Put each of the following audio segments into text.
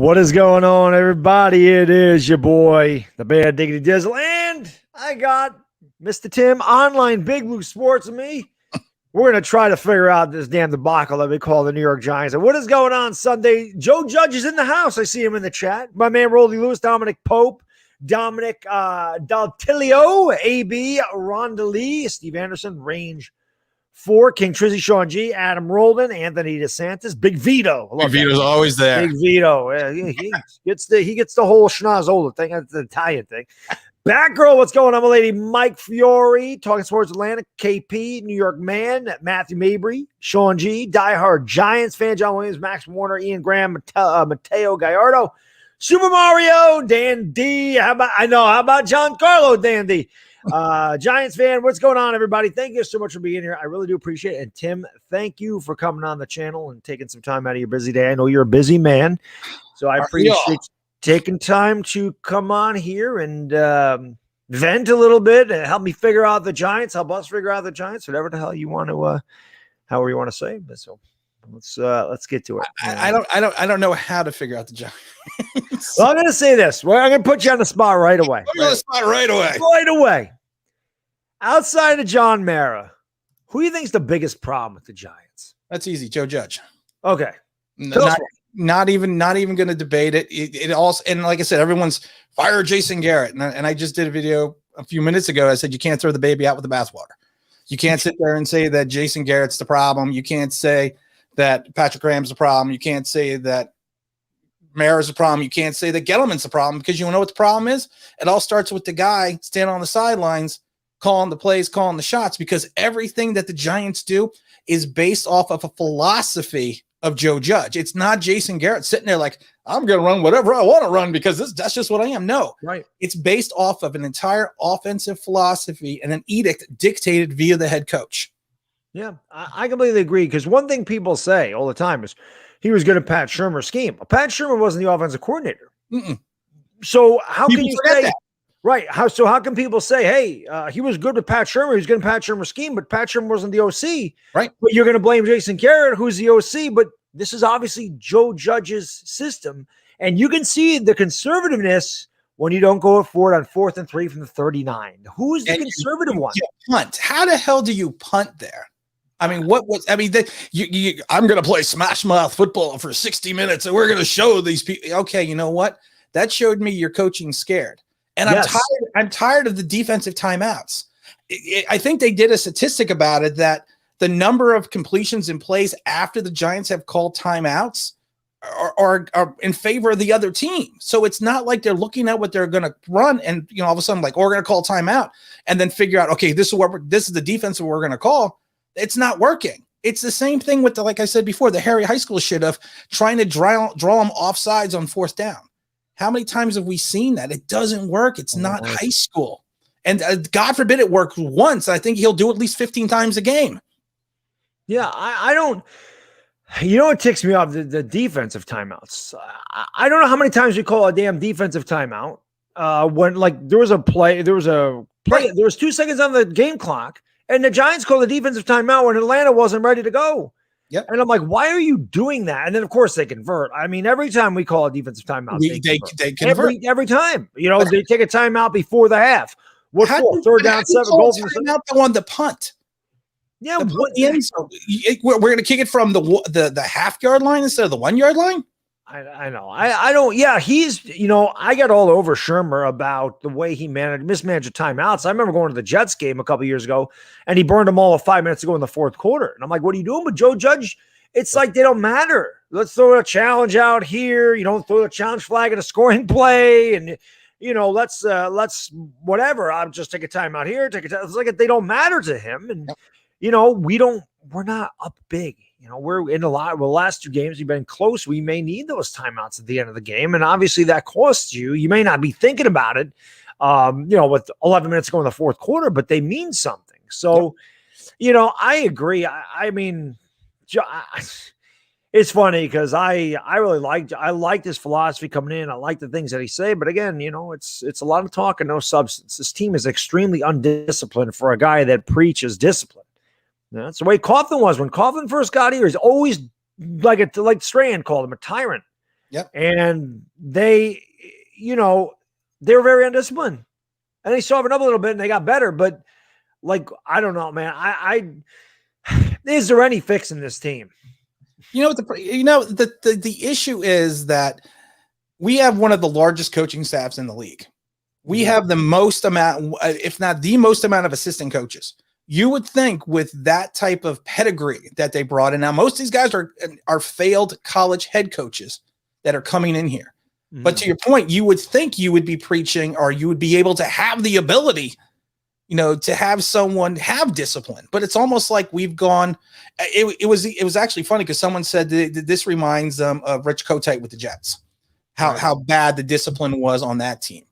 What is going on, everybody? It is your boy, the Bad Diggity Dizzle, and I got Mr. Tim, online Big Blue Sports, with me. We're going to try to figure out this damn debacle that we call the New York Giants. And what is going on Sunday? Joe Judge is in the house. I see him in the chat. My man, Roldy Lewis, Dominic Pope, Dominic Daltilio, AB, Rhonda Lee, Steve Anderson, Range 4, King Trizzy, Sean G, Adam Roldan, Anthony DeSantis, Big Vito. Big Vito's always there. Big Vito. Yeah, he gets the whole schnozola thing. That's the Italian thing. Batgirl, what's going on, my lady? Mike Fiore, Talking Sports Atlanta, KP, New York Man, Matthew Mabry, Sean G, diehard Giants fan, John Williams, Max Warner, Ian Graham, Mateo Gallardo, Super Mario, Dan D. How about Giancarlo, Dan D? Giants fan, what's going on, everybody? Thank you so much for being here. I really do appreciate it. And Tim, thank you for coming on the channel and taking some time out of your busy day. I know you're a busy man, so I appreciate taking time to come on here and vent a little bit and help me figure out the Giants, help us figure out the Giants, whatever the hell you want to, however you want to say. But so let's get to it. I don't know how to figure out the Giants. Well, I'm going to say this. I'm going to put you on the spot right away. Put me on the spot right away. Right away. Outside of John Mara, who do you think is the biggest problem with the Giants? That's easy. Joe Judge. Okay. Not even going to debate it. It also, and like I said, everyone's fire Jason Garrett. And I just did a video a few minutes ago. I said, you can't throw the baby out with the bathwater. You can't sit there and say that Jason Garrett's the problem. You can't say that Patrick Graham's the problem. You can't say that Mara's the problem. You can't say that Gettleman's the problem, because you know what the problem is? It all starts with the guy standing on the sidelines, calling the plays, calling the shots, because everything that the Giants do is based off of a philosophy of Joe Judge. It's not Jason Garrett sitting there like, I'm going to run whatever I want to run because that's just what I am. No, right. It's based off of an entire offensive philosophy and an edict dictated via the head coach. Yeah, I completely agree, because one thing people say all the time is he was good at Pat Shurmur's scheme. Well, Pat Shurmur wasn't the offensive coordinator. So how can you say that? Right. How can people say, hey, he was good with Pat Shurmur, he was good at Pat Shurmur's scheme, but Pat Shurmur wasn't the OC. Right. But you're going to blame Jason Garrett, who's the OC, but this is obviously Joe Judge's system. And you can see the conservativeness when you don't go for it on 4th and 3 from the 39. Who's the conservative one? Punt. How the hell do you punt there? I mean, I'm going to play smash mouth football for 60 minutes and we're going to show these people. Okay, you know what? That showed me your coaching scared. And I'm tired of the defensive timeouts. I think they did a statistic about it that the number of completions in plays after the Giants have called timeouts are in favor of the other team. So it's not like they're looking at what they're going to run and, all of a sudden, like, we're going to call timeout and then figure out, okay, this is the defense that we're going to call. It's not working. It's the same thing with like I said before, the Harry High School shit of trying to draw them offsides on 4th down. How many times have we seen that? It doesn't work. It's not high school. And God forbid it worked once. I think he'll do at least 15 times a game. Yeah, I don't. It ticks me off, the defensive timeouts. I don't know how many times we call a damn defensive timeout when, like, there was 2 seconds on the game clock, and the Giants called a defensive timeout when Atlanta wasn't ready to go. Yep. And I'm like, why are you doing that? And then, of course, they convert. I mean, every time we call a defensive timeout, they convert. Every time. They take a timeout before the half. What for? 3rd down, 7 goals. Not the one to punt. Yeah, we're going to kick it from the half-yard line instead of the 1-yard line. I know. I don't. Yeah, he's. I got all over Shurmur about the way he mismanaged timeouts. I remember going to the Jets game a couple years ago, and he burned them all with 5 minutes to go in the 4th quarter. And I'm like, what are you doing? But Joe Judge, it's like they don't matter. Let's throw a challenge out here. Throw a challenge flag at a scoring play, and let's whatever. I'll just take a timeout here. It's like they don't matter to him, and we're not up big. We're in the last 2 games, we've been close. We may need those timeouts at the end of the game. And obviously that costs you. You may not be thinking about it, with 11 minutes to go in the 4th quarter, but they mean something. So, I agree. I mean, it's funny because I really liked his philosophy coming in. I like the things that he say, but again, it's a lot of talk and no substance. This team is extremely undisciplined for a guy that preaches discipline. That's the way Coughlin was when Coughlin first got here. He's always like Strahan called him, a tyrant. Yep. And they, they were very undisciplined. And they softened up a little bit and they got better. But like, I don't know, man. Is there any fix in this team? The issue is that we have one of the largest coaching staffs in the league. We have the most amount, if not the most amount of assistant coaches. You would think with that type of pedigree that they brought in. Now, most of these guys are failed college head coaches that are coming in here. Mm-hmm. But to your point, you would think you would be preaching, or you would be able to have the ability, to have someone have discipline. But it's almost like we've gone. It was actually funny because someone said that this reminds them of Rich Kotite with the Jets, how bad the discipline was on that team.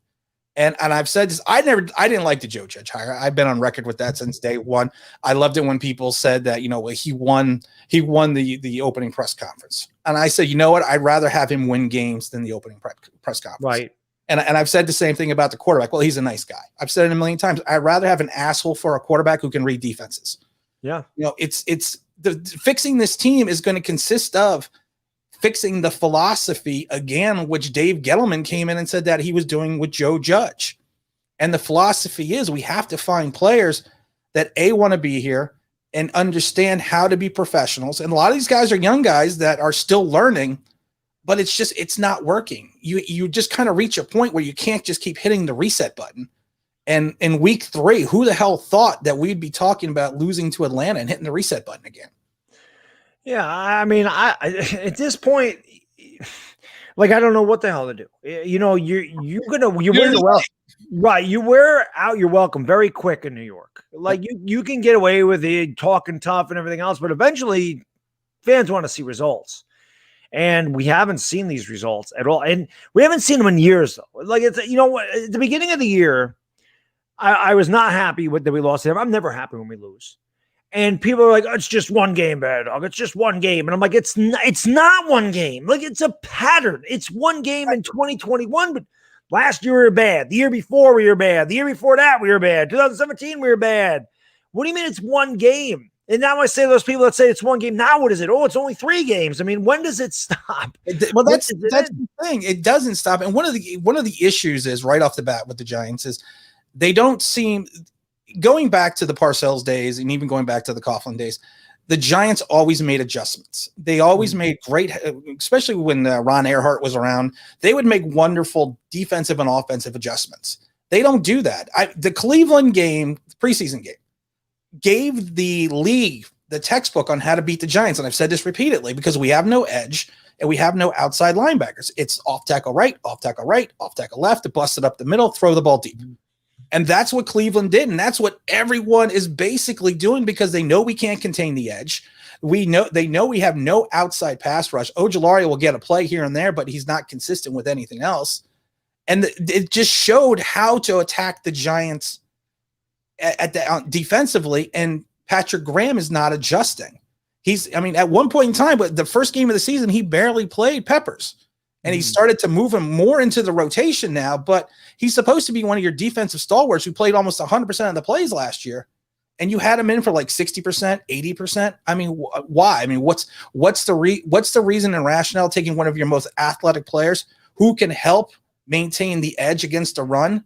And I've said this, I didn't like the Joe Judge hire. I've been on record with that since day one. I loved it when people said that, he won the opening press conference. And I said, you know what? I'd rather have him win games than the opening press conference. Right. And I've said the same thing about the quarterback. Well, he's a nice guy. I've said it a million times. I'd rather have an asshole for a quarterback who can read defenses. Yeah. Fixing this team is going to consist of fixing the philosophy again, which Dave Gettleman came in and said that he was doing with Joe Judge. And the philosophy is we have to find players that want to be here and understand how to be professionals. And a lot of these guys are young guys that are still learning, but it's not working. You just kind of reach a point where you can't just keep hitting the reset button. And in week 3, who the hell thought that we'd be talking about losing to Atlanta and hitting the reset button again? Yeah, I mean, at this point, like, I don't know what the hell to do. You wear your welcome, right? You wear out your welcome very quick in New York. Like, you can get away with it, talking tough and everything else, but eventually, fans want to see results, and we haven't seen these results at all, and we haven't seen them in years though. Like, it's at the beginning of the year, I was not happy that we lost to them. I'm never happy when we lose. And people are like, oh, it's just one game, bad dog. It's just one game. And I'm like, it's not one game. Like, it's a pattern. It's one game in 2021, but last year we were bad. The year before we were bad. The year before that we were bad. 2017 we were bad. What do you mean it's one game? And now I say those people that say it's one game. Now what is it? Oh, it's only 3 games. I mean, when does it stop? Well, that's the thing. It doesn't stop. And one of the issues is right off the bat with the Giants is they don't seem – going back to the Parcells days and even going back to the Coughlin days, the Giants always made adjustments. They always made great, especially when Ron Earhart was around, they would make wonderful defensive and offensive adjustments. They don't do that. The Cleveland game, preseason game, gave the league the textbook on how to beat the Giants. And I've said this repeatedly because we have no edge and we have no outside linebackers. It's off tackle right, off tackle left, bust it up the middle, throw the ball deep. And that's what Cleveland did. And that's what everyone is basically doing because they know we can't contain the edge. They know we have no outside pass rush. Ojulari will get a play here and there, but he's not consistent with anything else. And it just showed how to attack the Giants defensively. And Patrick Graham is not adjusting. At one point in time, but the first game of the season, he barely played Peppers. And he started to move him more into the rotation now, but he's supposed to be one of your defensive stalwarts who played almost 100% of the plays last year. And you had him in for like 60%, 80%. I mean, why? I mean, what's the reason and rationale taking one of your most athletic players who can help maintain the edge against a run,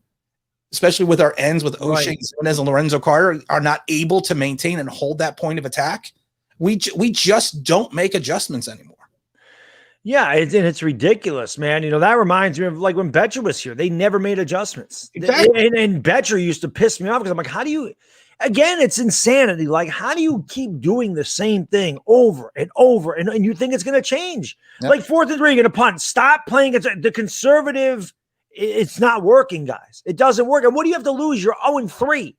especially with our ends with O'Shea and Lorenzo Carter are not able to maintain and hold that point of attack? We just don't make adjustments anymore. Yeah, it's ridiculous, man. That reminds me of like when Betcher was here. They never made adjustments. Exactly. And Betcher used to piss me off because I'm like, how do you – again, it's insanity. Like, how do you keep doing the same thing over and over and you think it's going to change? Yep. Like 4th and 3, you're going to punt. Stop playing. The conservative – it's not working, guys. It doesn't work. And what do you have to lose? You're 0-3.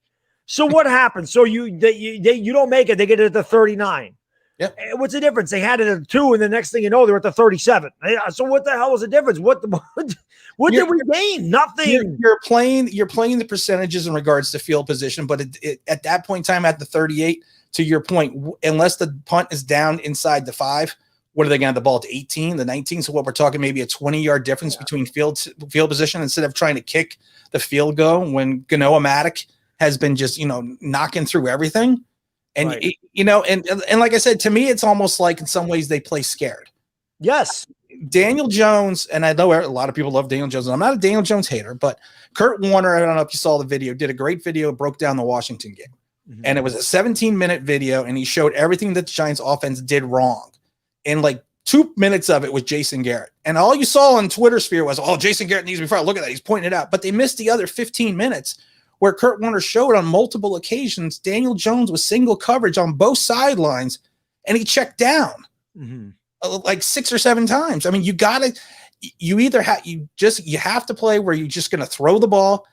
So what happens? So you don't make it. They get it at the 39. Yep. What's the difference? They had it at 2, and the next thing you know, they're at the 37. So what the hell was the difference? What did we gain? Nothing. You're playing the percentages in regards to field position, but at that point in time, at the 38, to your point, unless the punt is down inside the 5, what are they going to have the ball to 18, the 19? So what we're talking maybe a 20-yard difference between field position instead of trying to kick the field goal when Ganoa-Matic has been just knocking through everything. And, right. And like I said, to me, it's almost like in some ways they play scared. Yes. Daniel Jones, and I know a lot of people love Daniel Jones. I'm not a Daniel Jones hater, but Kurt Warner, I don't know if you saw the video, did a great video, broke down the Washington game. Mm-hmm. And it was a 17-minute video, and he showed everything that the Giants offense did wrong. And like 2 minutes of it was Jason Garrett. And all you saw on Twitter sphere was, oh, Jason Garrett needs to be fired. Look at that. He's pointing it out. But they missed the other 15 minutes where Kurt Warner showed on multiple occasions Daniel Jones was single coverage on both sidelines, and he checked down. Mm-hmm. Like 6 or 7 times. I mean, you have to play where you're just going to throw the ball.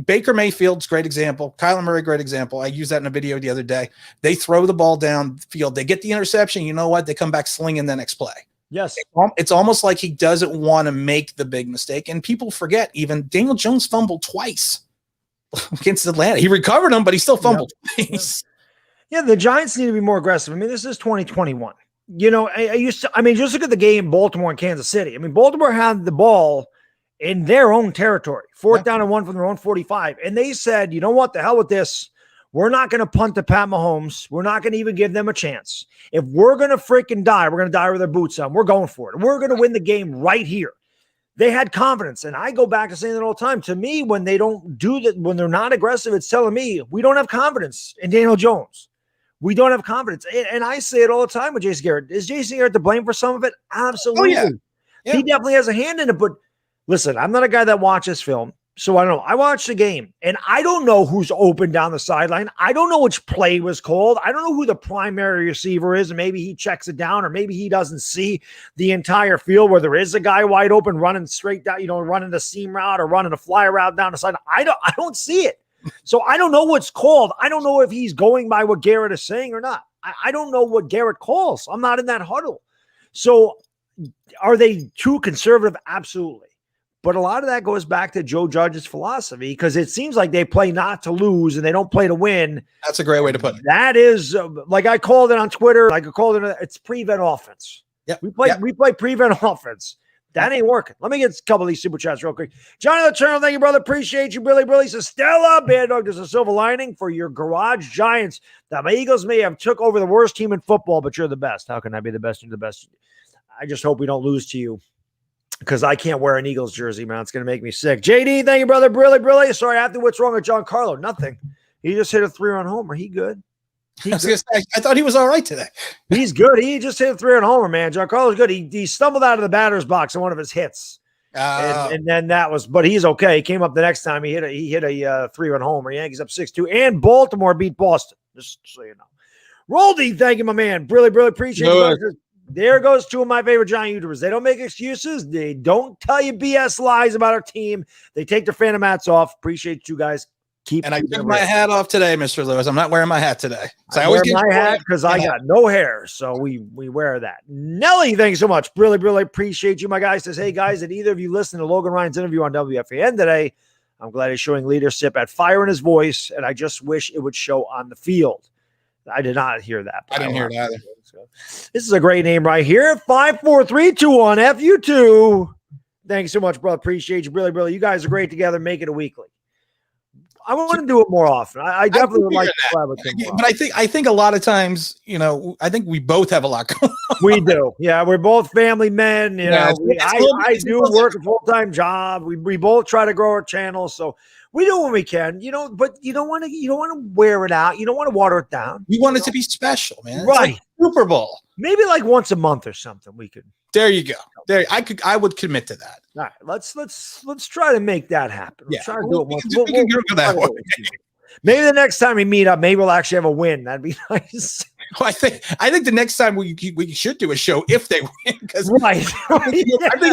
Baker Mayfield's great example. Kyler Murray, great example. I used that in a video the other day. They throw the ball down the field. They get the interception. You know what? They come back slinging the next play. Yes. It's almost like he doesn't want to make the big mistake. And people forget, even Daniel Jones fumbled twice against Atlanta. He recovered them, but he still fumbled twice. Yeah, the Giants need to be more aggressive. I mean, this is 2021. You know, just look at the game, Baltimore and Kansas City. I mean, Baltimore had the ball in their own territory, 4th down and 1 from their own 45. And they said, you know what, the hell with this. We're not going to punt to Pat Mahomes. We're not going to even give them a chance. If we're going to freaking die, we're going to die with our boots on. We're going for it. We're going to win the game right here. They had confidence. And I go back to saying that all the time. To me, when they don't do that, when they're not aggressive, it's telling me we don't have confidence in Daniel Jones. We don't have confidence. And I say it all the time with Jason Garrett. Is Jason Garrett to blame for some of it? Absolutely. Oh, yeah. He definitely has a hand in it. But listen, I'm not a guy that watches film. So I don't know. I watched the game, and I don't know who's open down the sideline. I don't know which play was called. I don't know who the primary receiver is, and maybe he checks it down, or maybe he doesn't see the entire field where there is a guy wide open running straight down, running the seam route or running a fly route down the side. I don't see it. So I don't know what's called. I don't know if he's going by what Garrett is saying or not. I don't know what Garrett calls. I'm not in that huddle. So are they too conservative? Absolutely. But a lot of that goes back to Joe Judge's philosophy, because it seems like they play not to lose and they don't play to win. That's a great way to put it. That is, like I called it on Twitter, it's prevent offense. Yeah, we play prevent offense. That ain't working. Let me get a couple of these super chats real quick. Johnny the Channel, thank you, brother. Appreciate you. Billy says, Stella, Bad Dog, there's a silver lining for your garage Giants. That my Eagles may have took over the worst team in football, but you're the best. How can I be the best? You're the best. I just hope we don't lose to you, because I can't wear an Eagles jersey, man. It's going to make me sick. JD, thank you, brother. Brilly. Sorry, after what's wrong with Giancarlo? Nothing. He just hit a 3-run homer. He good. I thought he was all right today. He's good. He just hit a 3-run homer, man. Giancarlo's good. He stumbled out of the batter's box on one of his hits. And then but he's okay. He came up the next time. He hit a 3-run homer. Yankees up 6-2. And Baltimore beat Boston. Just so you know. Roldy, thank you, my man. Brilly, appreciate you. There goes two of my favorite Giant YouTubers. They don't make excuses. They don't tell you BS lies about our team. They take their phantom hats off. Appreciate you guys. I took my hat off today, Mr. Lewis. I'm not wearing my hat today. So I wear my hat because I got no hair. So we wear that. Nelly, thanks so much. Really appreciate you. My guy says, hey, guys, did either of you listen to Logan Ryan's interview on WFAN today? I'm glad he's showing leadership at fire in his voice, and I just wish it would show on the field. I did not hear that. I didn't hear it either. This is a great name right here. 54321 FU2. Thanks so much, brother. Appreciate you. Really. You guys are great together. Make it a weekly. I want to do it more often. I definitely would like to have a thing. But I think a lot of times, I think we both have a lot going on. We do. Yeah, we're both family men. I do work a full-time job. We both try to grow our channel, so we do when we can. But you don't want to wear it out. You don't want to water it down. You want it to be special, man. Right. Like Super Bowl. Maybe like once a month or something. We could. There you go. I would commit to that. All right, let's try to make that happen. Let's try to do it once. We can go for that one. Maybe the next time we meet up, maybe we'll actually have a win. That'd be nice. Well, I think the next time we should do a show if they win, because right. I think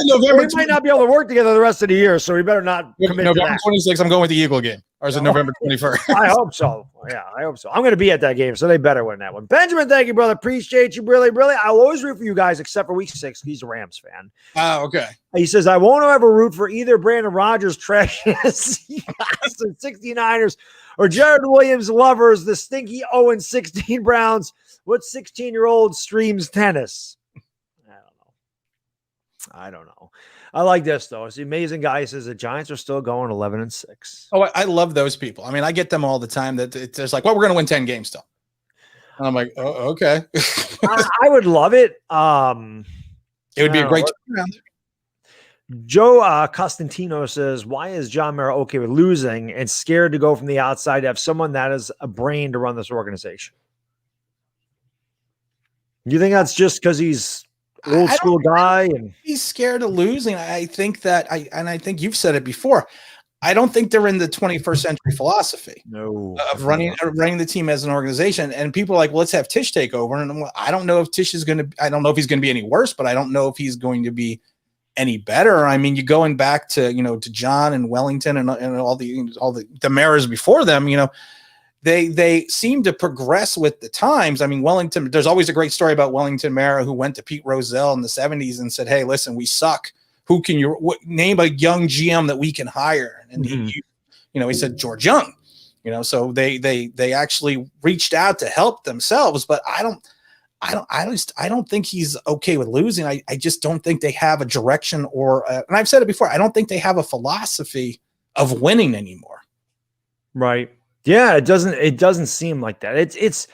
November we might not be able to work together the rest of the year, so we better not commit November 26th. I'm going with the Eagle game, or is it November 21st? I hope so. Yeah, I hope so. I'm going to be at that game, so they better win that one. Benjamin, thank you, brother. Appreciate you, really. I'll always root for you guys, except for week 6. He's a Rams fan. Oh, okay. He says, I won't ever root for either Brandon Rodgers, trash 69ers, or Jared Williams lovers, the stinky 0-16 Browns. What 16-year-old streams tennis? I don't know. I like this, though. It's the amazing guy. He says the Giants are still going 11-6. Oh, I love those people. I mean, I get them all the time. That it's like, well, we're going to win 10 games still. And I'm like, oh, okay. I would love it. It would be a great turnaround. Joe Costantino says, why is John Mara okay with losing and scared to go from the outside to have someone that has a brain to run this organization? You think that's just because he's old school guy and he's scared of losing? I think that I think you've said it before. I don't think they're in the 21st century philosophy of running the team as an organization. And people are like, well, let's have Tisch take over. And I don't know if Tisch is I don't know if he's going to be any worse, but I don't know if he's going to be any better. I mean, you're going back to, to John and Wellington and all the Maras before them, they seem to progress with the times. I mean, Wellington, there's always a great story about Wellington Mara, who went to Pete Rozelle in the 70s and said, hey, listen, we suck. Who can you name a young GM that we can hire? And he said George Young, so they actually reached out to help themselves, but I don't think he's okay with losing. I just don't think they have a direction and I've said it before, I don't think they have a philosophy of winning anymore. Right. Yeah. It doesn't seem like that. It's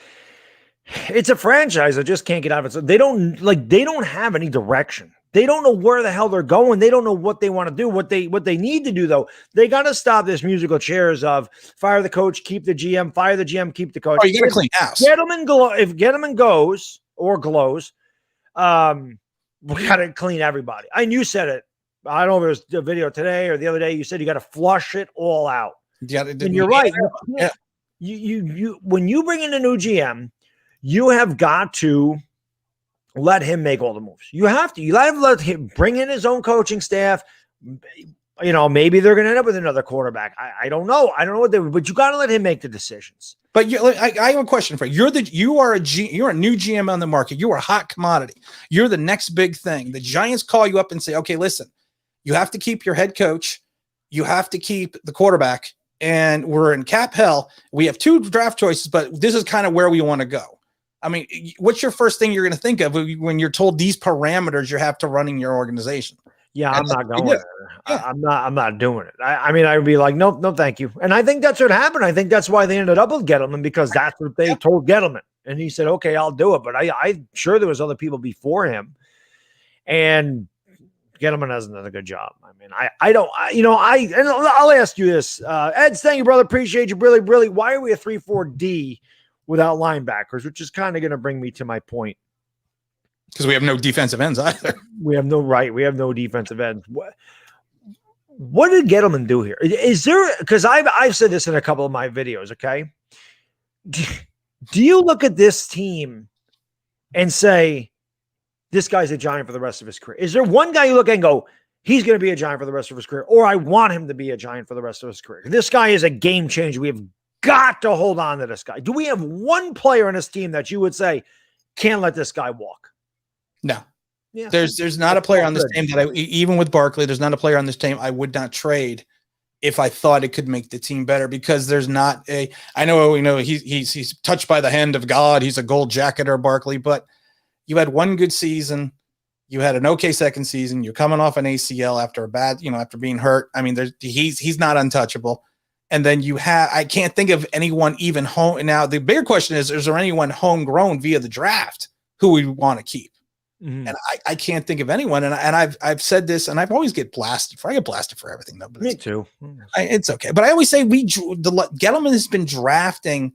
a franchise that just can't get out of it. So they don't have any direction. They don't know where the hell they're going. They don't know what they want to do. What they need to do, though, they got to stop this musical chairs of fire the coach, keep the GM, fire the GM, keep the coach. Oh, you got to clean house. If Gettleman goes or glows, we got to clean everybody. And you said it. I don't know if it was a video today or the other day. You said you got to flush it all out. Yeah, and you're right. Yeah. You when you bring in a new GM, you have got to let him make all the moves. You have to let him bring in his own coaching staff. Maybe they're going to end up with another quarterback. I don't know. I don't know what they would, but you got to let him make the decisions. But I have a question for you. You're a new GM on the market. You are a hot commodity. You're the next big thing. The Giants call you up and say, okay, listen, you have to keep your head coach. You have to keep the quarterback. And we're in cap hell. We have 2 draft choices, but this is kind of where we want to go. I mean, what's your first thing you're going to think of when you're told these parameters you have to run in your organization? Yeah, I'm not going there. Yeah. I'm not doing it. I mean, I would be like, nope, no, thank you. And I think that's what happened. I think that's why they ended up with Gettleman, because that's what they told Gettleman. And he said, okay, I'll do it. But I'm sure there was other people before him. And Gettleman hasn't done a good job. I mean, I'll ask you this. Ed, thank you, brother. Appreciate you. Really, really. Why are we a 3-4-D without linebackers, which is kind of going to bring me to my point. Because we have no defensive ends either. We have no defensive ends. What did Gettleman do here? Is there, because I've said this in a couple of my videos, okay? Do you look at this team and say, this guy's a Giant for the rest of his career? Is there one guy you look at and go, he's going to be a Giant for the rest of his career, or I want him to be a Giant for the rest of his career? This guy is a game changer. We have got to hold on to this guy. Do we have one player on this team that you would say, can't let this guy walk? No. Yeah. There's not a player on this team that even with Barkley, there's not a player on this team I would not trade if I thought it could make the team better, because there's not I know he's touched by the hand of God. He's a gold jacketer, Barkley, but you had one good season. You had an okay second season. You're coming off an ACL after after being hurt. I mean, he's not untouchable. And then I can't think of anyone even home. Now, the bigger question is there anyone homegrown via the draft who we want to keep? Mm-hmm. And I can't think of anyone. And I've said this, and I've always get blasted for. I get blasted for everything, though. But me too. It's okay. But I always say Gettleman has been drafting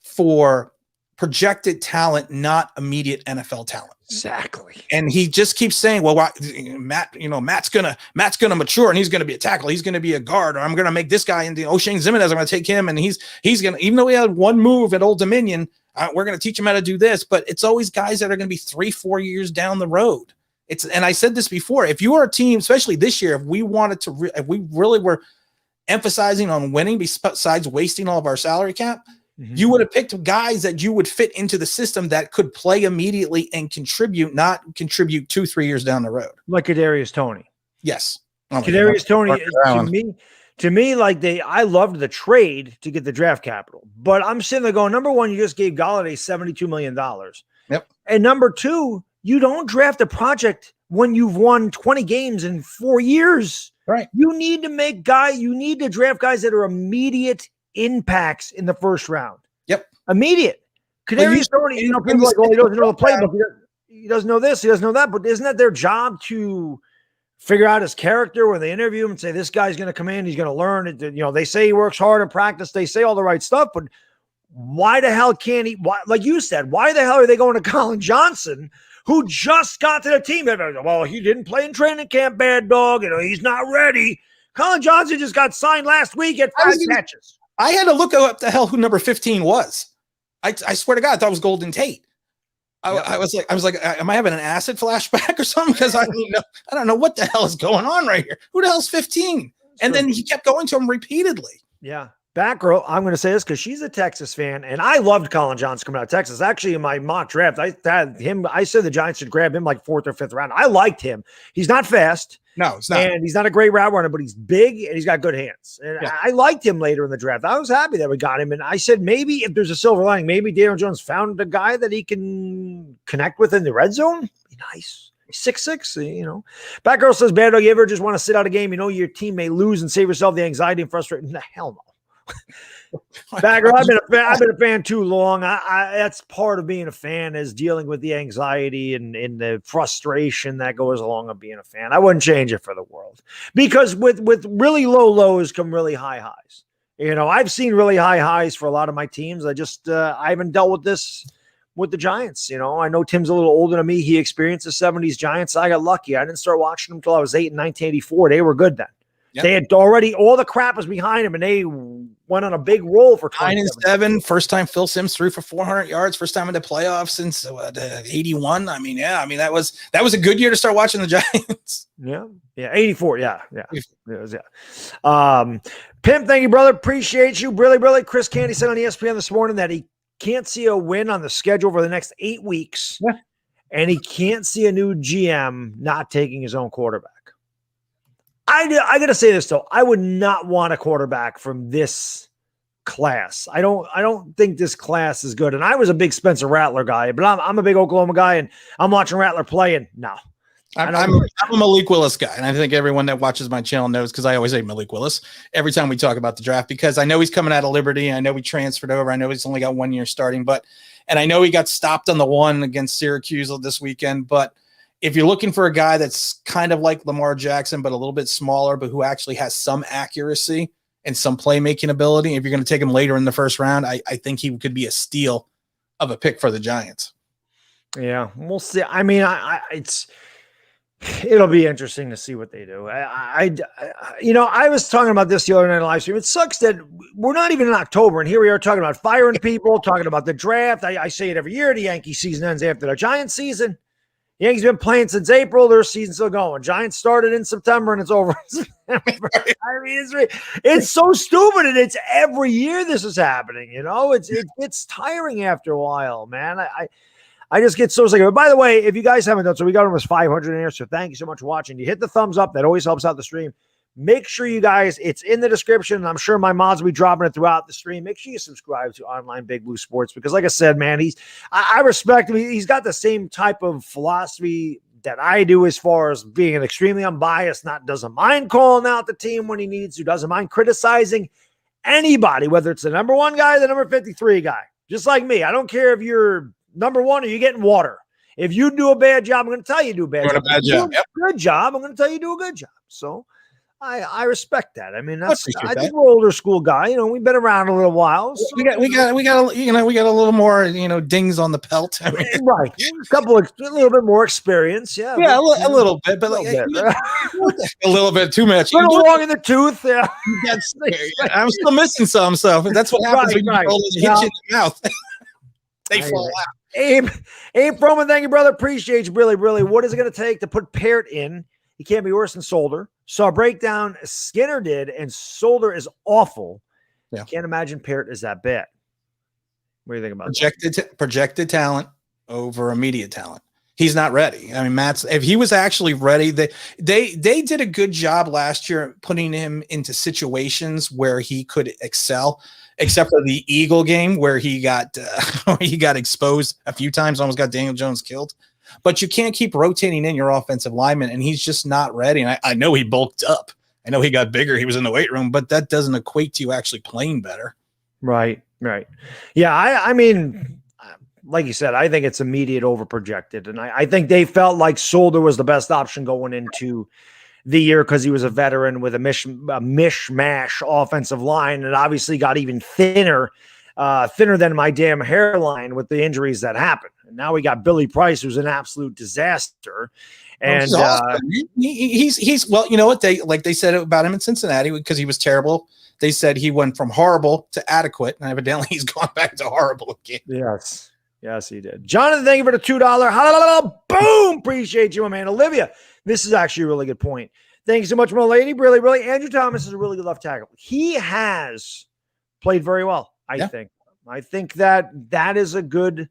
for projected talent, not immediate NFL talent. Exactly. And he just keeps saying, well, Matt's gonna mature and he's gonna be a tackle, he's gonna be a guard, or I'm gonna make this guy into O'Shane Zimenez, I'm gonna take him, and he's gonna, even though he had one move at Old Dominion, we're gonna teach him how to do this. But it's always guys that are gonna be 3-4 years down the road. And I said this before, if you are a team, especially this year, if we really were emphasizing on winning besides wasting all of our salary cap, you would have picked guys that you would fit into the system that could play immediately and contribute, not contribute 2-3 years down the road. Like Kadarius Toney. Yes. Kadarius Toney, to me, I loved the trade to get the draft capital. But I'm sitting there going, number one, you just gave Golladay $72 million. Yep. And number two, you don't draft a project when you've won 20 games in 4 years. Right. You need to draft guys that are immediate impacts in the first round. Yep. Immediate. Kadarius Toney, people like, oh, he doesn't know the playbook. he doesn't know this, he doesn't know that. But isn't that their job to figure out his character when they interview him and say, this guy's going to come in, he's going to learn it. You know, they say he works hard in practice. They say all the right stuff, but why the hell can't he? Why, like you said, why the hell are they going to Colin Johnson, who just got to the team? Well, he didn't play in training camp, bad dog. You know, he's not ready. Colin Johnson just got signed last week at 5 catches. I had to look up the hell who number 15 was. I swear to God, I thought it was Golden Tate. I was like, am I having an acid flashback or something? Because I don't know what the hell is going on right here. Who the hell's 15? And then he kept going to him repeatedly. Yeah. Batgirl, I'm going to say this because she's a Texas fan, and I loved Colin Johnson coming out of Texas. Actually, in my mock draft, I said the Giants should grab him like 4th or 5th round. I liked him. He's not fast. No, it's not. And he's not a great route runner, but he's big and he's got good hands. And I liked him later in the draft. I was happy that we got him. And I said, maybe if there's a silver lining, maybe Daniel Jones found a guy that he can connect with in the red zone. Be nice. 6'6", you know. Batgirl says, Bad Dog, you ever just want to sit out a game? You know your team may lose and save yourself the anxiety and frustration. The hell no. Bagger, I've been a fan too long. That's part of being a fan, is dealing with the anxiety and the frustration that goes along with being a fan. I wouldn't change it for the world, because with really low lows come really high highs. You know, I've seen really high highs for a lot of my teams. I haven't dealt with this with the Giants. You know, I know Tim's a little older than me. He experienced the 70s Giants. I got lucky. I didn't start watching them until I was 8 in 1984. They were good then. Yep. They had already, all the crap was behind him, and they went on a big roll for 9-7. First time Phil Simms threw for 400 yards. First time in the playoffs since 81. I mean, that was a good year to start watching the Giants. Yeah, 84. Yeah. It was, Pimp, thank you, brother. Appreciate you. Really. Chris Candy said on ESPN this morning that he can't see a win on the schedule for the next 8 weeks, and he can't see a new GM not taking his own quarterback. I got to say this, though. I would not want a quarterback from this class. I don't think this class is good. And I was a big Spencer Rattler guy, but I'm a big Oklahoma guy, and I'm watching Rattler play, and no. I'm a Malik Willis guy, and I think everyone that watches my channel knows, because I always say Malik Willis every time we talk about the draft, because I know he's coming out of Liberty. I know he transferred over. I know he's only got 1 year starting, and I know he got stopped on the one against Syracuse this weekend, but if you're looking for a guy that's kind of like Lamar Jackson, but a little bit smaller, but who actually has some accuracy and some playmaking ability, if you're going to take him later in the first round, I think he could be a steal of a pick for the Giants. Yeah, we'll see. I mean, it'll be interesting to see what they do. I was talking about this the other night in live stream. It sucks that we're not even in October, and here we are talking about firing people, talking about the draft. I say it every year. The Yankee season ends after the Giants season. Yankees been playing since April. Their season's still going. Giants started in September, and it's over. I mean, it's so stupid, and it's every year this is happening. You know, it's tiring after a while, man. I just get so sick of it. By the way, if you guys haven't done so, we got almost 500 in here, so thank you so much for watching. You hit the thumbs up. That always helps out the stream. Make sure you guys, it's in the description. I'm sure my mods will be dropping it throughout the stream. Make sure you subscribe to Online Big Blue Sports, because like I said, man, I respect him. He's got the same type of philosophy that I do, as far as being an extremely unbiased, doesn't mind calling out the team when he needs to, doesn't mind criticizing anybody, whether it's the number 1 guy or the number 53 guy. Just like me. I don't care if you're number 1 or you're getting water. If you do a bad job, I'm going to tell you do a bad job. Good job. I'm going to tell you do a good job. So I respect that. I mean, I think we're older school guy. You know, we've been around a little while. So. We got a little more, dings on the pelt. I mean, right, a little bit more experience. Yeah, a little bit, but a little bit too much. A little long in the tooth. Yeah, I'm still missing some. So that's what happens when you hit you in the mouth. They fall out. Abe Froman, thank you, brother. Appreciate you, really. What is it going to take to put Parrott in? He can't be worse than Solder. Saw a breakdown Skinner did, and Solder is awful. Yeah. Can't imagine Parrott is that bad. What do you think about projected talent over immediate talent? He's not ready. I mean, if he was actually ready, they did a good job last year putting him into situations where he could excel, except for the Eagle game where he got exposed a few times, almost got Daniel Jones killed. But you can't keep rotating in your offensive lineman, and he's just not ready. And I know he bulked up. I know he got bigger. He was in the weight room, but that doesn't equate to you actually playing better. Right. Yeah, I mean, like you said, I think it's immediate overprojected. And I think they felt like Solder was the best option going into the year because he was a veteran with a mishmash offensive line, and obviously got even thinner than my damn hairline with the injuries that happened. And now we got Billy Price, who's an absolute disaster. And he's well, you know what they said about him in Cincinnati because he was terrible. They said he went from horrible to adequate, and evidently he's gone back to horrible again. Yes, he did. Jonathan, thank you for the $2. Boom! Appreciate you, my man. Olivia, this is actually a really good point. Thank you so much, my lady. Really, really. Andrew Thomas is a really good left tackle. He has played very well, I think. I think that is a good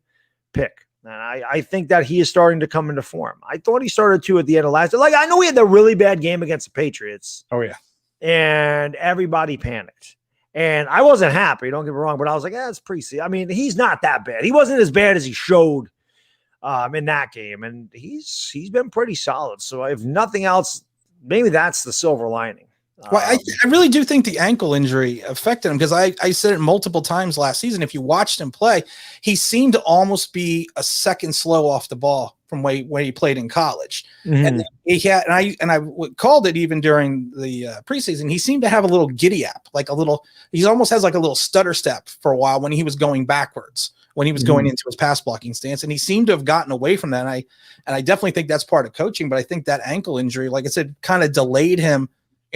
pick. And I think that he is starting to come into form. I thought he started to at the end of last year. Like, I know he had the really bad game against the Patriots. Oh, yeah. And everybody panicked. And I wasn't happy, don't get me wrong, but I was like, it's preseason. I mean, he's not that bad. He wasn't as bad as he showed in that game. And he's been pretty solid. So if nothing else, maybe that's the silver lining. Well, I really do think the ankle injury affected him because I said it multiple times last season. If you watched him play, he seemed to almost be a second slow off the ball from where he played in college. And he had, and I called it even during the preseason. He seemed to have a little giddy up, he almost has like a little stutter step for a while when he was going backwards, when he was going into his pass blocking stance, and he seemed to have gotten away from that. And I definitely think that's part of coaching, but I think that ankle injury, like I said, kind of delayed him.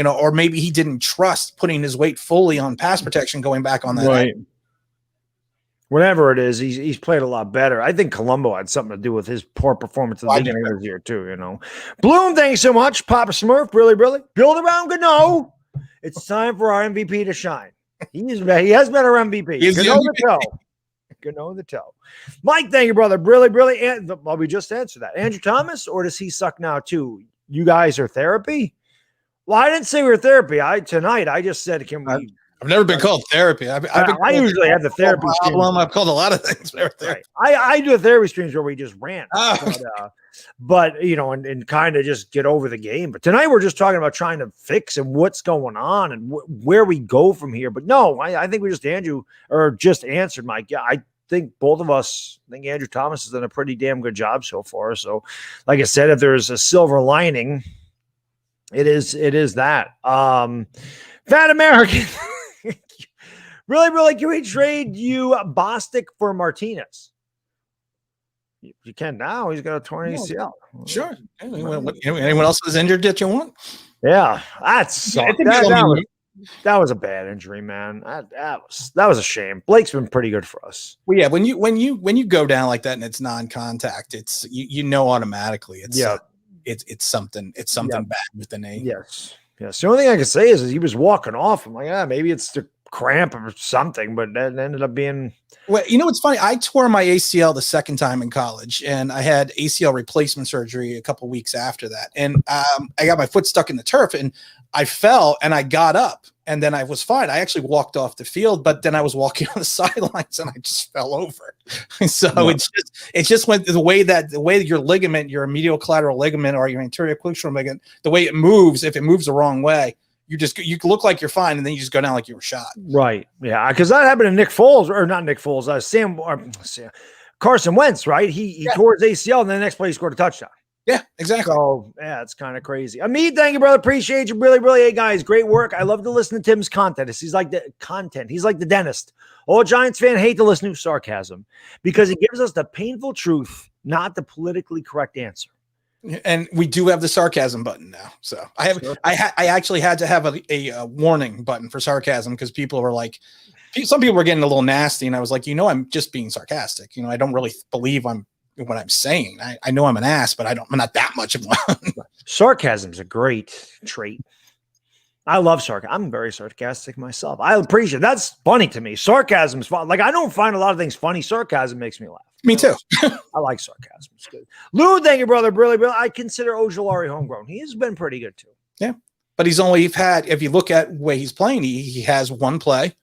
Or maybe he didn't trust putting his weight fully on pass protection going back on that. Right. Whatever it is, he's played a lot better. I think Colombo had something to do with his poor performance at the beginning of this year too, Bloom, thanks so much. Papa Smurf, really, really. Build around Gano. It's time for our MVP to shine. He has been our MVP. Gano the toe. Mike, thank you, brother. Really, really. Well, we just answered that. Andrew Thomas, or does he suck now too? You guys are therapy? Well, I didn't say we were therapy. I just said, can we? I've never been called therapy. I usually have the therapy problem. I've called a lot of things. Right. I do the therapy streams where we just rant, but and kind of just get over the game. But tonight we're just talking about trying to fix and what's going on and where we go from here. But no, I think we just answered Mike. Yeah, I think both of us. I think Andrew Thomas has done a pretty damn good job so far. So, like I said, if there's a silver lining, it is that. Fat American. Really, really, can we trade you Bostic for Martinez? You can now. He's got a torn ACL. Sure. Anyone else is injured that you want? Yeah, that sucked. That was a bad injury, man. That was a shame. Blake's been pretty good for us. Well, yeah, when you go down like that and it's non-contact, it's automatically it's something bad with the knee. Yes. The only thing I can say is he was walking off. I'm like, maybe it's the cramp or something, but that ended up being. Well, it's funny. I tore my ACL the second time in college, and I had ACL replacement surgery a couple weeks after that. And I got my foot stuck in the turf, and I fell, and I got up, and then I was fine. I actually walked off the field, but then I was walking on the sidelines, and I just fell over. So it's just went the way your ligament, your medial collateral ligament, or your anterior cruciate ligament, the way it moves. If it moves the wrong way, you look like you're fine, and then you just go down like you were shot. Right. Yeah. Because that happened to Nick Foles, or not Nick Foles, Carson Wentz, right? He tore his ACL, and then the next play he scored a touchdown. Yeah, exactly. So, it's kind of crazy. Amit, thank you, brother. Appreciate you. Really, really. Hey, guys, great work. I love to listen to Tim's content. He's like the dentist. All Giants fan hate to listen to sarcasm because he gives us the painful truth, not the politically correct answer. And we do have the sarcasm button now. So I actually had to have a warning button for sarcasm because people were like, some people were getting a little nasty, and I was like, I'm just being sarcastic. I don't really believe what I'm saying. I know I'm an ass, but I'm not that much of one. Sarcasm is a great trait. I love sarcasm. I'm very sarcastic myself. I appreciate it. That's funny to me. Sarcasm is fun. Like, I don't find a lot of things funny. Sarcasm makes me laugh. Me too. I like sarcasm. It's good. Lou, thank you, brother. Really, really. I consider Ojulari homegrown. He has been pretty good too. Yeah. But he's only had, if you look at where he's playing, he has one play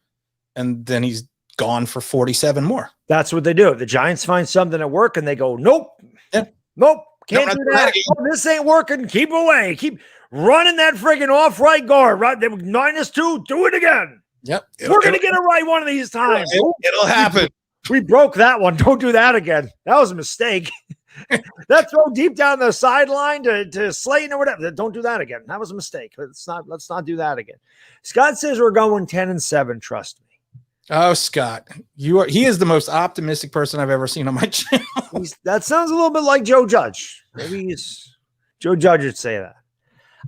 and then he's gone for 47 more. That's what they do. The Giants find something at work and they go, nope. Yeah. Nope. Can't do that. Oh, this ain't working. Keep away. Keep running that friggin' off right guard. Right. They were -2. Do it again. Yep. We're going to get it right one of these times. It'll happen. We broke that one. Don't do that again. That was a mistake. That throw deep down the sideline to Slayton or whatever. Don't do that again. That was a mistake. Let's not do that again. Scott says we're going 10-7. Trust me. Oh, Scott, he is the most optimistic person I've ever seen on my channel. That sounds a little bit like Joe Judge. Maybe Joe Judge would say that.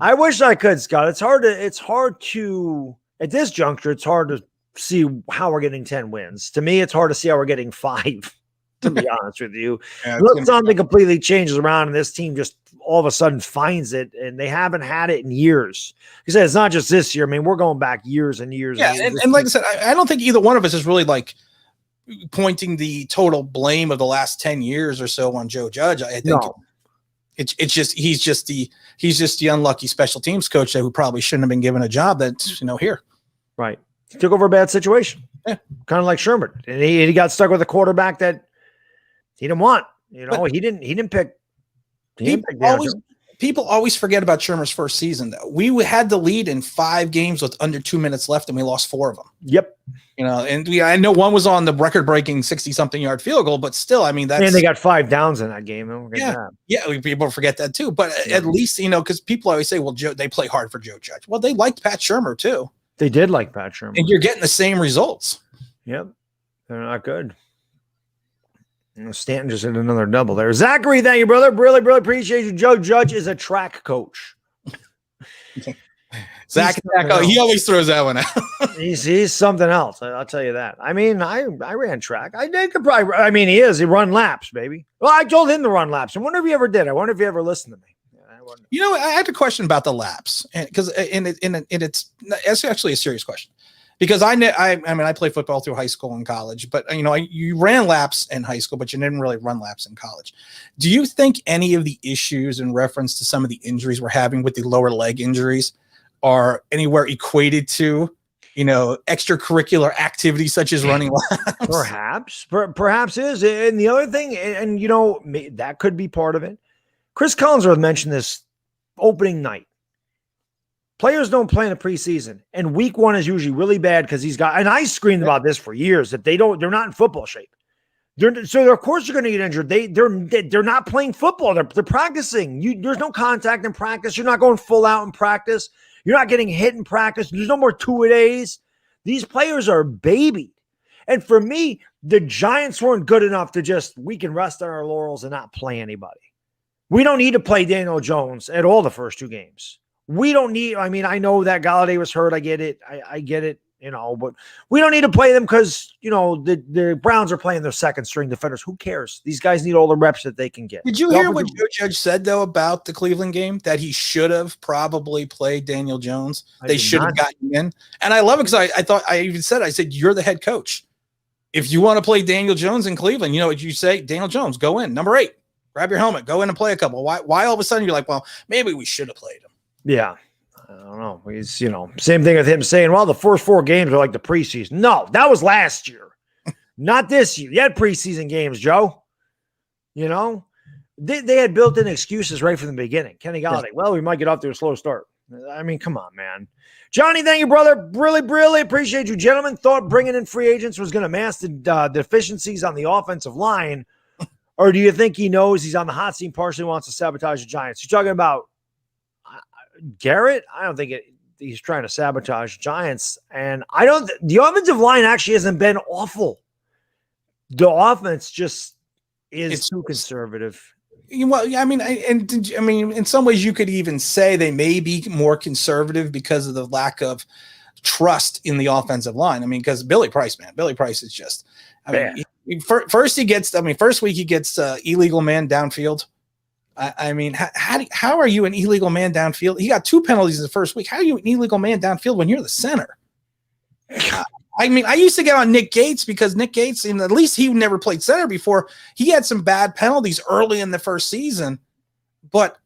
I wish I could, Scott. It's hard to at this juncture, it's hard to see how we're getting 10 wins. To me, it's hard to see how we're getting 5, to be honest with you. Unless something completely changes around and this team just all of a sudden finds it, and they haven't had it in years. You said it's not just this year. I mean, we're going back years and years. Yeah, and like I said, I don't think either one of us is really like pointing the total blame of the last 10 years or so on Joe Judge. I think it's just he's just the unlucky special teams coach who probably shouldn't have been given a job that's here. Right. He took over a bad situation. Yeah. Kind of like Sherman. And he got stuck with a quarterback that he didn't want. But he didn't pick. People always forget about Shermer's first season, though. We had the lead in 5 games with under 2 minutes left, and we lost 4 of them. Yep. And I know one was on the record-breaking 60-something yard field goal, but still, I mean, that's. And they got 5 downs in that game. People forget that too. But at least because people always say, "Well, they play hard for Joe Judge." Well, they liked Pat Shermer too. They did like Pat Shermer, and you're getting the same results. Yep, they're not good. Stanton just hit another double there. Zachary, thank you, brother. Really, really appreciate you. Joe Judge is a track coach. Zach, he always throws that one out. he's something else. I'll tell you that. I mean, I ran track. He is. He run laps, baby. Well, I told him to run laps. I wonder if he ever did. I wonder if he ever listened to me. I had a question about the laps, because it's actually a serious question. Because I played football through high school and college, but you ran laps in high school, but you didn't really run laps in college. Do you think any of the issues in reference to some of the injuries we're having with the lower leg injuries are anywhere equated to, extracurricular activities such as running laps? Perhaps is. And the other thing, and that could be part of it. Chris Collinsworth mentioned this opening night. Players don't play in the preseason, and week 1 is usually really bad because and I screamed about this for years, that they're not in football shape. So of course they're going to get injured. They're not playing football. They're practicing. There's no contact in practice. You're not going full out in practice. You're not getting hit in practice. There's no more 2-a-days. These players are babied. And for me, the Giants weren't good enough to we can rest on our laurels and not play anybody. We don't need to play Daniel Jones at all the first 2 games. We don't need, I know that Galladay was hurt. I get it. I get it, but we don't need to play them because, the Browns are playing their second string defenders. Who cares? These guys need all the reps that they can get. Did you hear what Joe Judge said, though, about the Cleveland game? That he should have probably played Daniel Jones. They should have gotten him in. And I love it because I said, you're the head coach. If you want to play Daniel Jones in Cleveland, you know what you say? Daniel Jones, go in. Number 8, grab your helmet, go in and play a couple. Why all of a sudden you're like, well, maybe we should have played him? Yeah. I don't know. He's, same thing with him saying, well, the first 4 games are like the preseason. No, that was last year, not this year. You had preseason games, Joe. They had built in excuses right from the beginning. Kenny Galladay, well, we might get off to a slow start. Come on, man. Johnny, thank you, brother. Really, really appreciate you, gentlemen. Thought bringing in free agents was going to mask the deficiencies on the offensive line. Or do you think he knows he's on the hot seat, partially wants to sabotage the Giants? You're talking about Garrett? I don't think he's trying to sabotage Giants. And the offensive line actually hasn't been awful. The offense just is too conservative. Well, in some ways you could even say they may be more conservative because of the lack of trust in the offensive line. Because Billy Price is just, first week he gets illegal man downfield. How are you an illegal man downfield? He got 2 penalties in the first week. How are you an illegal man downfield when you're the center? I used to get on Nick Gates because Nick Gates, at least he never played center before. He had some bad penalties early in the first season, but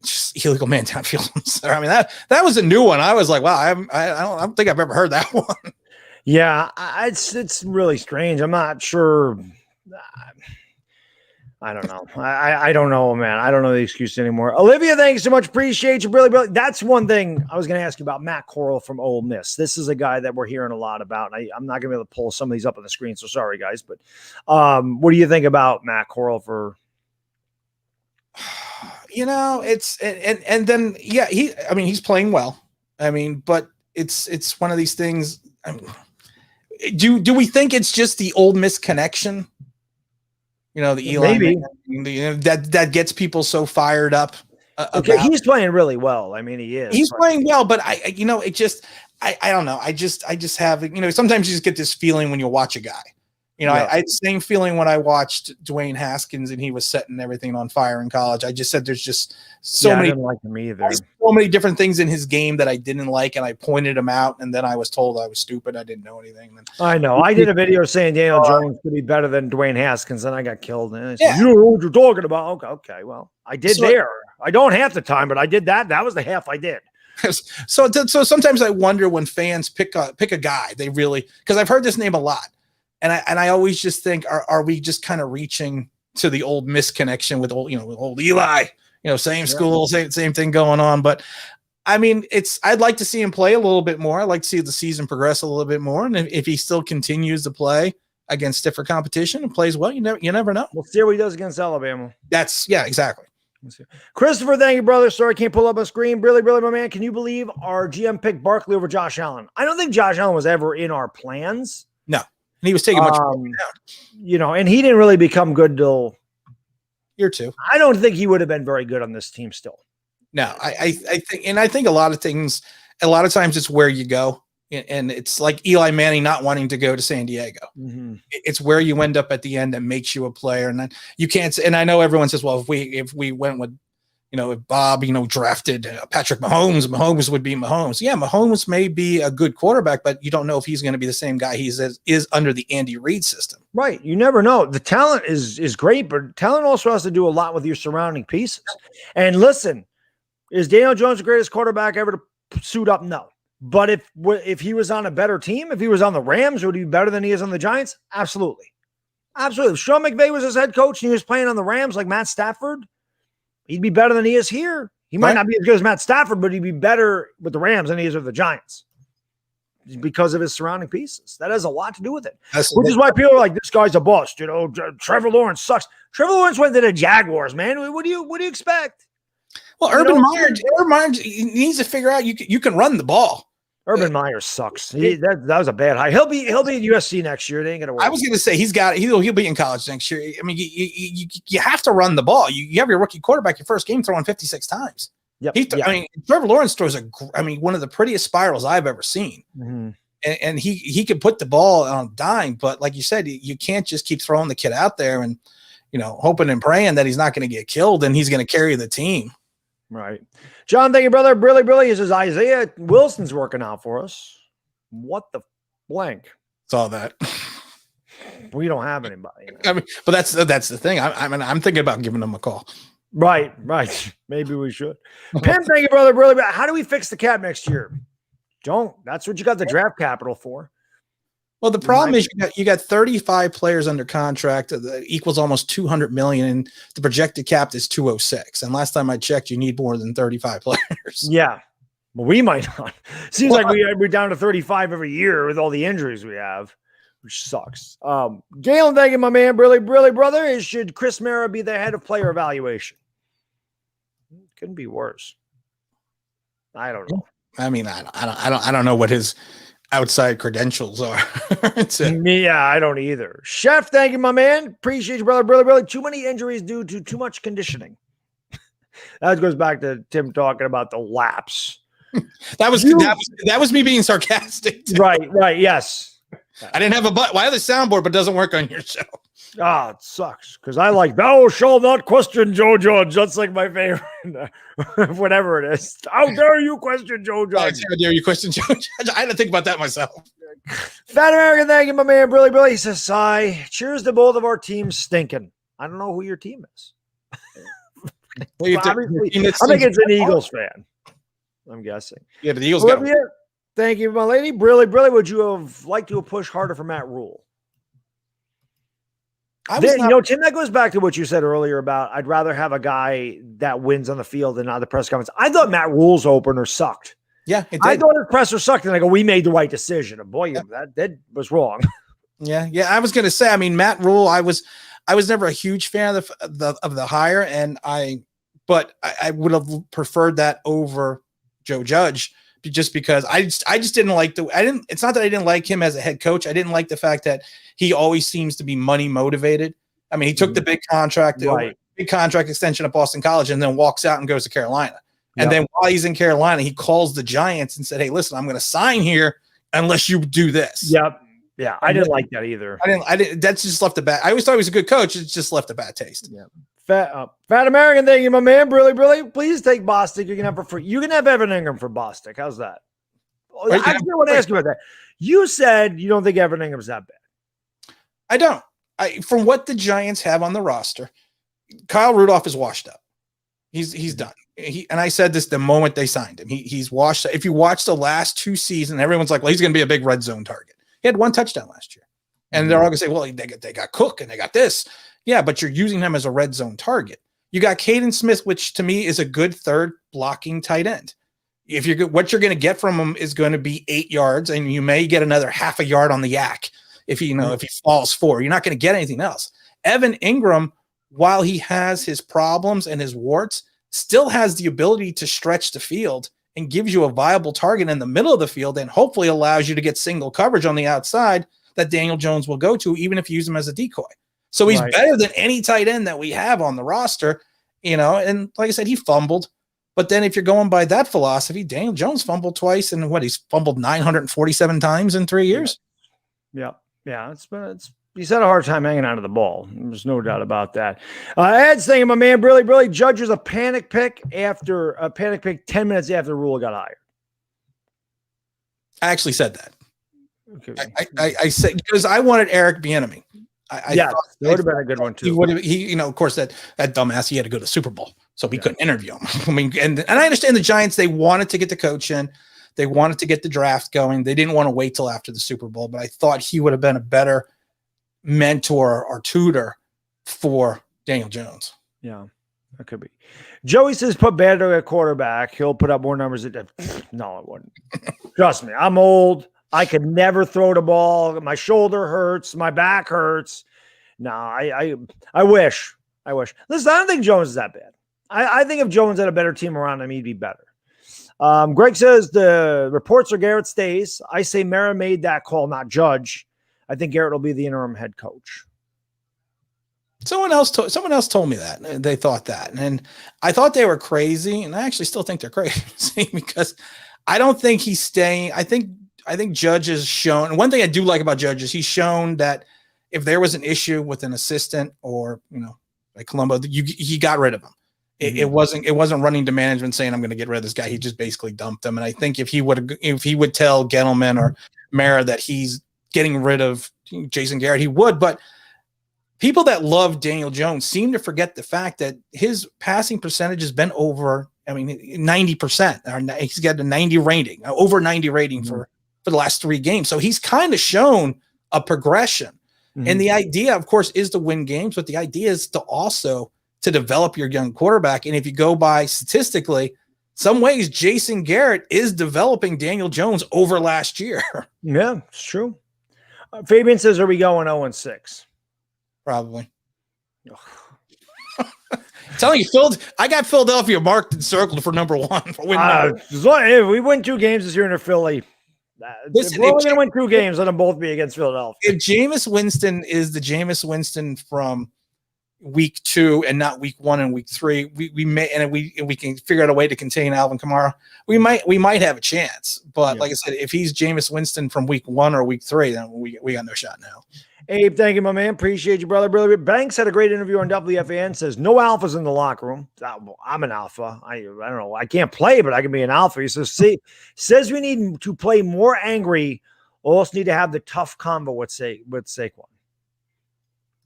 just illegal man downfield. I'm sorry. That was a new one. I was like, wow, I don't think I've ever heard that one. Yeah, it's really strange. I'm not sure. I don't know. I don't know, man. I don't know the excuse anymore. Olivia, thanks so much. Appreciate you. Really. That's one thing I was going to ask you about. Matt Corral from Ole Miss. This is a guy that we're hearing a lot about. I'm not going to be able to pull some of these up on the screen, so sorry, guys. But what do you think about Matt Corral for? It's and then he's playing well. But it's one of these things. Do we think it's just the Ole Miss connection? The Eli Manning, that gets people so fired up. Okay, he's playing really well. He is. He's playing well, but I don't know. I just have, sometimes you just get this feeling when you watch a guy. I had the same feeling when I watched Dwayne Haskins and he was setting everything on fire in college. I just said there's just so many, I didn't like him either. So many different things in his game that I didn't like, and I pointed him out, and then I was told I was stupid. I didn't know anything. I know. I did a video saying Daniel Jones could be better than Dwayne Haskins, and I got killed. And I said, you know what you're talking about. Okay. Well, I did there. I don't half the time, but I did that. That was the half I did. So sometimes I wonder when fans pick a guy, they really, because I've heard this name a lot. And I always just think, are we just kind of reaching to the old misconnection with old Eli, same school, same thing going on. But I'd like to see him play a little bit more. I'd like to see the season progress a little bit more. And if he still continues to play against stiffer competition and plays well, you never know. We'll see what he does against Alabama. Exactly. Christopher, thank you, brother. Sorry, can't pull up a screen. Really, my man. Can you believe our GM picked Barkley over Josh Allen? I don't think Josh Allen was ever in our plans. No. And he was taking much down. And he didn't really become good till year 2. I don't think he would have been very good on this team still. No, I think a lot of times it's where you go. And it's like Eli Manning not wanting to go to San Diego. Mm-hmm. It's where you end up at the end that makes you a player. And then you can't. And I know everyone says, well, if we went with, if Bob, drafted Patrick Mahomes would be Mahomes. Yeah, Mahomes may be a good quarterback, but you don't know if he's going to be the same guy he is under the Andy Reid system. Right. You never know. The talent is great, but talent also has to do a lot with your surrounding pieces. And listen, is Daniel Jones the greatest quarterback ever to suit up? No. But if he was on a better team, if he was on the Rams, would he be better than he is on the Giants? Absolutely. Absolutely. If Sean McVay was his head coach and he was playing on the Rams like Matt Stafford, he'd be better than he is here. He might not be as good as Matt Stafford, but he'd be better with the Rams than he is with the Giants because of his surrounding pieces. That has a lot to do with it, which is why people are like, this guy's a bust. Trevor Lawrence sucks. Trevor Lawrence went to the Jaguars, man. What do you expect? Well, Urban Meyer needs to figure out you can run the ball. Urban Meyer sucks. That was a bad high. He'll be at USC next year. They ain't gonna work. I was gonna say he'll be in college next year. You have to run the ball. You have your rookie quarterback your first game throwing 56 times. Yep. Trevor Lawrence throws one of the prettiest spirals I've ever seen. Mm-hmm. And he could put the ball on a dime, but like you said, you can't just keep throwing the kid out there and hoping and praying that he's not going to get killed and he's going to carry the team. Right. John, thank you, brother. Really. He says Isaiah Wilson's working out for us. What the blank? Saw that. We don't have anybody. But that's the thing. I'm thinking about giving him a call. Right. Maybe we should. Pim, thank you, brother. Really. How do we fix the cap next year? Don't. That's what you got the draft capital for. Well, the problem is you got 35 players under contract that equals almost 200 million, and the projected cap is 206. And last time I checked, you need more than 35 players. Yeah, but we might not. Seems like we're down to 35 every year with all the injuries we have, which sucks. Galen, thank you, my man. Really, brother. Should Chris Mara be the head of player evaluation? Couldn't be worse. I don't know. I don't know what his outside credentials are. Yeah, I don't either. Chef, thank you, my man. Appreciate you, brother. Really. Too many injuries due to too much conditioning. That goes back to Tim talking about the laps. That was me being sarcastic. Right. Yes. I didn't have a butt. Why have the soundboard but doesn't work on your show? It sucks because I like thou shalt not question Joe Judge. That's like my favorite. Whatever it is. How dare you question Joe Judge? How dare you question Joe Judge? I had to think about that myself. Fat American, thank you, my man. Really. He says, "Sigh. Cheers to both of our teams stinking." I don't know who your team is. I think it's an Eagles fan. I'm guessing. Yeah, but the Eagles got it. Thank you, my lady. Really. Would you have liked to have pushed harder for Matt Rule? Tim, that goes back to what you said earlier about I'd rather have a guy that wins on the field than not the press conference. I thought Matt Rule's opener sucked. Yeah, it did. I thought his presser sucked, and I go, we made the right decision. And boy, that was wrong. Yeah. I was going to say, I mean, Matt Rule, I was never a huge fan of the hire, but I would have preferred that over Joe Judge, just because I just didn't like it's not that I didn't like him as a head coach. I didn't like the fact that he always seems to be money motivated. I mean, he took the big contract, big contract extension at Boston College, and then walks out and goes to Carolina. And then while he's in Carolina, he calls the Giants and said, "Hey, listen, I'm going to sign here unless you do this." Yep. Yeah. I didn't like that either. I didn't, that's just left a bad. I always thought he was a good coach. It's just left a bad taste. Yeah. Fat American, thank you, my man. Brilly. Please take Bostic. You can have for free. You can have Evan Ingram for Bostic. How's that? I actually want to ask you about that. You said you don't think Evan Ingram's that bad. I don't. From what the Giants have on the roster, Kyle Rudolph is washed up. He's done. And I said this the moment they signed him. He's washed. If you watch the last 2 seasons, everyone's like, well, he's going to be a big red zone target. He had 1 touchdown last year. And they're all going to say, well, they got Cook and they got this. Yeah, but you're using him as a red zone target. You got Caden Smith, which to me is a good third blocking tight end. What you're going to get from him is going to be 8 yards, and you may get another half a yard on the yak if he falls 4. You're not going to get anything else. Evan Ingram, while he has his problems and his warts, still has the ability to stretch the field and gives you a viable target in the middle of the field, and hopefully allows you to get single coverage on the outside that Daniel Jones will go to, even if you use him as a decoy. So he's better than any tight end that we have on the roster, and like I said, he fumbled. But then if you're going by that philosophy, Daniel Jones fumbled twice, and he's fumbled 947 times in 3 years. Yeah. He's had a hard time hanging on to the ball. There's no doubt about that. Ed's saying, my man, Brilly judges a panic pick 10 minutes after the Rule got hired. I actually said that. Okay. I said, because I wanted Eric Bieniemy. That would have been a good one too. Of course, that dumbass, he had to go to the Super Bowl, so we couldn't interview him. I mean, and I understand the Giants, they wanted to get the coach in. They wanted to get the draft going. They didn't want to wait till after the Super Bowl, but I thought he would have been a better mentor or tutor for Daniel Jones. Yeah, that could be. Joey says, put Bader at quarterback. He'll put up more numbers. No, it wouldn't. Trust me, I'm old. I could never throw the ball. My shoulder hurts. My back hurts. No, I wish. Listen, I don't think Jones is that bad. I think if Jones had a better team around him, he'd be better. Greg says the reports are Garrett stays. I say Mara made that call, not Judge. I think Garrett will be the interim head coach. Someone else told me that. They thought that. And I thought they were crazy, and I actually still think they're crazy because I don't think he's staying. I think Judge has shown, and one thing I do like about Judge is he's shown that if there was an issue with an assistant or, like Colombo, he got rid of him. It wasn't running to management saying, I'm going to get rid of this guy. He just basically dumped him. And I think if he would tell Gettleman or Mara that he's getting rid of Jason Garrett, he would. But people that love Daniel Jones seem to forget the fact that his passing percentage has been over, 90%. He's got a 90 rating, over 90 rating for the last 3 games. So he's kind of shown a progression. And the idea, of course, is to win games, but the idea is to develop your young quarterback. And if you go by statistically, some ways Jason Garrett is developing Daniel Jones over last year. Yeah, it's true. Fabian says, are we going 0-6? Probably. Telling you, I got Philadelphia marked and circled for number 1 for winning. If we win 2 games this year in Philly, we're only going to win 2 games. Let them both be against Philadelphia. If Jameis Winston is the Jameis Winston from week 2 and not week 1 and week 3, we may, and we can figure out a way to contain Alvin Kamara, we might have a chance. But like I said, if he's Jameis Winston from week 1 or week 3, then we got no shot now. Abe, thank you, my man. Appreciate you, brother. Banks had a great interview on WFAN. Says no alphas in the locker room. I'm an alpha. I don't know. I can't play, but I can be an alpha. He says we need to play more angry. Also need to have the tough combo with Saquon.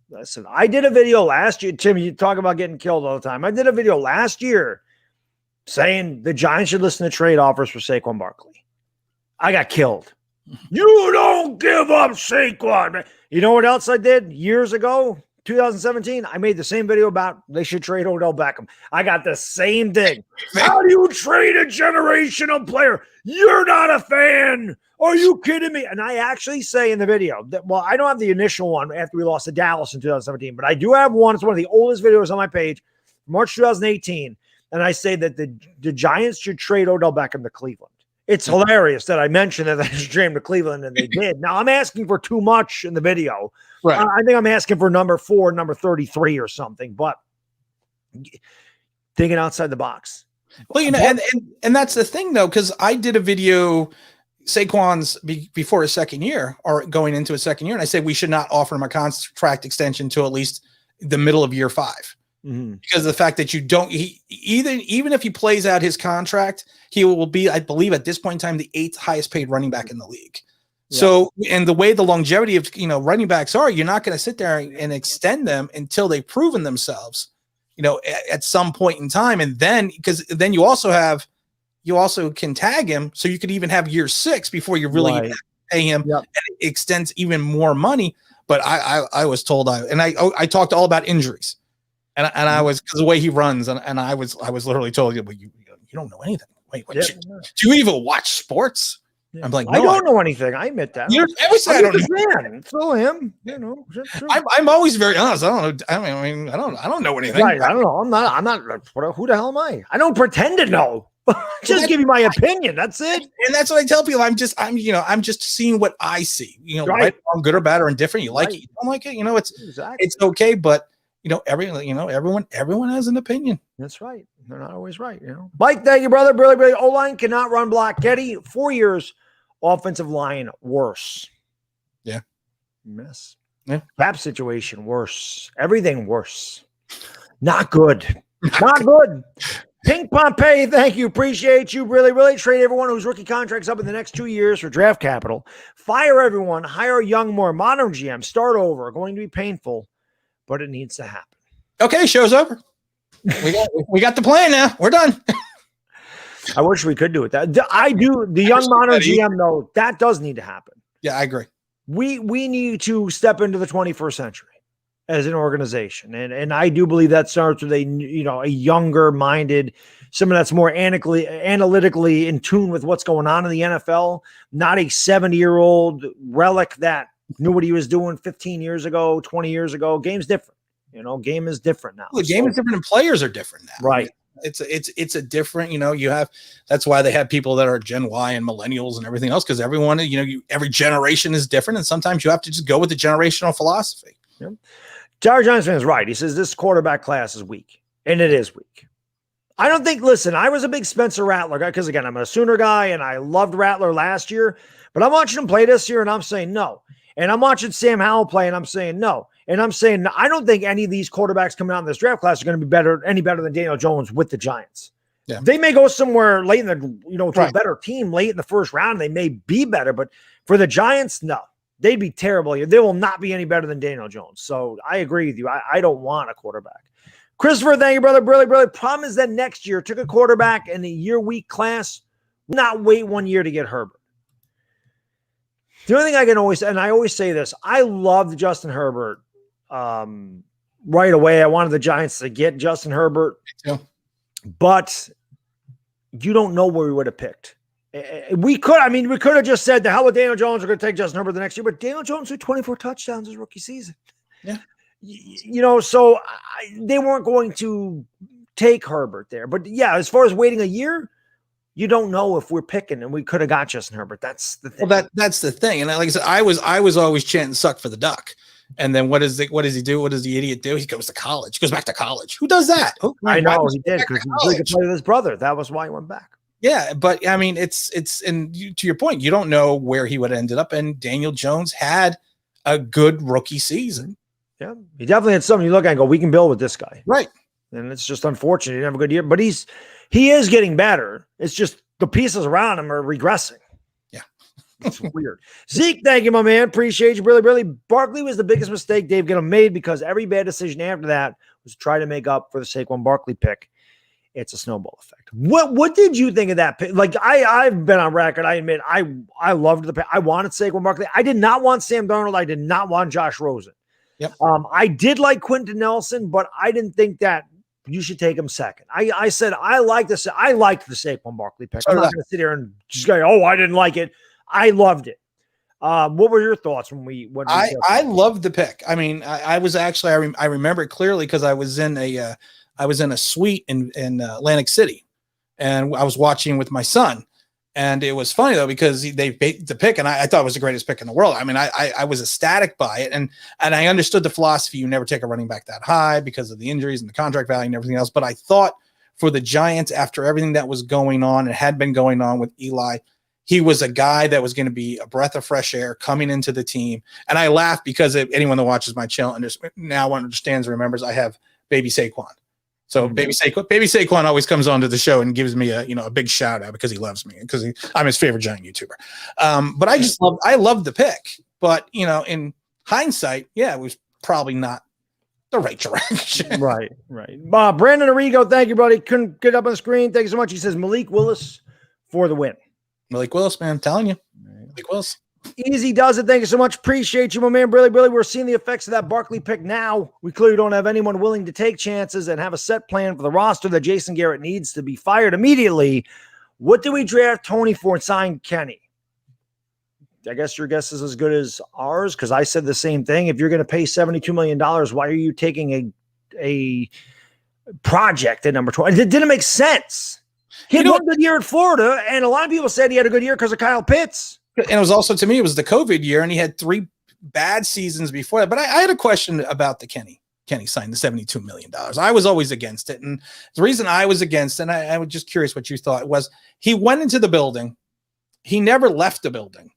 Listen, I did a video last year. Tim, you talk about getting killed all the time. I did a video last year saying the Giants should listen to trade offers for Saquon Barkley. I got killed. You don't give up Saquon, man. You know what else I did years ago? 2017, I made the same video about they should trade Odell Beckham. I got the same thing. How do you trade a generational player? You're not a fan. Are you kidding me? And I actually say in the video that, well, I don't have the initial one after we lost to Dallas in 2017, but I do have one. It's one of the oldest videos on my page, March 2018. And I say that the Giants should trade Odell Beckham to Cleveland. It's hilarious that I mentioned that they should trade him to Cleveland, and they did. Now, I'm asking for too much in the video. Right. I think I'm asking for number 4, number 33 or something, but thinking outside the box. Well, and that's the thing, though, because I did a video, Saquon's before his second year or going into his second year, and I said we should not offer him a contract extension to at least the middle of year 5. Mm-hmm. Because of the fact that you don't, even if he plays out his contract, he will be, I believe, at this point in time, the 8th highest paid running back in the league. Yeah. So, and the way the longevity of running backs are, you're not going to sit there and extend them until they've proven themselves, at some point in time, and then because then you also can tag him, so you could even have year 6 before you really pay him, and it extends even more money. But I was told I talked all about injuries. And I was, because the way he runs, and I was literally told you, but you don't know anything. Wait, what? Do you even watch sports? Yeah. I'm like, no, I don't know anything. I admit that. I don't know. It's still him. I'm always very honest. I don't know. I don't know anything. Right. I don't know. I'm not. Who the hell am I? I don't pretend to know. Just give you my opinion. That's it. And that's what I tell people. I'm just seeing what I see. Right, wrong, good or bad or indifferent. You like it, you don't like it. It's okay, but. Everyone has an opinion. That's right. They're not always right. Mike, thank you, brother. Really, O-line cannot run block. Getty, 4 years, offensive line worse. Yeah. Mess. Yeah. Cap situation worse. Everything worse. Not good. Not good. Pink Pompey, thank you. Appreciate you. Really trade everyone whose rookie contracts up in the next 2 years for draft capital. Fire everyone. Hire a young, more modern GM. Start over. Going to be painful, but it needs to happen. Okay, show's over. We got the plan now. We're done. I wish we could do it. I do. The young modern GM, though, that does need to happen. Yeah, I agree. We need to step into the 21st century as an organization, and I do believe that starts with a younger minded, someone that's more analytically in tune with what's going on in the NFL, not a 70-year-old relic that knew what he was doing 15 years ago, 20 years ago. Game's different. Game is different now. The game is different and players are different now. Right. It's a different, that's why they have people that are Gen Y and millennials and everything else. Cause everyone, every generation is different. And sometimes you have to just go with the generational philosophy. Yep. Jared Johnson is right. He says this quarterback class is weak, and it is weak. I don't think, listen, I was a big Spencer Rattler guy because, again, I'm a Sooner guy, and I loved Rattler last year, but I'm watching him play this year, and I'm saying no. And I'm watching Sam Howell play, and I'm saying no. And I'm saying I don't think any of these quarterbacks coming out in this draft class are going to be any better than Daniel Jones with the Giants. Yeah. They may go somewhere late in the, to a better team late in the first round. They may be better, but for the Giants, no. They'd be terrible. They will not be any better than Daniel Jones. So I agree with you. I don't want a quarterback. Christopher, thank you, brother. Really. Problem is that next year, took a quarterback in the year-week class, not wait 1 year to get Herbert. The only thing I can always, and I always say this, I loved Justin Herbert right away. I wanted the Giants to get Justin Herbert. Yeah. But you don't know where we would have picked. We could have just said the hell with Daniel Jones. We're going to take Justin Herbert the next year, but Daniel Jones had 24 touchdowns his rookie season. Yeah. So they weren't going to take Herbert there. But yeah, as far as waiting a year, you don't know if we're picking, and we could have got Justin Herbert. That's the thing. Well, that's the thing. And like I said, I was always chanting "suck for the duck." And then what does he do? What does the idiot do? He goes to college. He goes back to college. Who does that? I know he did because he could play with his brother. That was why he went back. Yeah, but I mean, it's and to your point, you don't know where he would have ended up. And Daniel Jones had a good rookie season. Yeah, he definitely had something you look at and go, we can build with this guy. Right. And it's just unfortunate he didn't have a good year, but he is getting better. It's just the pieces around him are regressing. Yeah. It's weird. Zeke, thank you, my man. Appreciate you. Really. Barkley was the biggest mistake Dave Ginnam made because every bad decision after that was to try to make up for the Saquon Barkley pick. It's a snowball effect. What did you think of that pick? Like, I've been on record. I admit I loved the pick. I wanted Saquon Barkley. I did not want Sam Darnold. I did not want Josh Rosen. Yep. I did like Quentin Nelson, but I didn't think that you should take him second. I said I liked the Saquon Barkley pick. I'm not going to sit here and just go, oh, I didn't like it. I loved it. What were your thoughts I loved the pick. I mean, I was actually I remember it clearly because I was in a suite in Atlantic City, and I was watching with my son. And it was funny though, because they baked the pick, and I thought it was the greatest pick in the world. I mean, I was ecstatic by it. And I understood the philosophy. You never take a running back that high because of the injuries and the contract value and everything else. But I thought for the Giants, after everything that was going on and had been going on with Eli, he was a guy that was going to be a breath of fresh air coming into the team. And I laugh because anyone that watches my channel now understands and remembers I have baby Saquon. So baby Saquon always comes onto the show and gives me a big shout out because he loves me, because I'm his favorite Giant YouTuber. But I love the pick. But in hindsight, yeah, it was probably not the right direction. Right. Brandon Arrigo, thank you, buddy. Couldn't get up on the screen. Thank you so much. He says Malik Willis for the win. Malik Willis, man, I'm telling you, Malik Willis. Easy does it. Thank you so much. Appreciate you, my man. Really, we're seeing the effects of that Barkley pick now. We clearly don't have anyone willing to take chances and have a set plan for the roster that Jason Garrett needs to be fired immediately. What do we draft Tony for and sign Kenny? I guess your guess is as good as ours, because I said the same thing. If you're going to pay $72 million, why are you taking a project at number 12? It didn't make sense. He had one good year in Florida, and a lot of people said he had a good year because of Kyle Pitts. And it was also, to me, it was the COVID year, and he had 3 bad seasons before that. But I had a question about the Kenny signed the $72 million. I was always against it. And the reason I was against it, and I was just curious what you thought, was he went into the building. He never left the building.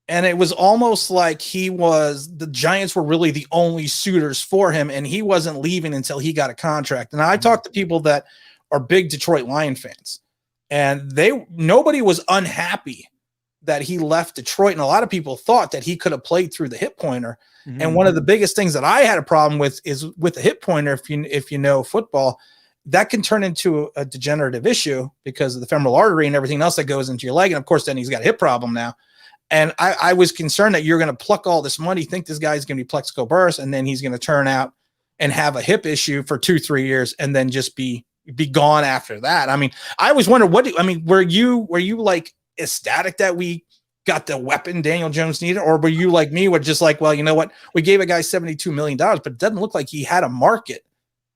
And it was almost like the Giants were really the only suitors for him, and he wasn't leaving until he got a contract. And I talked to people that are big Detroit Lion fans, and nobody was unhappy that he left Detroit. And a lot of people thought that he could have played through the hip pointer. Mm-hmm. And one of the biggest things that I had a problem with is with the hip pointer. If you know football, that can turn into a degenerative issue because of the femoral artery and everything else that goes into your leg. And of course, then he's got a hip problem now. And I was concerned that you're going to pluck all this money, think this guy's going to be plexical burst, and then he's going to turn out and have a hip issue for 2-3 years and then just be gone after that. I mean, I always wondered, were you like ecstatic that we got the weapon Daniel Jones needed, or were you like me, with just like, well, you know what, we gave a guy $72 million, but it doesn't look like he had a market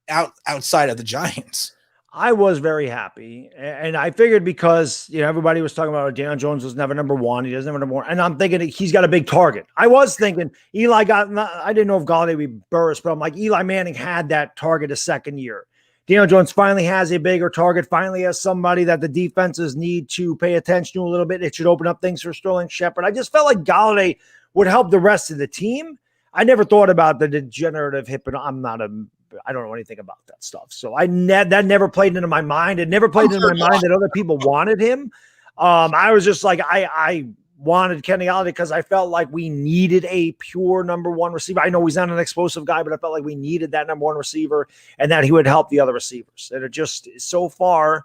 outside of the Giants? I was very happy, and I figured because everybody was talking about Daniel Jones was never number 1, he doesn't have number 1, and I'm thinking he's got a big target. I was thinking I didn't know if Galladay would be Burris, but I'm like, Eli Manning had that target a second year. Daniel Jones finally has a bigger target, finally has somebody that the defenses need to pay attention to a little bit. It should open up things for Sterling Shepard. I just felt like Galladay would help the rest of the team. I never thought about the degenerative hip, and I don't know anything about that stuff. So that never played into my mind. It never played into my mind that other people wanted him. I was just like, I wanted Kenny Galladay because I felt like we needed a pure number 1 receiver. I know he's not an explosive guy, but I felt like we needed that number 1 receiver and that he would help the other receivers. And it just, so far,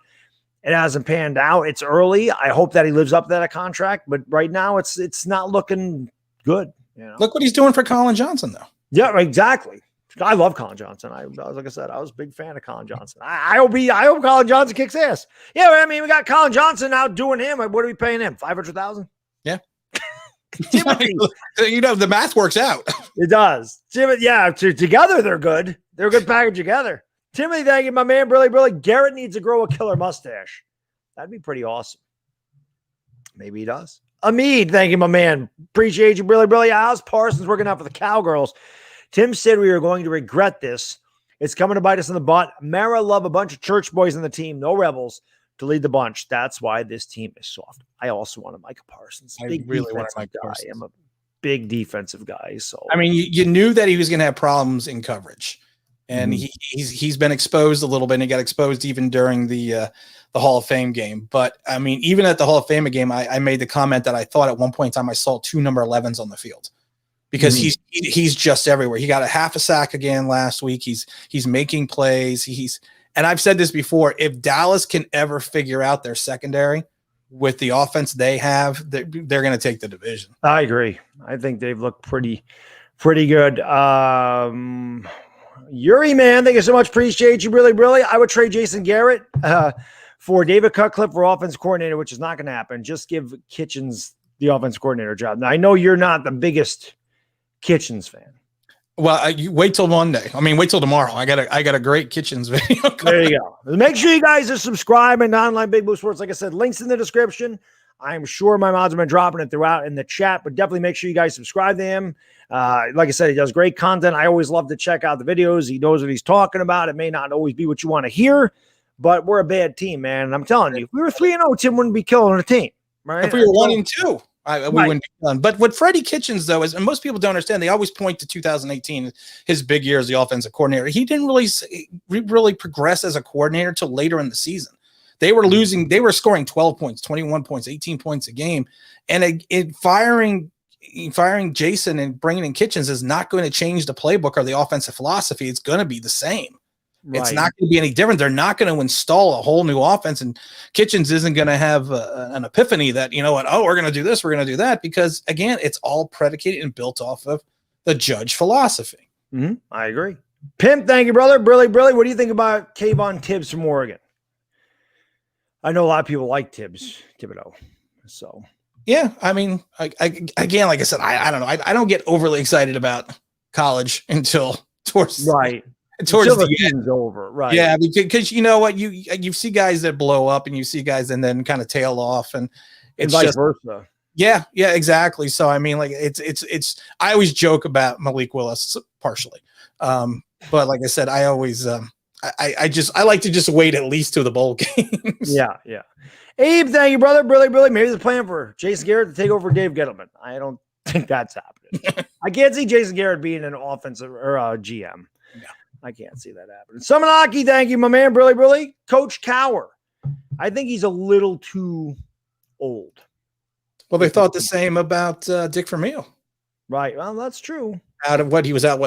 it hasn't panned out. It's early. I hope that he lives up to that contract, but right now it's not looking good. Look what he's doing for Colin Johnson, though. Yeah, exactly. I love Colin Johnson. Like I said, I was a big fan of Colin Johnson. I hope Colin Johnson kicks ass. Yeah, I mean, we got Colin Johnson now doing him. What are we paying him? $500,000? Yeah. The math works out. It does. Timothy, yeah, together they're good. They're a good package together. Timothy, thank you, my man. Really, Garrett needs to grow a killer mustache. That'd be pretty awesome. Maybe he does. Amid, thank you, my man. Appreciate you, really. How's Parsons working out for the Cowgirls? Tim said we are going to regret this. It's coming to bite us in the butt. Mara love a bunch of church boys in the team, no rebels, to lead the bunch. That's why this team is soft. I also want a Micah Parsons. I really want a Micah Parsons. I'm a big defensive guy. So I mean, you knew that he was going to have problems in coverage, and he's been exposed a little bit. And he got exposed even during the Hall of Fame game. But I mean, even at the Hall of Fame game, I made the comment that I thought at one point in time I saw 2 number 11s on the field. Because he's just everywhere. He got a half a sack again last week. He's making plays. And I've said this before, if Dallas can ever figure out their secondary with the offense they have, they're going to take the division. I agree. I think they've looked pretty Pretty good. Yuri, man, thank you so much. Appreciate you. Really, really. I would trade Jason Garrett for David Cutcliffe for offense coordinator, which is not going to happen. Just give Kitchens the offense coordinator job. Now, I know you're not the biggest Kitchens fan. Well, you wait till Monday. I mean, wait till tomorrow. I got a great Kitchens video. There you go. Make sure you guys are subscribing to Online Big Blue Sports. Like I said, links in the description. I'm sure my mods have been dropping it throughout in the chat, but definitely make sure you guys subscribe to him. Like I said, he does great content. I always love to check out the videos. He knows what he's talking about. It may not always be what you want to hear, but we're a bad team, man. And I'm telling you, if we were 3-0, Tim wouldn't be killing the team. Right? If we were 1-2, we wouldn't be done. But what Freddie Kitchens, though, is, and most people don't understand, they always point to 2018, his big year as the offensive coordinator. He didn't really progress as a coordinator till later in the season. They were losing. They were scoring 12 points, 21 points, 18 points a game. And firing Jason and bringing in Kitchens is not going to change the playbook or the offensive philosophy. It's going to be the same. Right. It's not going to be any different. They're not going to install a whole new offense. And Kitchens isn't going to have an epiphany that, you know what, oh, we're going to do this, we're going to do that. Because, again, it's all predicated and built off of the Judge philosophy. Mm-hmm. I agree. Pimp, thank you, brother. Brilly. What do you think about Kayvon Tibbs from Oregon? I know a lot of people like Thibodeau. So, yeah, I mean, again, like I said, I don't know. I don't get overly excited about college until towards the season's over. Right. Yeah, because you know what, you see guys that blow up and you see guys and then kind of tail off, and it's vice versa. Yeah, exactly. So I mean, like it's I always joke about Malik Willis partially. But like I said, I always I like to just wait at least to the bowl games. Yeah. Abe, thank you, brother. Brilly. Maybe there's a plan for Jason Garrett to take over for Dave Gettleman. I don't think that's happening. I can't see Jason Garrett being an offensive or a GM. No. I can't see that happening. Sumanaki, thank you, my man. Brilly. Coach Cower. I think he's a little too old. Well, they thought the same about Dick Vermeil. Right. Well, that's true. Out of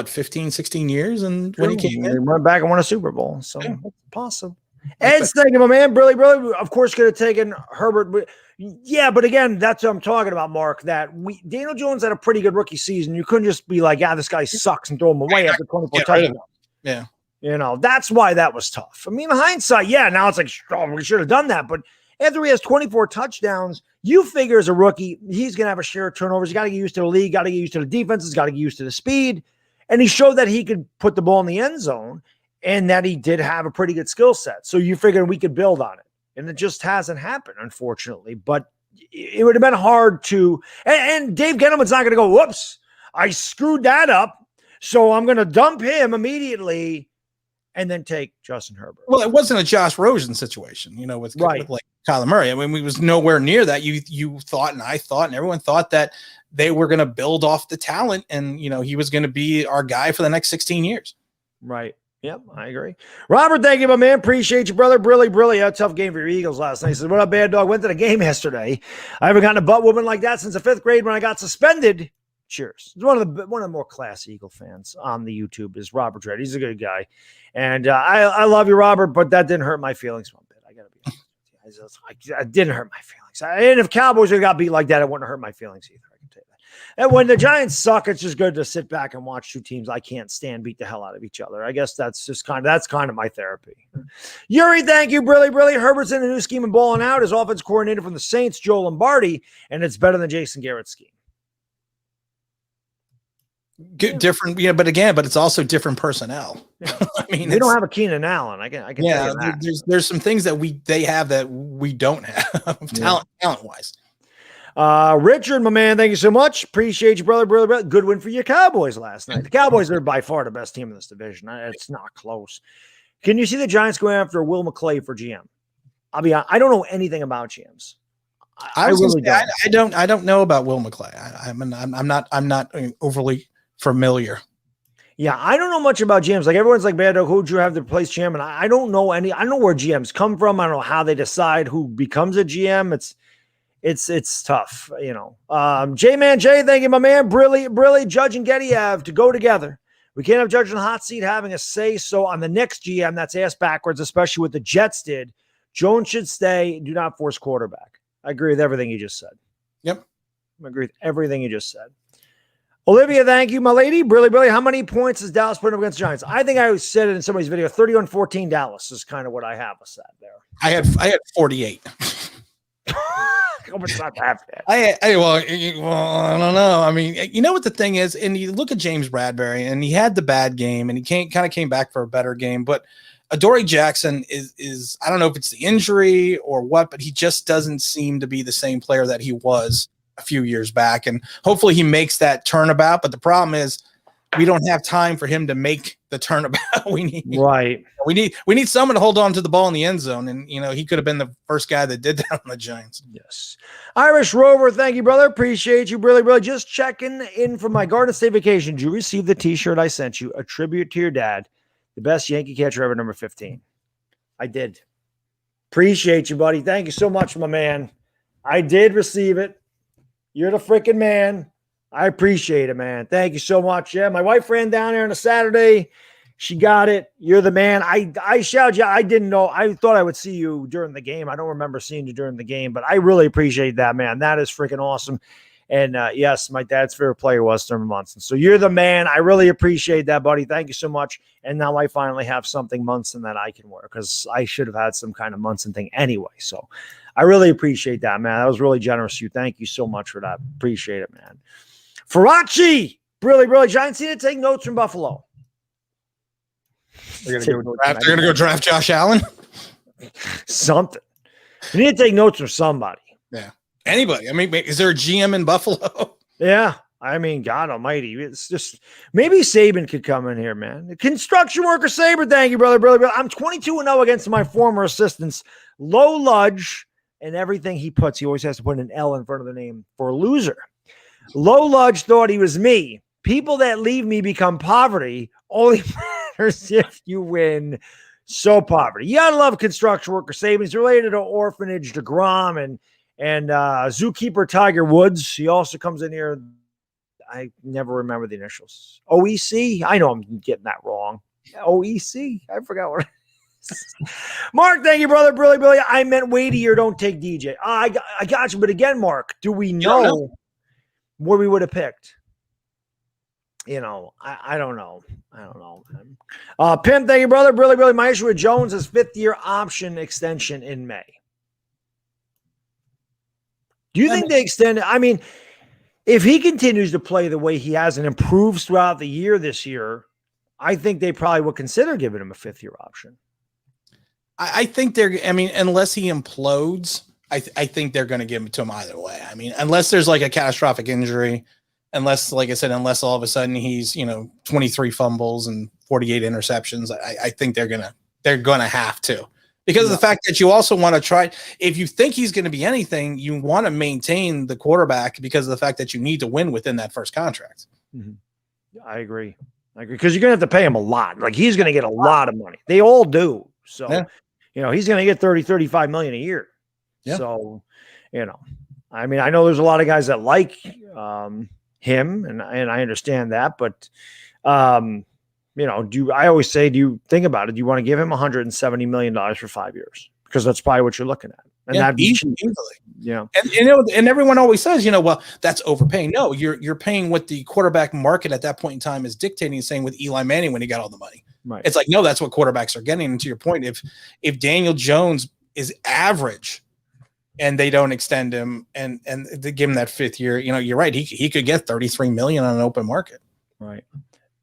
15, 16 years, and when he came in, he went back and won a Super Bowl. So that's possible. Ed's thinking, my man, Brilly, of course, could have taken Herbert. But yeah, but again, that's what I'm talking about, Mark, that Daniel Jones had a pretty good rookie season. You couldn't just be like, yeah, this guy sucks and throw him away after 24 touchdowns. Yeah. You know, that's why that was tough. I mean, in hindsight, yeah, now it's like, oh, we should have done that. But after he has 24 touchdowns, you figure as a rookie, he's going to have a share of turnovers. You got to get used to the league, got to get used to the defenses, got to get used to the speed. And he showed that he could put the ball in the end zone and that he did have a pretty good skill set. So you figured we could build on it. And it just hasn't happened, unfortunately. But it would have been hard to – and Dave Gettleman's not going to go, whoops, I screwed that up, so I'm going to dump him immediately and then take Justin Herbert. Well, it wasn't a Josh Rosen situation, you know, with like Kyler Murray. I mean, we was nowhere near that. You thought, and I thought, and everyone thought that they were going to build off the talent, and you know he was going to be our guy for the next 16 years. Right. Yep, I agree. Robert, thank you, my man. Appreciate you, brother. Brilly. A tough game for your Eagles last night. He says, what up, bad dog? Went to the game yesterday. I haven't gotten a butt whooping like that since the 5th grade when I got suspended. Cheers. One of the more classy Eagle fans on the YouTube is Robert Dredd. He's a good guy. And I love you, Robert, but that didn't hurt my feelings one bit. I got to be honest. It didn't hurt my feelings. And if Cowboys would have got beat like that, it wouldn't hurt my feelings either. I can tell you that. And when the Giants suck, it's just good to sit back and watch two teams I can't stand beat the hell out of each other. I guess that's kind of my therapy. Yuri, thank you, Brilly. Herbert's in a new scheme and balling out. His offense coordinator from the Saints, Joe Lombardi, and it's better than Jason Garrett's scheme. Different, yeah, but it's also different personnel. Yeah. I mean, they don't have a Keenan Allen. I can tell you that. There's some things that they have that we don't have talent wise. Richard, my man, thank you so much. Appreciate you, brother. Good win for your Cowboys last night. The Cowboys are by far the best team in this division. It's not close. Can you see the Giants going after Will McClay for GM? I'll be honest, I don't know anything about GMs. I really don't. I don't know about Will McClay. I'm not overly familiar. Yeah, I don't know much about GMs. Like everyone's like, man, who'd you have to replace GM? And I don't know I don't know where GMs come from. I don't know how they decide who becomes a GM. It's tough, you know. J-Man J, thank you, my man. Brilly, Judge and Getty have to go together. We can't have Judge in the hot seat having a say so on the next GM. That's ass backwards, especially what the Jets did. Jones should stay. Do not force quarterback. I agree with everything you just said. Yep. I agree with everything you just said. Olivia, thank you, my lady. Brilly. How many points does Dallas put up against the Giants? I think I said it in somebody's video. 31-14 Dallas is kind of what I have us at there. I had 48. It's not that bad. Well, I don't know. I mean, you know what the thing is, and you look at James Bradbury, and he had the bad game, and he kind of came back for a better game. But Adoree Jackson is I don't know if it's the injury or what, but he just doesn't seem to be the same player that he was a few years back. And hopefully he makes that turnabout. But the problem is we don't have time for him to make the turnabout. We need someone to hold on to the ball in the end zone. And, he could have been the first guy that did that on the Giants. Yes. Irish Rover, thank you, brother. Appreciate you. Really. Just checking in from my Garden State vacation. Did you receive the t-shirt I sent you? A tribute to your dad. The best Yankee catcher ever, number 15. I did. Appreciate you, buddy. Thank you so much, my man. I did receive it. You're the freaking man. I appreciate it, man. Thank you so much. Yeah, my wife ran down there on a Saturday. She got it. You're the man. I shouted you. I didn't know. I thought I would see you during the game. I don't remember seeing you during the game, but I really appreciate that, man. That is freaking awesome. And yes, my dad's favorite player was Thurman Munson. So you're the man. I really appreciate that, buddy. Thank you so much. And now I finally have something Munson that I can wear because I should have had some kind of Munson thing anyway. So I really appreciate that, man. That was really generous of you. Thank you so much for that. Appreciate it, man. Farachi, really. Giants need to take notes from Buffalo. They're going to go draft Josh Allen? Something. You need to take notes from somebody. Yeah. Anybody. I mean, is there a GM in Buffalo? Yeah. I mean, God almighty. It's just maybe Saban could come in here, man. The construction worker Saber, thank you, brother. I'm 22-0 against my former assistants. Low Ludge and everything he puts. He always has to put an L in front of the name for loser. Low Ludge thought he was me. People that leave me become poverty. Only matters if you win. So poverty. You gotta love construction worker savings related to orphanage DeGrom and zookeeper Tiger Woods. He also comes in here. I never remember the initials. OEC. I know I'm getting that wrong. OEC. I forgot what. Mark, thank you, brother. Really. I meant weightier. Don't take DJ. I got you. But again, Mark, do we know where we would have picked? I don't know. Pim, thank you, brother. Really. My issue with Jones is 5th-year option extension in May. Do you think they extend it? I mean, if he continues to play the way he has and improves throughout the year this year, I think they probably would consider giving him a 5th-year option. I think unless he implodes, I think they're going to give it to him either way. I mean, unless there's like a catastrophic injury, unless all of a sudden he's, 23 fumbles and 48 interceptions, I think they're going to have to, because of the fact that you also want to try, if you think he's going to be anything, you want to maintain the quarterback because of the fact that you need to win within that first contract. Mm-hmm. I agree. Because you're going to have to pay him a lot. Like he's going to get a lot of money. They all do. So, he's going to get 35 million a year. Yeah. So, I mean, I know there's a lot of guys that like him and I understand that, but I always say, do you think about it? Do you want to give him $170 million for 5 years? Because that's probably what you're looking at. And that'd be cheap. Yeah. And everyone always says, well, that's overpaying. No, you're paying what the quarterback market at that point in time is dictating, saying with Eli Manning when he got all the money. Right. It's like, no, that's what quarterbacks are getting. And to your point, if Daniel Jones is average and they don't extend him and they give him that 5th year, you're right. He could get $33 million on an open market. Right.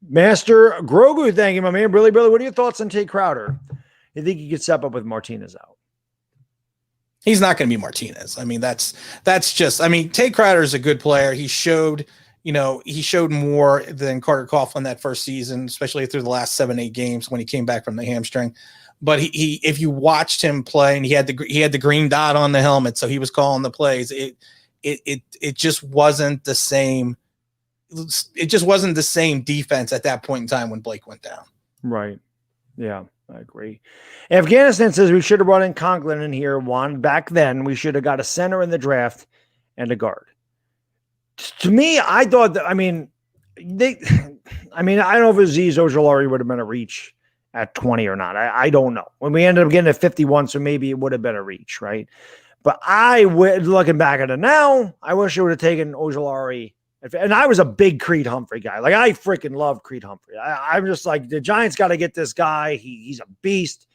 Master Grogu, thank you, my man. Really, what are your thoughts on Tate Crowder? You think he could step up with Martinez out? He's not going to be Martinez. I mean, that's just, Tate Crowder is a good player. He showed more than Carter Coughlin that first season, especially through the last 7-8 games when he came back from the hamstring. But he if you watched him play, and he had the green dot on the helmet, so he was calling the plays. It just wasn't the same. It just wasn't the same defense at that point in time when Blake went down. Right. Yeah, I agree. Afghanistan says we should have brought in Conklin in here. Back then, we should have got a center in the draft and a guard. To me, I thought that, I don't know if Azeez Ojulari would have been a reach at 20 or not. I don't know. When we ended up getting at 51, so maybe it would have been a reach, right? But looking back at it now, I wish I would have taken Ojulari And I was a big Creed Humphrey guy. Like, I freaking love Creed Humphrey. I'm just like, the Giants got to get this guy. He's a beast.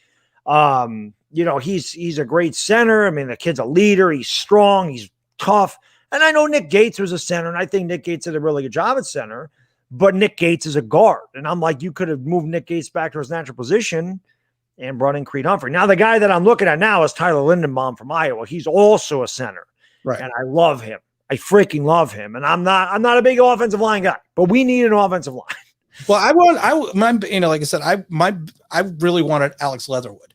He's a great center. I mean, the kid's a leader. He's strong. He's tough. And I know Nick Gates was a center, and I think Nick Gates did a really good job at center, but Nick Gates is a guard. And I'm like, you could have moved Nick Gates back to his natural position and brought in Creed Humphrey. Now, the guy that I'm looking at now is Tyler Lindenbaum from Iowa. He's also a center. Right. And I love him. I freaking love him. And I'm not a big offensive line guy, but we need an offensive line. Well, like I said, I really wanted Alex Leatherwood.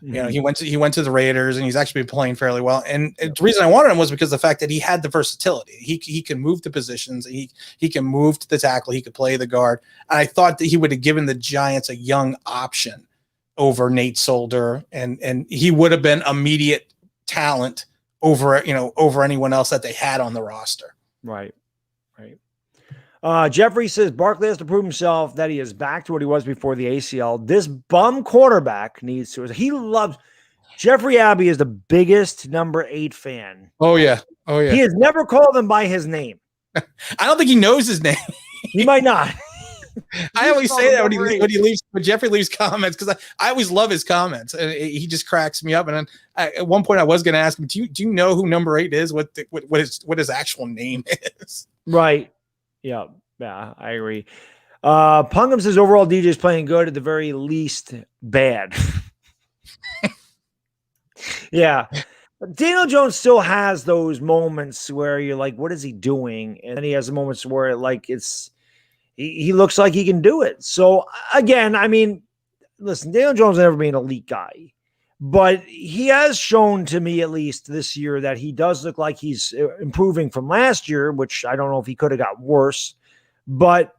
Mm-hmm. He went to the Raiders, and he's actually been playing fairly well. And the reason I wanted him was because of the fact that he had the versatility. He can move to positions. He can move to the tackle. He could play the guard. And I thought that he would have given the Giants a young option over Nate Solder, and he would have been immediate talent over anyone else that they had on the roster. Right. Jeffrey says Barkley has to prove himself that he is back to what he was before the ACL. This bum quarterback needs to. He loves Jeffrey Abbey is the biggest number 8 fan. Oh yeah. He has never called him by his name. I don't think he knows his name. He might not. I always say that when Jeffrey leaves comments, because I always love his comments, and he just cracks me up. And then at one point I was going to ask him, do you know who number 8 is? What his actual name is? Right. Yeah, I agree. Pungam says overall DJ is playing good, at the very least bad. Yeah. Daniel Jones still has those moments where you're like, what is he doing? And then he has the moments where he looks like he can do it. So again, I mean, listen, Daniel Jones has never been an elite guy, but he has shown to me, at least this year, that he does look like he's improving from last year, which I don't know if he could have got worse, but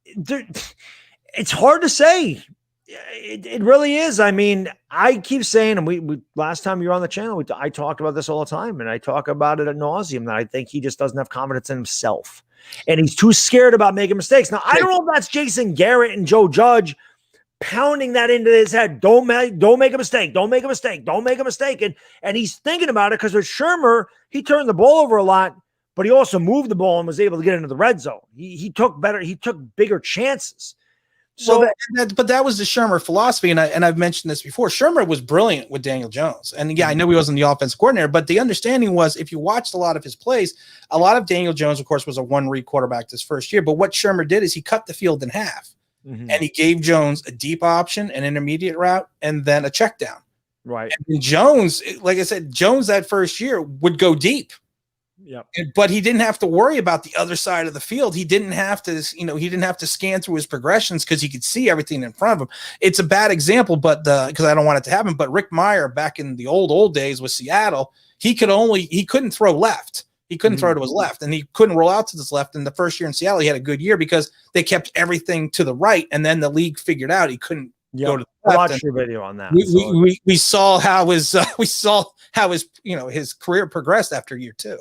it's hard to say. It really is. I mean, I keep saying, and we last time you were on the channel, I talked about this all the time, and I talk about it ad nauseum, that I think he just doesn't have confidence in himself, and he's too scared about making mistakes. Now, I don't know if that's Jason Garrett and Joe Judge pounding that into his head. Don't make a mistake. Don't make a mistake. Don't make a mistake. And he's thinking about it because with Shermer, he turned the ball over a lot, but he also moved the ball and was able to get into the red zone. He took bigger chances. So, but that was the Shermer philosophy, and I've mentioned this before. Shermer was brilliant with Daniel Jones, and yeah, I know he wasn't the offensive coordinator, but the understanding was, if you watched a lot of his plays, a lot of Daniel Jones, of course, was a one-read quarterback this first year. But what Shermer did is he cut the field in half, and he gave Jones a deep option, an intermediate route, and then a check down. Right. And Jones, like I said, Jones that first year would go deep. Yeah, but he didn't have to worry about the other side of the field. He didn't have to, he didn't have to scan through his progressions because he could see everything in front of him. It's a bad example, but because I don't want it to happen. But Rick Meyer, back in the old days with Seattle, he couldn't throw left. He couldn't throw to his left, and he couldn't roll out to his left. And the first year in Seattle, he had a good year because they kept everything to the right, and then the league figured out he couldn't go to the left. Watch your video on that. We saw how his career progressed after year 2.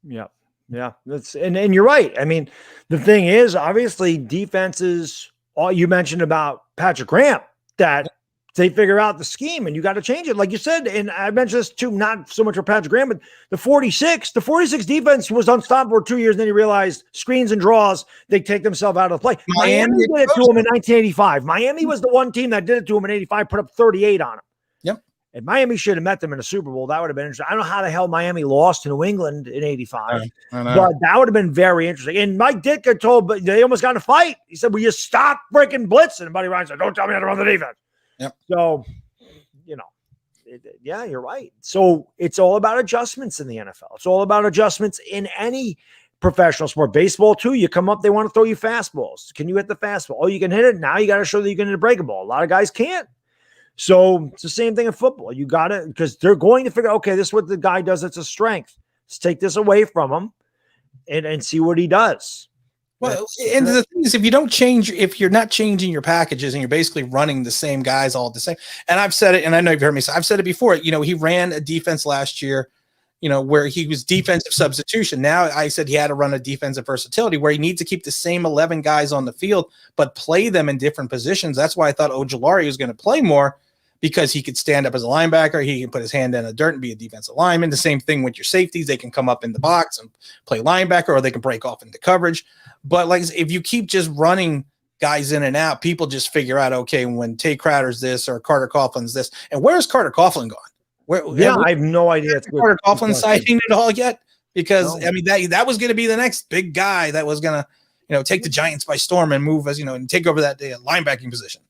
Yeah. And you're right. I mean, the thing is, obviously, defenses, all you mentioned about Patrick Graham, that they figure out the scheme and you got to change it. Like you said, and I mentioned this too, not so much for Patrick Graham, but the 46 defense was unstoppable for 2 years. And then he realized screens and draws, they take themselves out of the play. Miami did it to him in 1985. Miami was the one team that did it to him in 85, put up 38 on him. Yep. If Miami should have met them in a Super Bowl, that would have been interesting. I don't know how the hell Miami lost to New England in 85, but that would have been very interesting. And Mike Ditka told, but they almost got in a fight. He said, "Will you stop freaking blitzing?" And Buddy Ryan said, "Don't tell me how to run the defense." Yep. So, yeah, you're right. So it's all about adjustments in the NFL. It's all about adjustments in any professional sport. Baseball too. You come up, they want to throw you fastballs. Can you hit the fastball? Oh, you can hit it. Now you got to show that you can hit a breaking ball. A lot of guys can't. So it's the same thing in football. You got to, because they're going to figure, okay, this is what the guy does. It's a strength. Let's take this away from him and see what he does. Well, and the thing is, if you're not changing your packages and you're basically running the same guys all the same, and I've said it, and I know you've heard me say, I've said it before, he ran a defense last year, where he was defensive substitution. Now I said he had to run a defensive versatility where he needs to keep the same 11 guys on the field, but play them in different positions. That's why I thought Ojulari was going to play more. because he could stand up as a linebacker. He can put his hand in the dirt and be a defensive lineman. The same thing with your safeties. They can come up in the box and play linebacker, or they can break off into coverage. But like, if you keep just running guys in and out, people just figure out, okay, when Tay Crowder's this or Carter Coughlin's this. And where's Carter Coughlin gone? I have no idea. It's Carter Coughlin sighting it all yet? Because No. I mean, that was going to be the next big guy that was going to, take the Giants by storm and move and take over that linebacking position.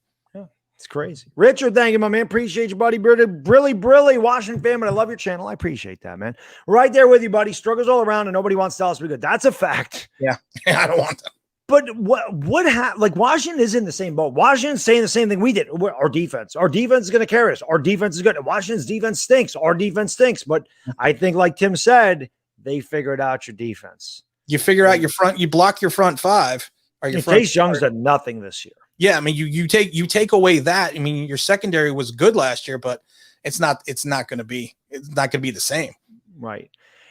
It's crazy. Richard, thank you, my man. Appreciate you, buddy. Brilly, Washington fan, but I love your channel. I appreciate that, man. Right there with you, buddy. Struggles all around, and nobody wants Dallas to be good. That's a fact. Yeah, I don't want them. But like Washington is in the same boat. Washington's saying the same thing we did. Our defense is going to carry us. Our defense is good. Washington's defense stinks. Our defense stinks. But I think, like Tim said, they figured out your defense. You figure out your front. You block your front five. Or your front Chase Young's done nothing this year. Yeah, I mean, you take away that. I mean, your secondary was good last year, but it's not going to be the same. Right.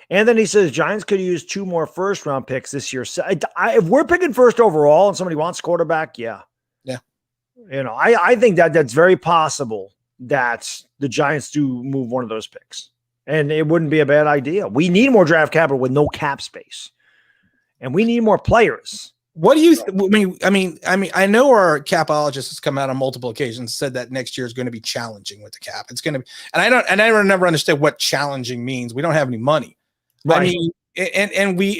And then he says Giants could use 2 more first-round picks this year. So if we're picking first overall and somebody wants quarterback, yeah. I think that's very possible that the Giants do move one of those picks, and it wouldn't be a bad idea. We need more draft capital with no cap space, and we need more players. What do you? I mean, I know our capologist has come out on multiple occasions, said that next year is going to be challenging with the cap. It's going to be, and I never understood what challenging means. We don't have any money. Right. I mean,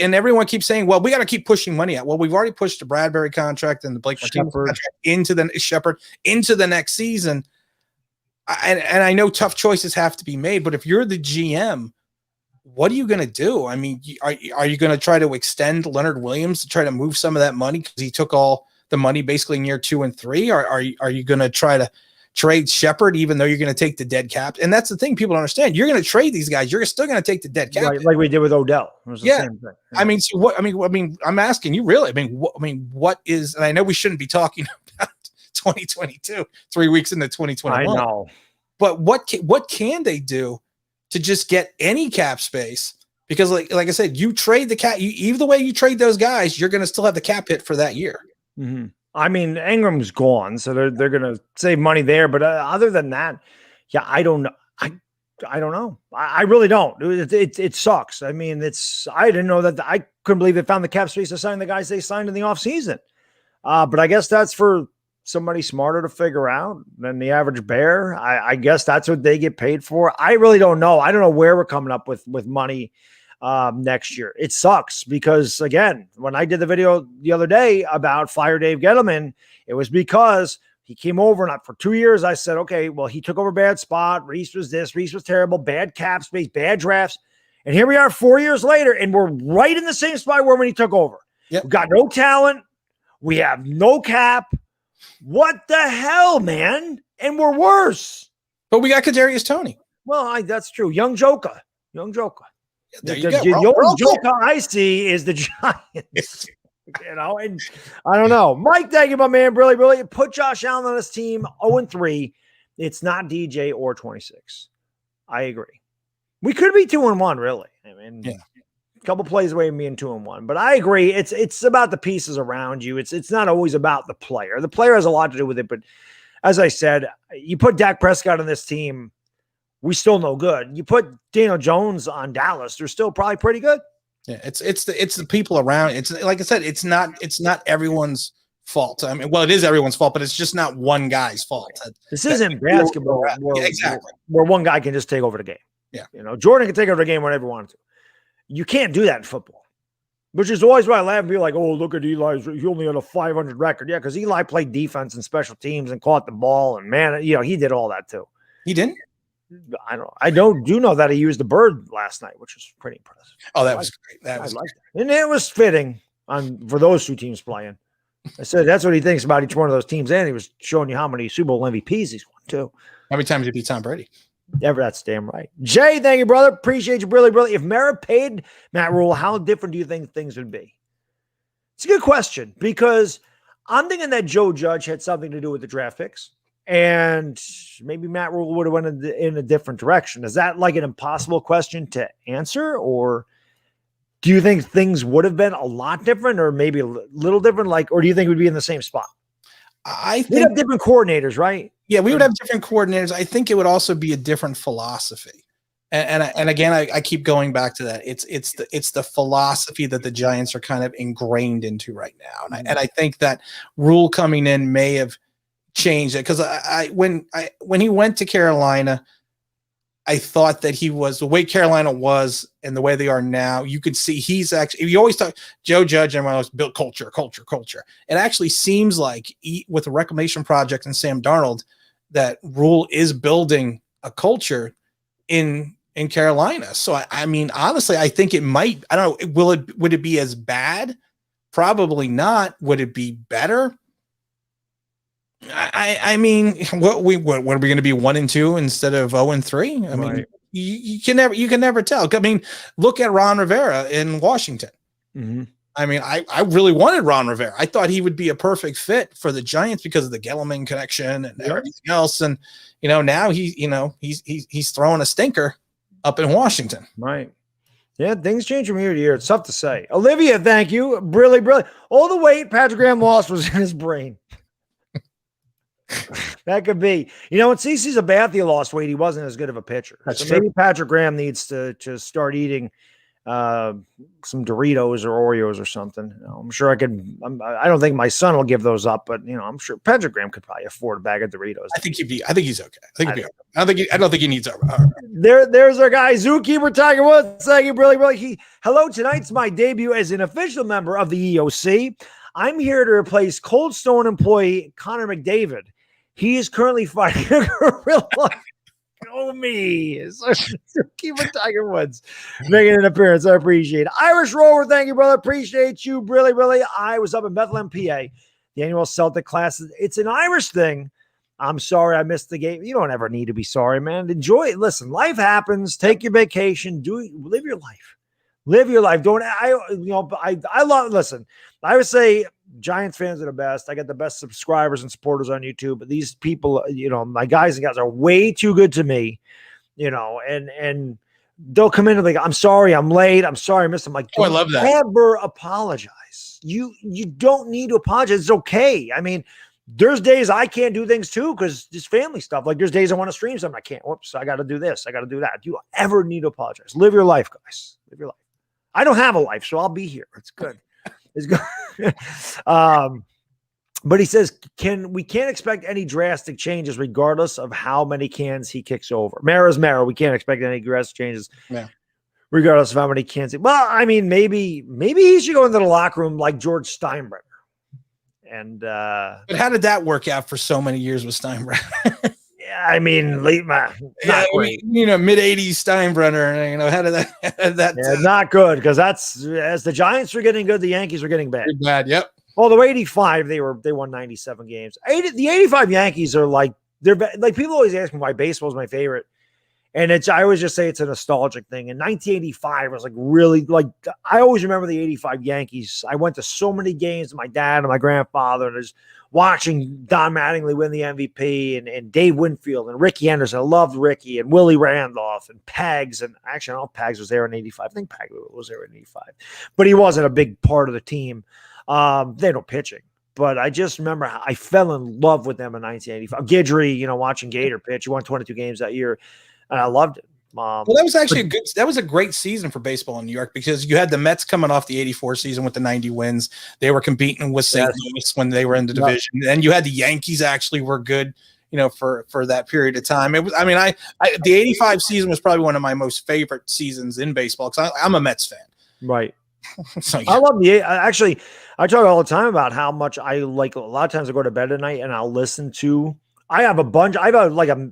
and everyone keeps saying, well, we got to keep pushing money out. Well, we've already pushed the Bradbury contract and the Blake Martinez contract into the next season. And I know tough choices have to be made, but if you're the GM, what are you going to do? I mean, are you going to try to extend Leonard Williams to try to move some of that money because he took all the money basically in year 2 and 3? Or are you going to try to trade Shepard even though you're going to take the dead cap? And that's the thing people don't understand. You're going to trade these guys. You're still going to take the dead cap, right, like we did with Odell. It was the same thing. Yeah. I mean, so what? I mean, I'm asking you really. What is? And I know we shouldn't be talking about 2022, 3 weeks into 2021. I know, but what can they do to just get any cap space? Because like I said, you trade the cap, either the way you trade those guys, you're going to still have the cap hit for that year. Mm-hmm. I mean, Ingram's gone, so they're going to save money there. But other than that, yeah, I don't know. I don't know. I really don't. It sucks. I mean, I didn't know that. I couldn't believe they found the cap space to sign the guys they signed in the offseason. But I guess that's for somebody smarter to figure out than the average bear. I guess that's what they get paid for. I really don't know. I don't know where we're coming up with money next year. It sucks because, again, when I did the video the other day about Fire Dave Gettleman, it was because he came over and for 2 years I said, okay, well, he took over a bad spot. Reese was this. Reese was terrible. Bad cap space, bad drafts. And here we are 4 years later, and we're right in the same spot we were when he took over. Yep. We've got no talent. We have no cap. What the hell, man? And we're worse. But we got Kadarius Toney. Well, that's true. Young Joker. There The young Joker I see is the Giants. And I don't know. Mike, thank you, my man. Really. Put Josh Allen on his team 0-3. It's not DJ or 26. I agree. We could be 2-1, really. I mean, a couple plays away from being 2-1. But I agree. It's about the pieces around you. It's not always about the player. The player has a lot to do with it. But as I said, you put Dak Prescott on this team, we still no good. You put Daniel Jones on Dallas, they're still probably pretty good. Yeah, it's the people around. It's like I said, it's not everyone's fault. I mean, well, it is everyone's fault, but it's just not one guy's fault. This isn't basketball exactly where one guy can just take over the game. Yeah, Jordan can take over the game whenever he wanted to. You can't do that in football, which is always why I laugh and be like, "Oh, look at Eli. He only had a 500 record." Yeah, because Eli played defense and special teams and caught the ball, and man, he did all that too. He didn't. I do know that he used the bird last night, which was pretty impressive. Oh, that was great. That was great. And it was fitting for those two teams playing. I said that's what he thinks about each one of those teams, and he was showing you how many Super Bowl MVPs he's won too. How many times did he beat Tom Brady? That's damn right. Jay, thank you, brother. Appreciate you, really. If Mara paid Matt Rule, how different do you think things would be? It's a good question because I'm thinking that Joe Judge had something to do with the draft picks. And maybe Matt Rule would have went in a different direction. Is that like an impossible question to answer? Or do you think things would have been a lot different or maybe a little different? Or do you think we'd be in the same spot? I think we have different coordinators, right? Yeah, we would have different coordinators. I think it would also be a different philosophy. And again, I keep going back to that. It's the philosophy that the Giants are kind of ingrained into right now. And I think that Rule coming in may have changed it, because when he went to Carolina, I thought that he was, the way Carolina was and the way they are now, you could see he's actually, you always talk Joe Judge and everyone else built culture. It actually seems like with the Reclamation Project and Sam Darnold, that Rule is building a culture in Carolina. So I mean, honestly, I think it might, I don't know, would it be as bad? Probably not. Would it be better? I mean, what are we going to be 1-2 instead of 0-3? I mean, you can never tell. I mean, look at Ron Rivera in Washington. Mm-hmm. I mean, I really wanted Ron Rivera. I thought he would be a perfect fit for the Giants because of the Gellerman connection and everything else. And now he's throwing a stinker up in Washington. Right. Yeah, things change from year to year. It's tough to say. Olivia, thank you. Brilliant. All the weight Patrick Graham lost was in his brain. That could be. When CeCe Sabathia lost weight, he wasn't as good of a pitcher. That's so true. Maybe Patrick Graham needs to start eating some Doritos or Oreos or something. I'm sure I could. I don't think my son will give those up, but I'm sure Patrick Graham could probably afford a bag of Doritos. I think he's okay. I don't think he needs our. There's our guy Zookeeper Tiger Woods. Thank you, really. Hello, tonight's my debut as an official member of the EOC. I'm here to replace Cold Stone employee Connor McDavid. He is currently fighting a gorilla. Oh, me. Zookeeper Tiger Woods making an appearance. I appreciate it. Irish Rover, thank you, brother. Appreciate you. Really. I was up in Bethlehem, PA. The annual Celtic class. It's an Irish thing. I'm sorry I missed the game. You don't ever need to be sorry, man. Enjoy it. Listen, life happens. Take your vacation. Live your life. Live your life. I love, listen, I would say Giants fans are the best. I got the best subscribers and supporters on YouTube, but these people, my guys and gals are way too good to me, and they'll come in and like, I'm sorry, I'm late. I'm sorry, I missed them. Like, I love that. Never apologize. You don't need to apologize. It's okay. I mean, there's days I can't do things too because just family stuff. Like there's days I want to stream something. I can't. Whoops, I got to do this. I got to do that. Do you ever need to apologize? Live your life, guys. Live your life. I don't have a life, so I'll be here. It's good. It's good. But he says, we can't expect any drastic changes regardless of how many cans he kicks over. Mara's Mara. We can't expect any drastic changes. Yeah. Regardless of how many cans. Well, I mean, maybe he should go into the locker room like George Steinbrenner. And but how did that work out for so many years with Steinbrenner? Yeah, I mean, mid '80s Steinbrenner. How did that? Yeah, not good because as the Giants were getting good, the Yankees were getting bad. Bad, yep. Although 85, they won 97 games. The 85 Yankees are like people always ask me why baseball is my favorite. And I always just say it's a nostalgic thing. And 1985 was like really like I always remember the 85 Yankees. I went to so many games with my dad and my grandfather and just watching Don Mattingly win the MVP and Dave Winfield and Ricky Anderson. I loved Ricky and Willie Randolph and Pags. And actually, I don't know if Pags was there in 85. I think Pags was there in 85. But he wasn't a big part of the team. They had no pitching. But I just remember how I fell in love with them in 1985. Guidry, watching Gator pitch. He won 22 games that year. And I loved it. Well, that was actually that was a great season for baseball in New York because you had the Mets coming off the 84 season with the 90 wins. They were competing with St. Louis when they were in the division. And you had the Yankees actually were good, for that period of time. It was, the 85 season was probably one of my most favorite seasons in baseball because I'm a Mets fan. Right. So, yeah. I love I talk all the time about how much I like a lot of times I go to bed at night and I'll listen to I have a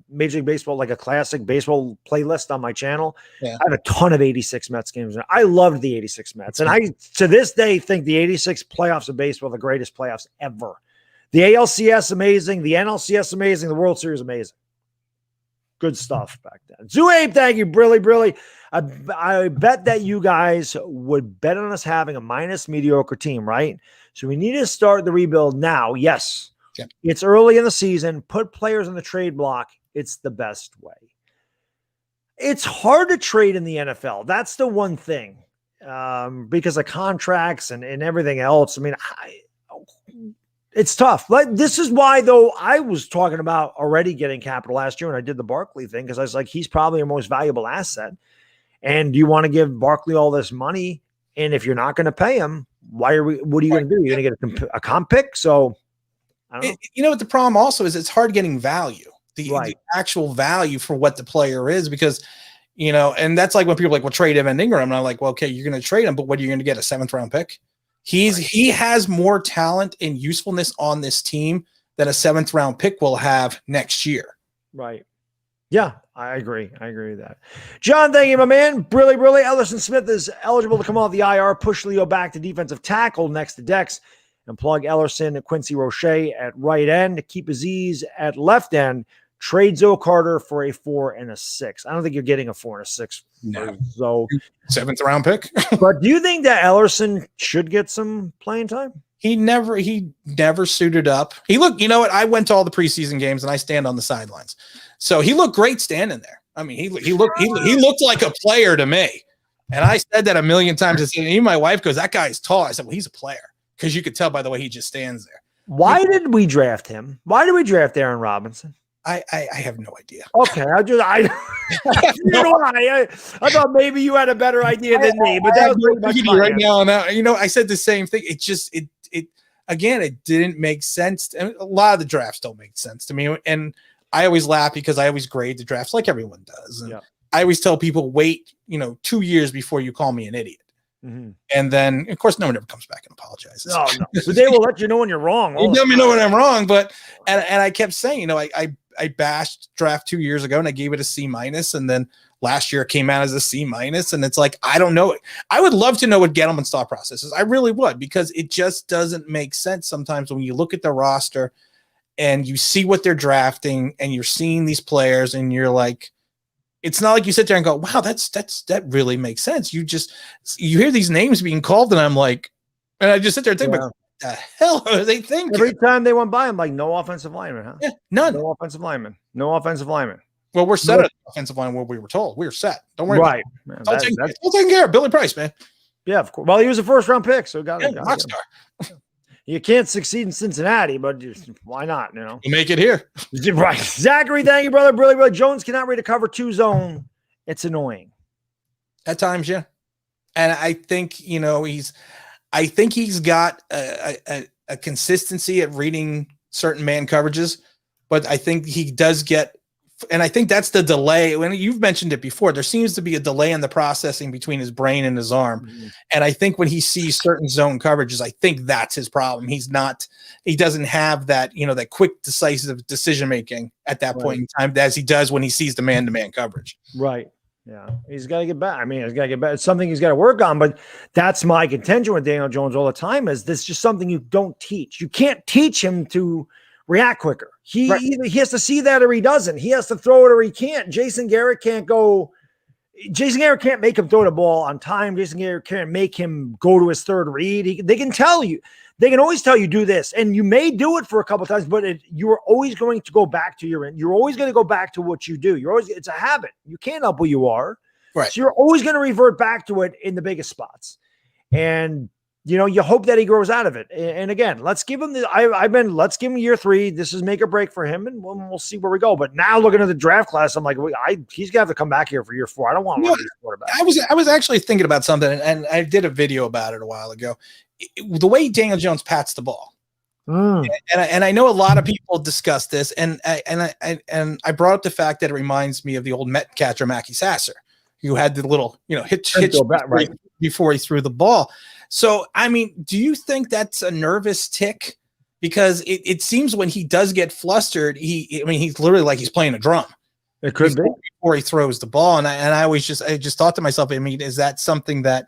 Major League Baseball, like a classic baseball playlist on my channel. Yeah. I have a ton of 86 Mets games. I loved the 86 Mets. And I, to this day, think the 86 playoffs of baseball are the greatest playoffs ever. The ALCS amazing. The NLCS amazing. The World Series amazing. Good stuff back then. Zoo-Abe, thank you. Brilly. I bet that you guys would bet on us having a minus mediocre team, right? So we need to start the rebuild now. Yes. Yeah. It's early in the season. Put players on the trade block. It's the best way. It's hard to trade in the NFL. That's the one thing because of contracts and everything else. I mean, It's tough. Like, this is why, though, I was talking about already getting capital last year when I did the Barkley thing, because I was like, he's probably your most valuable asset. And do you want to give Barkley all this money? And if you're not going to pay him, what are you going to do? You're going to get a comp pick? So, I don't know. You know what the problem also is? It's hard getting value, the actual value for what the player is, because, and that's like when people are like, well, trade Evan Ingram. And I'm like, well, okay, you're going to trade him, but what are you going to get? A 7th round pick? He has more talent and usefulness on this team than a 7th round pick will have next year. Right. Yeah, I agree. I agree with that. John, thank you, my man. Brilly. Ellison Smith is eligible to come off the IR. Push Leo back to defensive tackle next to Dex and plug Ellerson and Quincy Roche at right end. Keep Aziz at left end. Trade Zoe Carter for a 4 and a 6. I don't think you're getting a 4 and a 6. No. So 7th round pick. But do you think that Ellerson should get some playing time? He never suited up. He looked, you know what? I went to all the preseason games and I stand on the sidelines. So he looked great standing there. I mean, he looked like a player to me. And I said that a million times. Even my wife goes, that guy's tall. I said, well, he's a player, because you could tell by the way he just stands there. Why did we draft him? Why did we draft Aaron Robinson? I have no idea. Okay, I thought maybe you had a better idea than me, but that was pretty much right now. And I said the same thing. It just again, it didn't make sense. And a lot of the drafts don't make sense to me. And I always laugh because I always grade the drafts like everyone does. And I always tell people, wait, 2 years before you call me an idiot. Mm-hmm. And then, of course, no one ever comes back and apologizes. No. But they will let you know when you're wrong. You let me know when I'm wrong. But and I kept saying, I bashed draft 2 years ago and I gave it a C-. And then last year it came out as a C-. And it's like, I don't know. I would love to know what Gettleman's thought process is. I really would, because it just doesn't make sense sometimes when you look at the roster and you see what they're drafting and you're seeing these players and you're like, it's not like you sit there and go, wow, that really makes sense. You hear these names being called and I'm like, and I just sit there and think, what the hell are they thinking? Every time they went by, I'm like, no offensive lineman, huh? Yeah, none. No offensive lineman. No offensive lineman. Well, we're set at offensive line where we were told. We were set. Don't worry about it. Man, it's all taken care of. Billy Price, man. Yeah, of course. Well, he was a 1st round pick, so got rock star. You can't succeed in Cincinnati, but why not? You make it here. Right. Zachary, thank you, brother. Really. Jones cannot read a cover 2 zone. It's annoying. At times, yeah. And I think, he's got a consistency at reading certain man coverages, but I think he does get, and I think that's the delay. When you've mentioned it before, there seems to be a delay in the processing between his brain and his arm. Mm-hmm. And I think when he sees certain zone coverages, I think that's his problem. He doesn't have that, that quick, decisive decision-making at that point in time as he does when he sees the man-to-man coverage. Right. Yeah. He's got to get back. I mean, he's got to get back. It's something he's got to work on, but that's my contention with Daniel Jones all the time is this just something you don't teach. You can't teach him to react quicker. Either he has to see that or he doesn't. He has to throw it or he can't. Jason Garrett can't make him throw the ball on time. Jason Garrett can't make him go to his 3rd read. They can tell you. They can always tell you do this, and you may do it for a couple of times, but you are always going to go back to your end. You're always going to go back to what you do. It's a habit. You can't help who you are. Right. So you're always going to revert back to it in the biggest spots. And you hope that he grows out of it. And again, let's give him let's give him year 3. This is make or break for him, and we'll see where we go. But now looking at the draft class, I'm like, he's got to come back here for year 4. I don't want one of these quarterbacks. I was actually thinking about something, and I did a video about it a while ago. The way Daniel Jones pats the ball, and I know a lot of people discuss this, and I brought up the fact that it reminds me of the old Met catcher Mackie Sasser, who had the little hitch before he threw the ball. So, I mean, do you think that's a nervous tick? Because it seems when he does get flustered, he's literally like he's playing a drum. It could be before he throws the ball. And I just thought to myself, is that something that,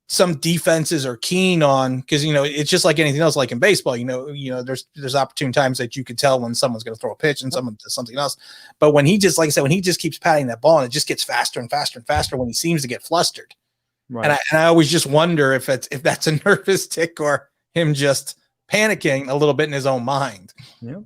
some defenses are keen on? Because, it's just like anything else, like in baseball, there's opportune times that you could tell when someone's going to throw a pitch and someone does something else. But when he just, like I said, when he just keeps patting that ball and it just gets faster and faster and faster when he seems to get flustered. Right. And I always just wonder if that's a nervous tick or him just panicking a little bit in his own mind. Yeah.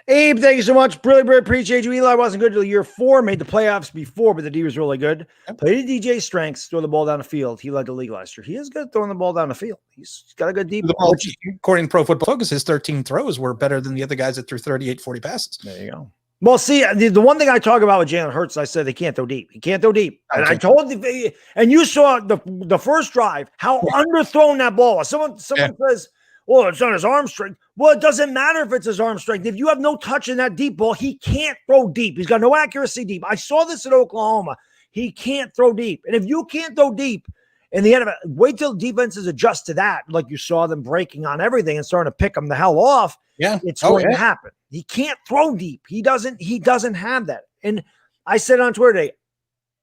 Abe, thank you so much. Really appreciate you. Eli wasn't good until year 4, made the playoffs before, but the D was really good. Yep. Played to DJ's strengths, throw the ball down the field. He led the league last year. He is good throwing the ball down the field. He's got a good deep ball. According to Pro Football Focus, his 13 throws were better than the other guys that threw 38, 40 passes. There you go. Well, see, the one thing I talk about with Jalen Hurts, I said they can't throw deep. He can't throw deep. And I told you, and you saw the first drive, how underthrown that ball was. Someone says, well, it's on his arm strength. Well, it doesn't matter if it's his arm strength. If you have no touch in that deep ball, he can't throw deep. He's got no accuracy deep. I saw this at Oklahoma. He can't throw deep. And if you can't throw deep in the end of it, wait till defenses adjust to that, like you saw them breaking on everything and starting to pick them the hell off. Yeah, it's going to happen. He can't throw deep. He doesn't have that. And I said on Twitter today,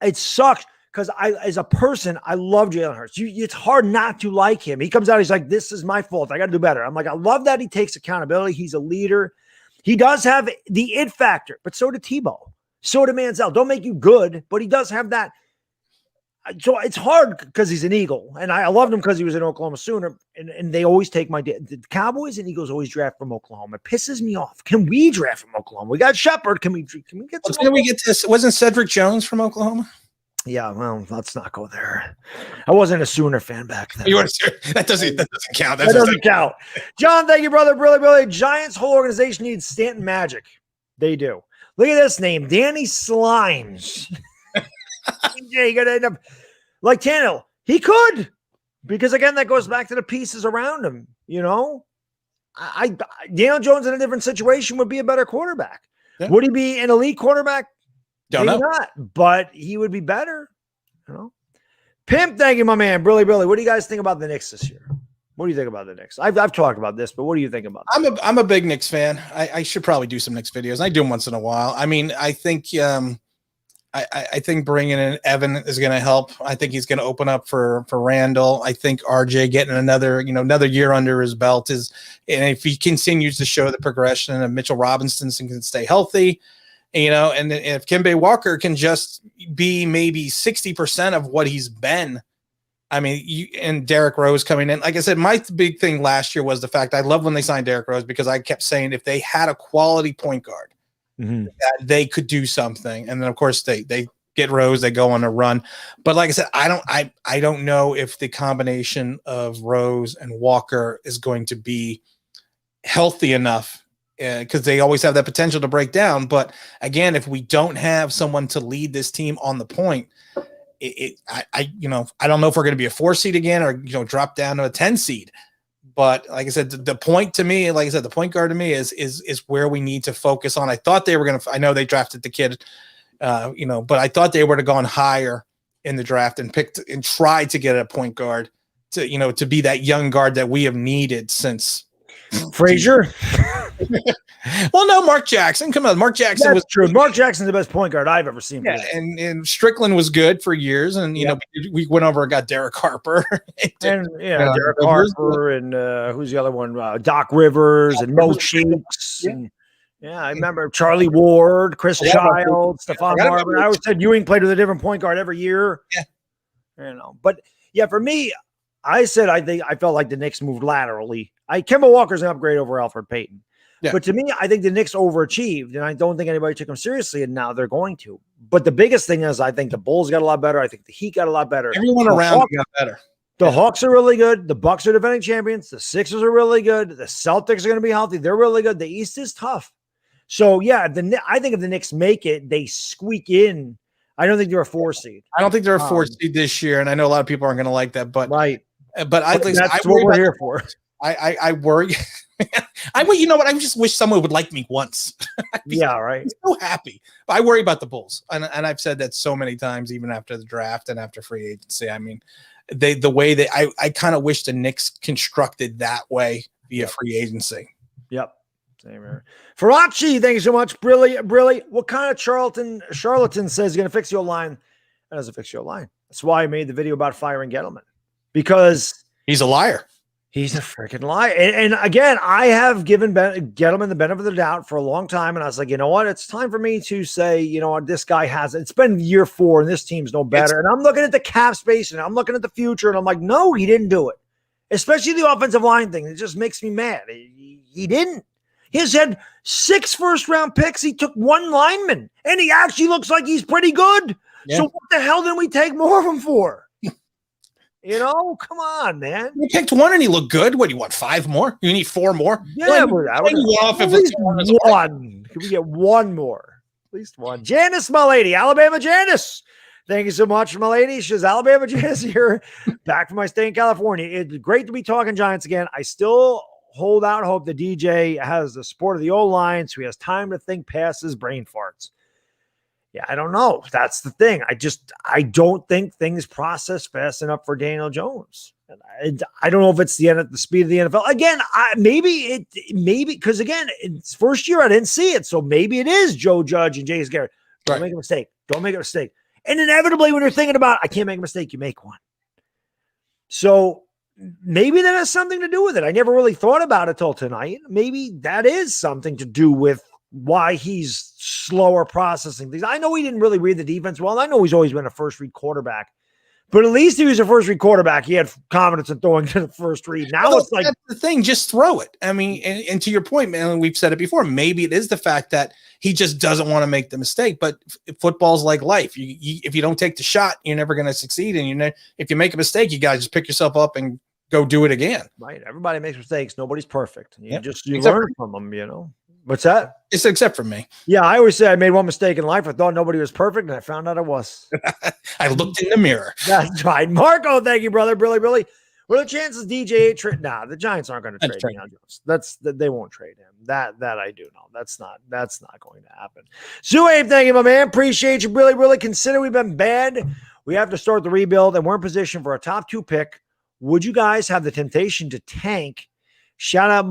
it sucks. Because as a person, I love Jalen Hurts. It's hard not to like him. He comes out, he's like, this is my fault. I got to do better. I'm like, I love that he takes accountability. He's a leader. He does have the it factor, but so did Tebow. So did Manziel. Don't make you good, but he does have that. So it's hard because he's an Eagle. And I loved him because he was an Oklahoma Sooner. And they always take the Cowboys and Eagles always draft from Oklahoma. It pisses me off. Can we draft from Oklahoma? We got Shepard. Can we get some? Can we get this? Wasn't Cedric Jones from Oklahoma? Yeah, well, let's not go there. I wasn't a Sooner fan back then. That doesn't count. That doesn't count. John, thank you, brother. Really. Giants' whole organization needs Stanton Magic. They do. Look at this name, Danny Slimes. You got to end up like Tannehill. He could, because again, that goes back to the pieces around him. You know, Daniel Jones in a different situation would be a better quarterback. Yeah. Would he be an elite quarterback? Don't know. Not, but he would be better. You know, Pimp, thank you, my man. Billy. What do you guys think about the Knicks this year? What do you think about the Knicks? I've talked about this, but what do you think about it? I'm a big Knicks fan. I should probably do some Knicks videos. I do them once in a while. I mean, I think I think bringing in Evan is going to help. I think he's going to open up for Randall. I think RJ getting another year under his belt and if he continues to show the progression of Mitchell Robinson can stay healthy. And if Kemba Walker can just be maybe 60% of what he's been, I mean, and Derrick Rose coming in. Like I said, my big thing last year was the fact I love when they signed Derrick Rose because I kept saying if they had a quality point guard, that they could do something. And then, of course, they get Rose, they go on a run. But like I said, I don't know if the combination of Rose and Walker is going to be healthy enough. Because they always have that potential to break down. But again, if we don't have someone to lead this team on the point, I don't know if we're going to be a 4 seed again or drop down to a 10 seed. But like I said, the point to me, like I said, the point guard to me is where we need to focus on. I thought they were going to. I know they drafted the kid, but I thought they would have gone higher in the draft and picked and tried to get a point guard to be that young guard that we have needed since Frazier. Well, no, Mark Jackson. Come on, Mark Jackson was true. Mark Jackson's the best point guard I've ever seen. Yeah, and Strickland was good for years, and we went over and got Derek Harper, Derek Harper, and who's the other one? Doc Rivers and Mo Cheeks. Yeah. I remember Charlie Ward, Chris Childs, Stephon Marbury. I always said Ewing played with a different point guard every year. Yeah, but for me, I said I felt like the Knicks moved laterally. Kemba Walker's an upgrade over Alfred Payton. Yeah. But to me, I think the Knicks overachieved, and I don't think anybody took them seriously, and now they're going to. But the biggest thing is I think the Bulls got a lot better. I think the Heat got a lot better. Everyone around got better. The Hawks are really good. The Bucks are defending champions. The Sixers are really good. The Celtics are going to be healthy. They're really good. The East is tough. So, I think if the Knicks make it, they squeak in. I don't think they're a 4 seed. I don't think they're a 4 seed this year, and I know a lot of people aren't going to like that. But right. But I think that's what we're here for. I worry. You know what? I just wish someone would like me once. Right. I'm so happy. But I worry about the Bulls, and I've said that so many times, even after the draft and after free agency. I mean, the way that I kind of wish the Knicks constructed that way via free agency. Yep. Same here. Farachi, thank you so much. Brilly. What kind of charlatan says he's going to fix your line? That doesn't fix your line. That's why I made the video about firing Gettleman, because he's a liar. He's a freaking liar. And again, I have given Gettleman the benefit of the doubt for a long time. And I was like, you know what? It's time for me to say, you know what? This guy it's been year 4 and this team's no better. And I'm looking at the cap space and I'm looking at the future and I'm like, no, he didn't do it. Especially the offensive line thing. It just makes me mad. He didn't. He's had 6 first-round picks. He took 1 lineman, and he actually looks like he's pretty good. Yeah. So what the hell didn't we take more of him for? Come on, man. You picked 1 and he looked good. What do you want? 5 more? You need 4 more? Yeah, at least 1. Can we get 1 more? At least 1. Janice, my lady, Alabama Janice. Thank you so much, my lady. She's Alabama Janice here, back from my stay in California. It's great to be talking Giants again. I still hold out hope that DJ has the support of the O-line, so he has time to think past his brain farts. Yeah, I don't know. That's the thing. I don't think things process fast enough for Daniel Jones. I don't know if it's the speed of the NFL. Again, maybe because again, it's first year I didn't see it, so maybe it is Joe Judge and Jace Garrett. Don't make a mistake. Don't make a mistake. And inevitably, when you're thinking about, I can't make a mistake, you make one. So maybe that has something to do with it. I never really thought about it till tonight. Maybe that is something to do with why he's slower processing things. I know he didn't really read the defense well. I know he's always been a first-read quarterback. But at least he was a first-read quarterback. He had confidence in throwing to the first read. Now it's like that's the thing. Just throw it. I mean, and to your point, man, we've said it before. Maybe it is the fact that he just doesn't want to make the mistake. But football's like life. If you don't take the shot, you're never going to succeed. And if you make a mistake, you got to just pick yourself up and go do it again. Right. Everybody makes mistakes. Nobody's perfect. You learn from them. What's that? It's except for me. Yeah, I always say I made one mistake in life. I thought nobody was perfect, and I found out I was. I looked in the mirror. That's right. Marco, thank you, brother. Really. What are the chances DJ trade? Nah, the Giants aren't going to trade Deion Jones. They won't trade him. That I do know. That's not going to happen. Suabe, thank you, my man. Appreciate you. Really consider we've been bad. We have to start the rebuild, and we're in position for a top 2 pick. Would you guys have the temptation to tank? Shout out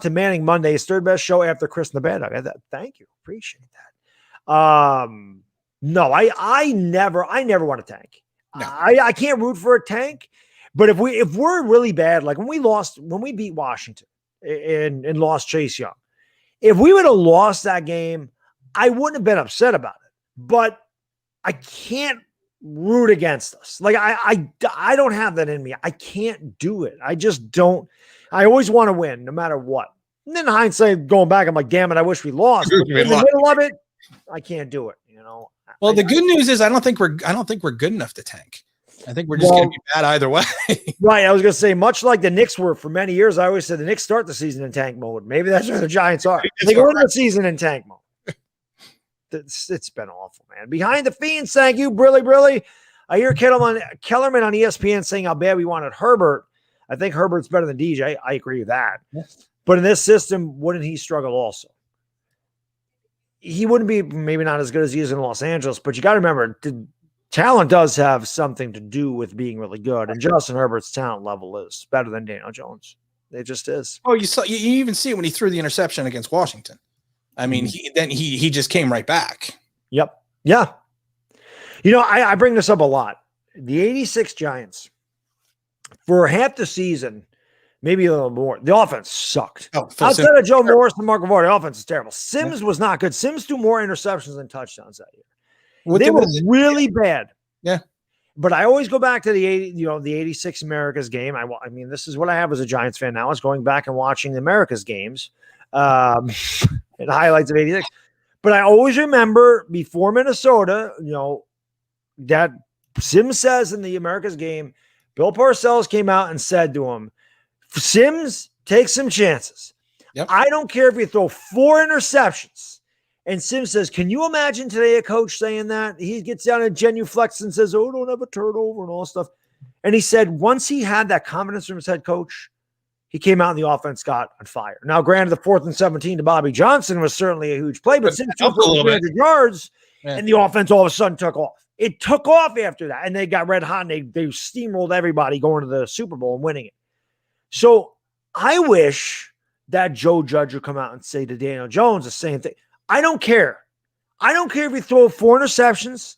to Manning Monday, his 3rd best show after Chris and the Bad Dog. Thank you. Appreciate that. No, I never want to tank. No. I can't root for a tank, but if we're really bad, like when we beat Washington and lost Chase Young, if we would have lost that game, I wouldn't have been upset about it, but I can't root against us. Like I don't have that in me. I can't do it. I just don't. I always want to win no matter what. And then hindsight, going back, I'm like, damn it, I wish we lost. But in the middle of it, I can't do it. Well, the good news is I don't think we're good enough to tank. I think we're just going to be bad either way. Right. I was going to say, much like the Knicks were for many years, I always said the Knicks start the season in tank mode. Maybe that's where the Giants are. They go into the season in tank mode. It's been awful, man. Behind the Fiends, thank you, Brilly. I hear Kellerman on ESPN saying how bad we wanted Herbert. I think Herbert's better than DJ. I agree with that. Yes. But in this system, wouldn't he struggle also? He wouldn't be maybe not as good as he is in Los Angeles, but you got to remember, talent does have something to do with being really good. And Justin Herbert's talent level is better than Daniel Jones. It just is. Oh, you even see it when he threw the interception against Washington. I mean, he just came right back. Yep. Yeah. I bring this up a lot. The 86 Giants, for half the season, maybe a little more, the offense sucked. Outside of Joe Morris and Mark Gavar, the offense is terrible. Sims was not good. Sims threw more interceptions than touchdowns that year. They were really bad. Yeah. But I always go back to the 86 America's game. I mean, this is what I have as a Giants fan now. I was going back and watching the America's games and highlights of 86. But I always remember before Minnesota, that Sims says in the America's game, Bill Parcells came out and said to him, Sims, take some chances. Yep. I don't care if you throw 4 interceptions. And Sims says, can you imagine today a coach saying that? He gets down and genuflects and says, oh, don't have a turnover and all that stuff. And he said once he had that confidence from his head coach, he came out and the offense got on fire. Now, granted, the 4th and 17 to Bobby Johnson was certainly a huge play, but Sims took 300 yards, and the offense all of a sudden took off. It took off after that, and they got red hot, and they steamrolled everybody going to the Super Bowl and winning it. So I wish that Joe Judge would come out and say to Daniel Jones the same thing. I don't care. I don't care if you throw 4 interceptions.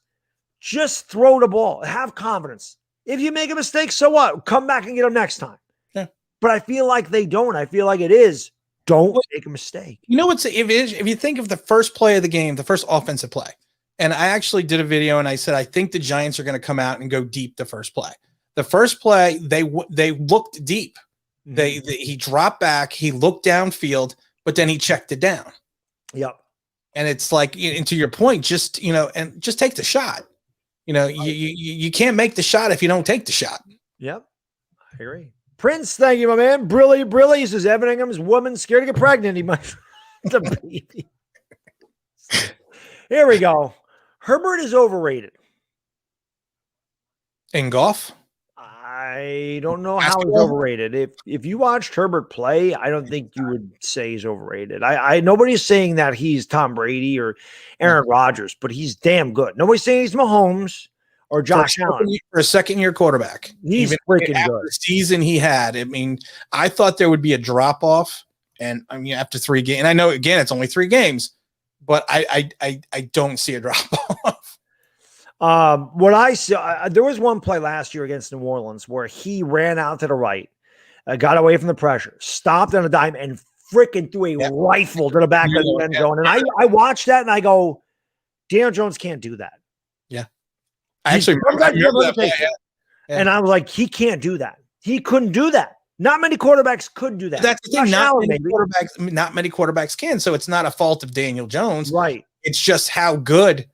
Just throw the ball. Have confidence. If you make a mistake, so what? Come back and get them next time. Yeah. But I feel like they don't. I feel like it is. Don't make a mistake. You know what's if you think of the first play of the game, the first offensive play, and I actually did a video and I said I think the Giants are going to come out and go deep the first play. The first play, they looked deep. He dropped back. He looked downfield. but then he checked it down. Yep. And it's like, and to your point, just, and just take the shot. You can't make the shot if you don't take the shot. Yep. I agree. Prince, thank you, my man. Brilly says Evan Ingram's woman scared to get pregnant. He might the baby. Here we go. Herbert is overrated. In golf? I don't know how he's overrated. If you watched Herbert play, I don't think you would say he's overrated. Nobody's saying that he's Tom Brady or Aaron Rodgers, but he's damn good. Nobody's saying he's Mahomes or Josh Allen. For a second-year quarterback. He's freaking good. The season he had, I mean, I thought there would be a drop-off, and I mean, after 3 games, and I know, again, it's only 3 games, but I don't see a drop-off. What I saw, there was one play last year against New Orleans where he ran out to the right, got away from the pressure, stopped on a dime, and freaking threw a rifle to the back of the end zone. And I watched that and I go, Daniel Jones can't do that. Yeah. I actually remember that play. Yeah. And I was like, he can't do that. He couldn't do that. Not many quarterbacks could do that. That's the thing. Not many quarterbacks can. So it's not a fault of Daniel Jones. Right. It's just how good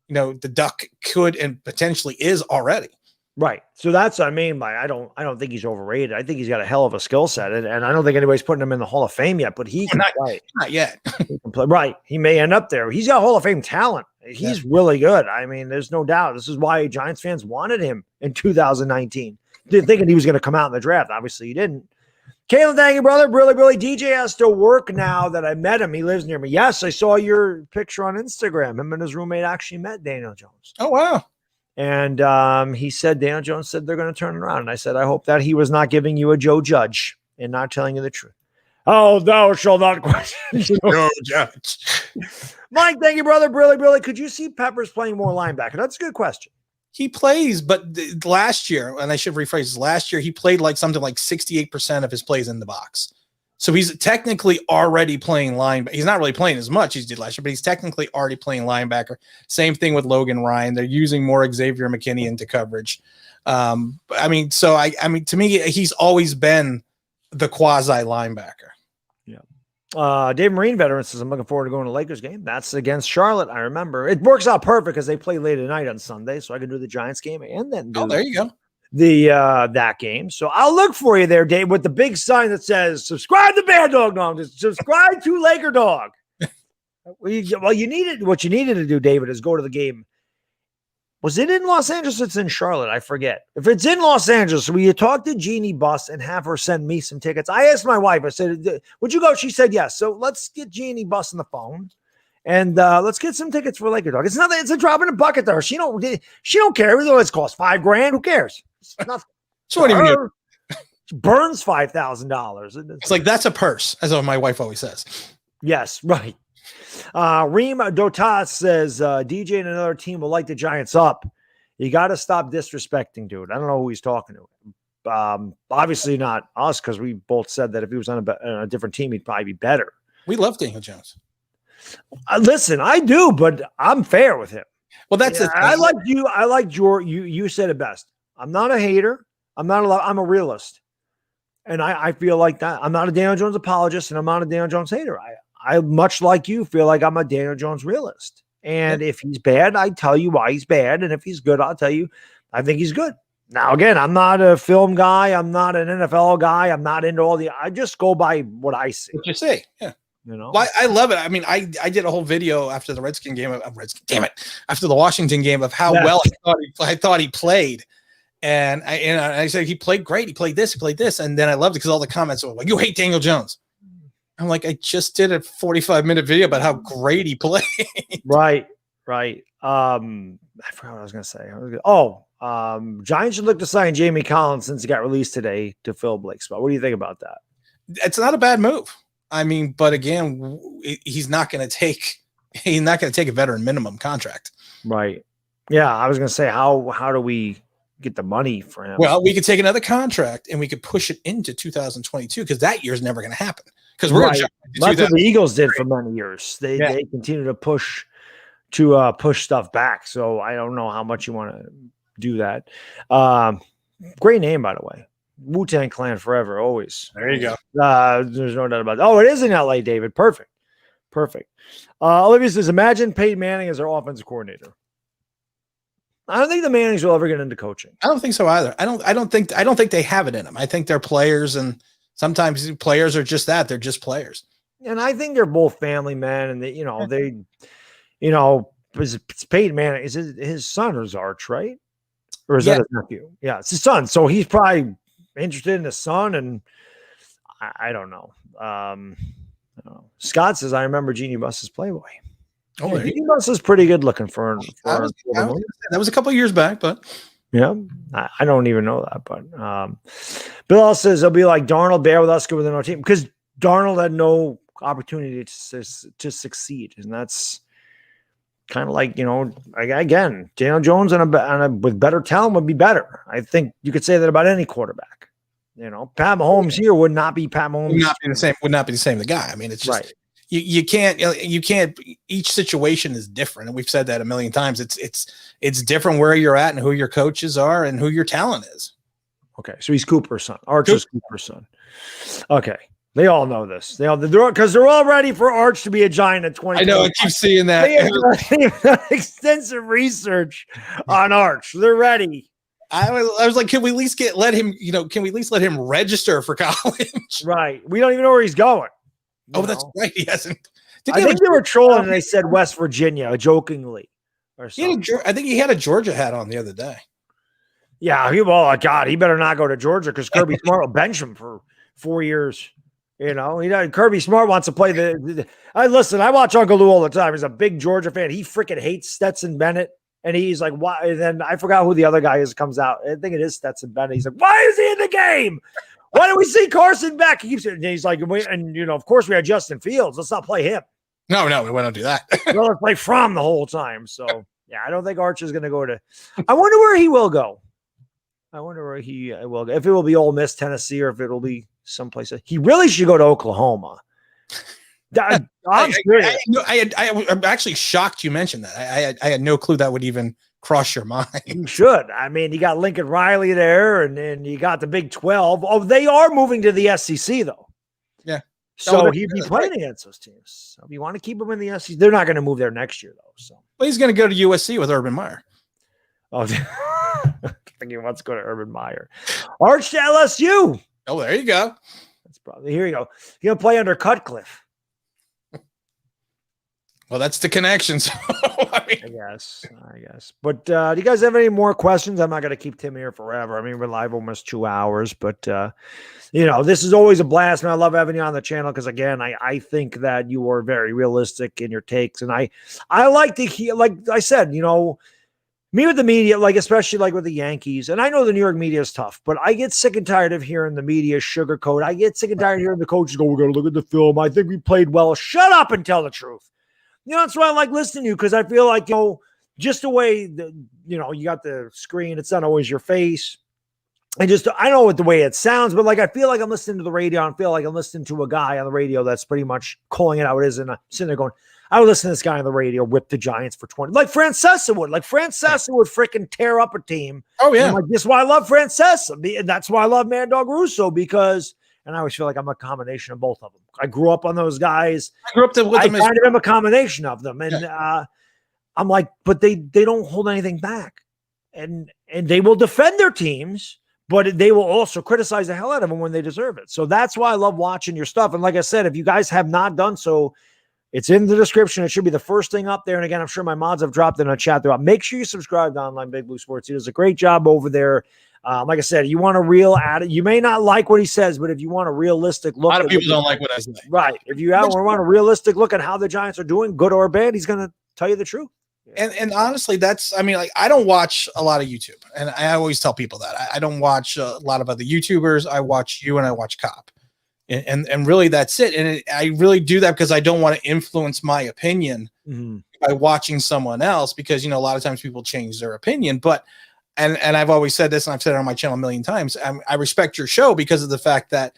the Duck could and potentially is already. Right. So that's what I mean by I don't think he's overrated. I think he's got a hell of a skill set. And I don't think anybody's putting him in the Hall of Fame yet, but he can play. Not yet. He can play. Right. He may end up there. He's got Hall of Fame talent. He's really good. I mean, there's no doubt. This is why Giants fans wanted him in 2019. Thinking he was going to come out in the draft. Obviously, he didn't. Caleb, thank you, brother. Really, DJ has to work now that I met him. He lives near me. Yes, I saw your picture on Instagram. Him and his roommate actually met Daniel Jones. Oh, wow. And he said, Daniel Jones said they're going to turn it around. And I said, I hope that he was not giving you a Joe Judge and not telling you the truth. Oh, thou shalt not question. Joe Judge. Mike, thank you, brother. Really. Could you see Peppers playing more linebacker? That's a good question. He plays, but last year, and I should rephrase this, last year he played like something like 68% of his plays in the box. So he's technically already playing linebacker. He's not really playing as much as he did last year, but he's technically already playing linebacker. Same thing with Logan Ryan. They're using more Xavier McKinney into coverage. To me, he's always been the quasi linebacker. Dave Marine veteran says, I'm looking forward to going to the Lakers game. That's against Charlotte. I remember it works out perfect because they play late at night on Sunday. So I can do the Giants game and then do there you go. That game. So I'll look for you there, Dave, with the big sign that says subscribe to Bad Dog. No, just subscribe to Laker Dog. What you needed to do, David, is go to the game. Was it in Los Angeles? It's in Charlotte. I forget. If it's in Los Angeles, will you talk to Jeannie Buss and have her send me some tickets? I asked my wife, I said, would you go? She said yes. So let's get Jeannie Buss on the phone and let's get some tickets for Laker Dog. It's nothing. It's a drop in a bucket there. She don't care. It's cost $5,000. Who cares? It's nothing. So what even burns $5,000. It's like, that's a purse, as my wife always says. Yes, right. Reem Dotas says DJ and another team will light the Giants up. You got to stop disrespecting, dude. I don't know who he's talking to. Obviously not us, because we both said that if he was on a different team, he'd probably be better. We love Daniel Jones. Listen, I do, but I'm fair with him. Well, that's the thing. I like you said it best. I'm not a hater. I'm a realist. And I feel like that. I'm not a Daniel Jones apologist, and I'm not a Daniel Jones hater. I much like you feel like I'm a Daniel Jones realist. And if he's bad, I tell you why he's bad. And if he's good, I'll tell you I think he's good. Now, again, I'm not a film guy. I'm not an NFL guy. I'm not into I just go by what I see. What you say. Yeah. Well, I love it. I mean, I did a whole video after the Redskin game after the Washington game of how well I thought he played. And I said, he played great. He played this. And then I loved it because all the comments were like, you hate Daniel Jones. I'm like, I just did a 45-minute video about how great he played. Right. I forgot what I was going to say. Giants should look to sign Jamie Collins since he got released today to fill Blake's spot. What do you think about that? It's not a bad move. I mean, but again, he's not going to take a veteran minimum contract. Right. Yeah. I was going to say, how do we get the money for him? Well, we could take another contract and we could push it into 2022 because that year's never going to happen. Because we're that's what the Eagles did for many years. They continue to push stuff back. So I don't know how much you want to do that. Great name, by the way. Wu-Tang Clan forever, always. There you go. There's no doubt about it. Oh, it is in LA, David. Perfect. Olivia says, imagine Peyton Manning as our offensive coordinator. I don't think the Mannings will ever get into coaching. I don't think so either. I don't think they have it in them. I think they're players, and sometimes players are just that. They're just players. And I think they're both family men, and it's Peyton Manning. Is his son or his Arch, right? Or is that his nephew? Yeah, it's his son. So he's probably interested in his son, and I don't know. Scott says, I remember Jeannie Buss's Playboy. Oh, yeah, Jeannie Buss is pretty good looking for that was a couple of years back, but yeah, I don't even know that. But Bill also says, it'll be like Darnold, bear with us, go with no team, because Darnold had no opportunity to succeed, and that's kind of like, again, Daniel Jones with better talent would be better. I think you could say that about any quarterback. Pat Mahomes here would not be Pat Mahomes. Would not be the same. The guy. I mean, it's just right. You can't. Each situation is different, and we've said that a million times. It's different where you're at and who your coaches are and who your talent is. Okay, so he's Cooper's son. Arch is Cooper's son. Okay. They all know this. Because they're all ready for Arch to be a giant at 20. I know. I keep seeing that. They have done extensive research on Arch. They're ready. I was like, can we at least let him register for college? Right. We don't even know where he's going. Oh, that's right. He hasn't. I think they were trolling and they said West Virginia jokingly. Or something. I think he had a Georgia hat on the other day. Yeah. He better not go to Georgia because Kirby Smart will bench him for 4 years. Kirby Smart wants to play listen, I watch Uncle Lou all the time. He's a big Georgia fan. He freaking hates Stetson Bennett. And he's like, why? And then I forgot who the other guy is, comes out. I think it is Stetson Bennett. He's like, why is he in the game? Why don't we see Carson back? And he's like, of course we had Justin Fields. Let's not play him. No, we won't do that. Let's play Fromm the whole time. So, yeah, I don't think Arch is going to go to – I wonder where he will go. If it will be Ole Miss, Tennessee, or if it'll be someplace. He really should go to Oklahoma. I'm actually shocked you mentioned that. I had no clue that would even cross your mind. You should. I mean, you got Lincoln Riley there, and you got the Big 12. Oh, they are moving to the SEC, though. Yeah. So he'd be playing against those teams. So if you want to keep him in the SEC, they're not going to move there next year, though. So he's going to go to USC with Urban Meyer. Oh, I think he wants to go to Urban Meyer. Arch to LSU. Oh, there you go. That's probably here you go. He'll play under Cutcliffe. Well, that's the connection. So, I guess. But do you guys have any more questions? I'm not going to keep Tim here forever. I mean, we're live almost 2 hours, but this is always a blast, and I love having you on the channel because, again, I think that you are very realistic in your takes, and I like to hear, like I said, me with the media, like especially like with the Yankees, and I know the New York media is tough, but I get sick and tired of hearing the media sugarcoat. I get sick and tired of hearing the coaches go, "We're going to look at the film. I think we played well." Shut up and tell the truth. That's why I like listening to you, because I feel like, just the way that, you got the screen, it's not always your face. And I know the way it sounds, but like, I feel like I'm listening to the radio and feel like I'm listening to a guy on the radio that's pretty much calling it out. It is. And I'm sitting there going, I would listen to this guy on the radio whip the Giants for 20, like Francesa would. Like Francesa would freaking tear up a team. Oh, yeah. This is why I love Francesa. And that's why I love Mad Dog Russo, because and I always feel like I'm a combination of both of them. I grew up on those guys. I grew up with them. I kind of am a combination of them. And I'm like, but they don't hold anything back. And they will defend their teams, but they will also criticize the hell out of them when they deserve it. So that's why I love watching your stuff. And like I said, if you guys have not done so, it's in the description. It should be the first thing up there. And again, I'm sure my mods have dropped in a chat throughout. Make sure you subscribe to Online Big Blue Sports. He does a great job over there. Like I said, you want a real attitude. You may not like what he says, but if you want a realistic look, a lot of people don't like what I say. Right. If you want a realistic look at how the Giants are doing, good or bad, he's going to tell you the truth. And honestly, I don't watch a lot of YouTube, and I always tell people that I don't watch a lot of other YouTubers. I watch you and I watch Cop, and really that's it. And I really do that because I don't want to influence my opinion by watching someone else, because a lot of times people change their opinion, but. And I've always said this, and I've said it on my channel a million times. I respect your show because of the fact that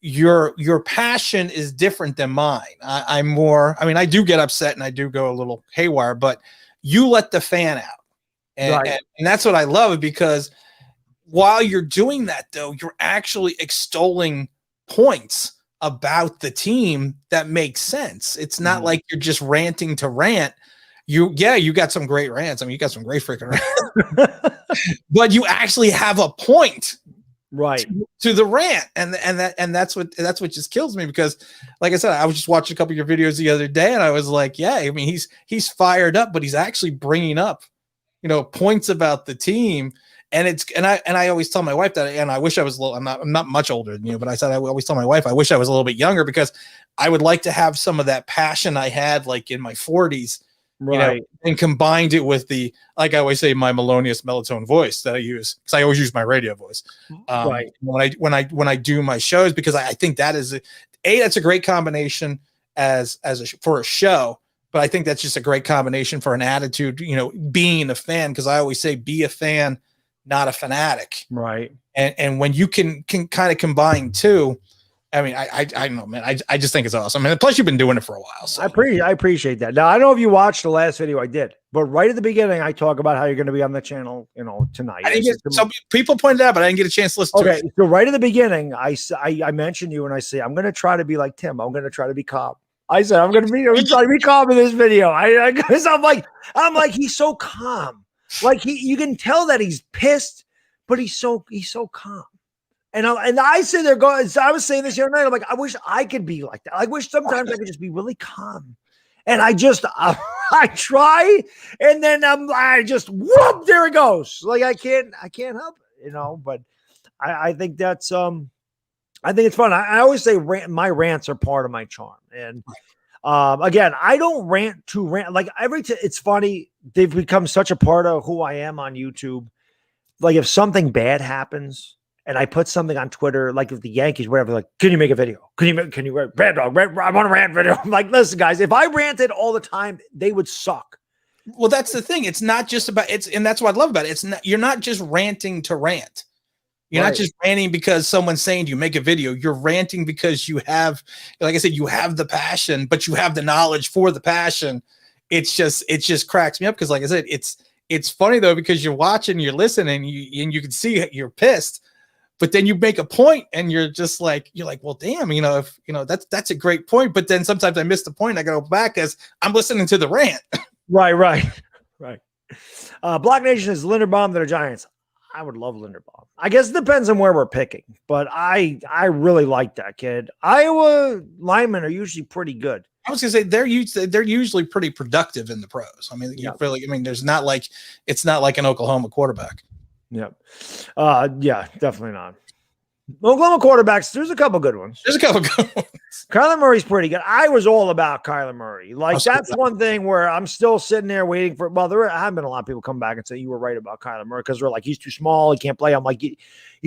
your passion is different than mine. I'm more. I mean, I do get upset and I do go a little haywire, but you let the fan out, and that's what I love, because while you're doing that, though, you're actually extolling points about the team that makes sense. It's not like you're just ranting to rant. You got some great rants. I mean, you got some great freaking rants, but you actually have a point, right, to the rant, and that's what just kills me, because, like I said, I was just watching a couple of your videos the other day, and I was like, yeah, I mean, he's fired up, but he's actually bringing up, points about the team. And I always tell my wife that, and I wish I was I'm not much older than you, but I said, I always tell my wife, I wish I was a little bit younger, because I would like to have some of that passion I had like in my 40s, right, and combined it with the, like I always say, my melodious melatonin voice that I use, because I always use my radio voice, right, when I do my shows, because I think that is that's a great combination for a show. But I think that's just a great combination for an attitude, being a fan, because I always say, be a fan, not a fanatic. right. And when you can kind of combine two, I mean, I don't know, man. I just think it's awesome. And plus, you've been doing it for a while. So. I appreciate that. Now, I don't know if you watched the last video I did, but right at the beginning, I talk about how you're going to be on the channel, tonight. Some people pointed out, but I didn't get a chance to listen to it. Okay, so right at the beginning, I mentioned you, and I say, I'm going to try to be like Tim. I'm going to try to be calm. I said, I'm going to try to be calm in this video. Because I'm like, he's so calm. Like you can tell that he's pissed, but he's so calm. And I sit there going, I was saying this the other night, I'm like, I wish I could be like that. I wish sometimes I could just be really calm. And I try, and then I just whoop, there it goes. Like I can't help it, but I think that's I think it's fun. I always say my rants are part of my charm. And again, I don't rant to rant. Like it's funny. They've become such a part of who I am on YouTube. Like if something bad happens and I put something on Twitter, like if the Yankees, whatever, like, can you make a video? Can you write Red Dog? I want a rant video. I'm like, listen, guys, if I ranted all the time, they would suck. Well, that's the thing. It's not just about and that's what I love about it. You're not just ranting to rant. You're not just ranting because someone's saying to you, make a video. You're ranting because you have, like I said, you have the passion, but you have the knowledge for the passion. It just cracks me up, because, like I said, it's funny though, because you're watching, you're listening, and you can see you're pissed, but then you make a point and you're like, well, damn, that's a great point. But then sometimes I miss the point. I got to go back as I'm listening to the rant. Right. Block Nation is Linderbaum to the Giants. I would love Linderbaum. I guess it depends on where we're picking, but I really like that kid. Iowa linemen are usually pretty good. I was gonna say they're usually pretty productive in the pros. I mean, there's not like, it's not like an Oklahoma quarterback. Yep. Yeah, definitely not. Oklahoma quarterbacks, there's a couple good ones. Kyler Murray's pretty good. I was all about Kyler Murray. Like, that's one thing where I'm still sitting there waiting for, well, there have been a lot of people come back and say you were right about Kyler Murray, because they're like, he's too small, he can't play. I'm like, you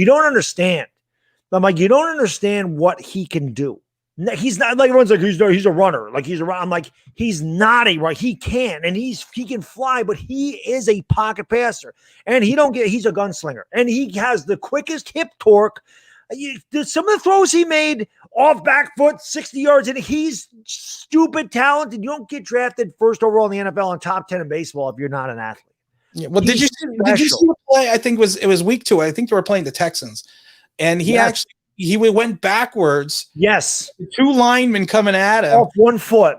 don't understand. I'm like, you don't understand what he can do. He's not like, everyone's like, he's a runner. Like, he's a runner. I'm like, he's not a runner. He can, and he can fly, but he is a pocket passer, and he's a gunslinger, and he has the quickest hip torque. Some of the throws he made off back foot, 60 yards, and he's stupid talented. You don't get drafted first overall in the NFL and top 10 in baseball if you're not an athlete. Yeah. Well, did you see the play? I think it was week 2. I think they were playing the Texans, and he went backwards. Yes, 2 linemen coming at him off one foot,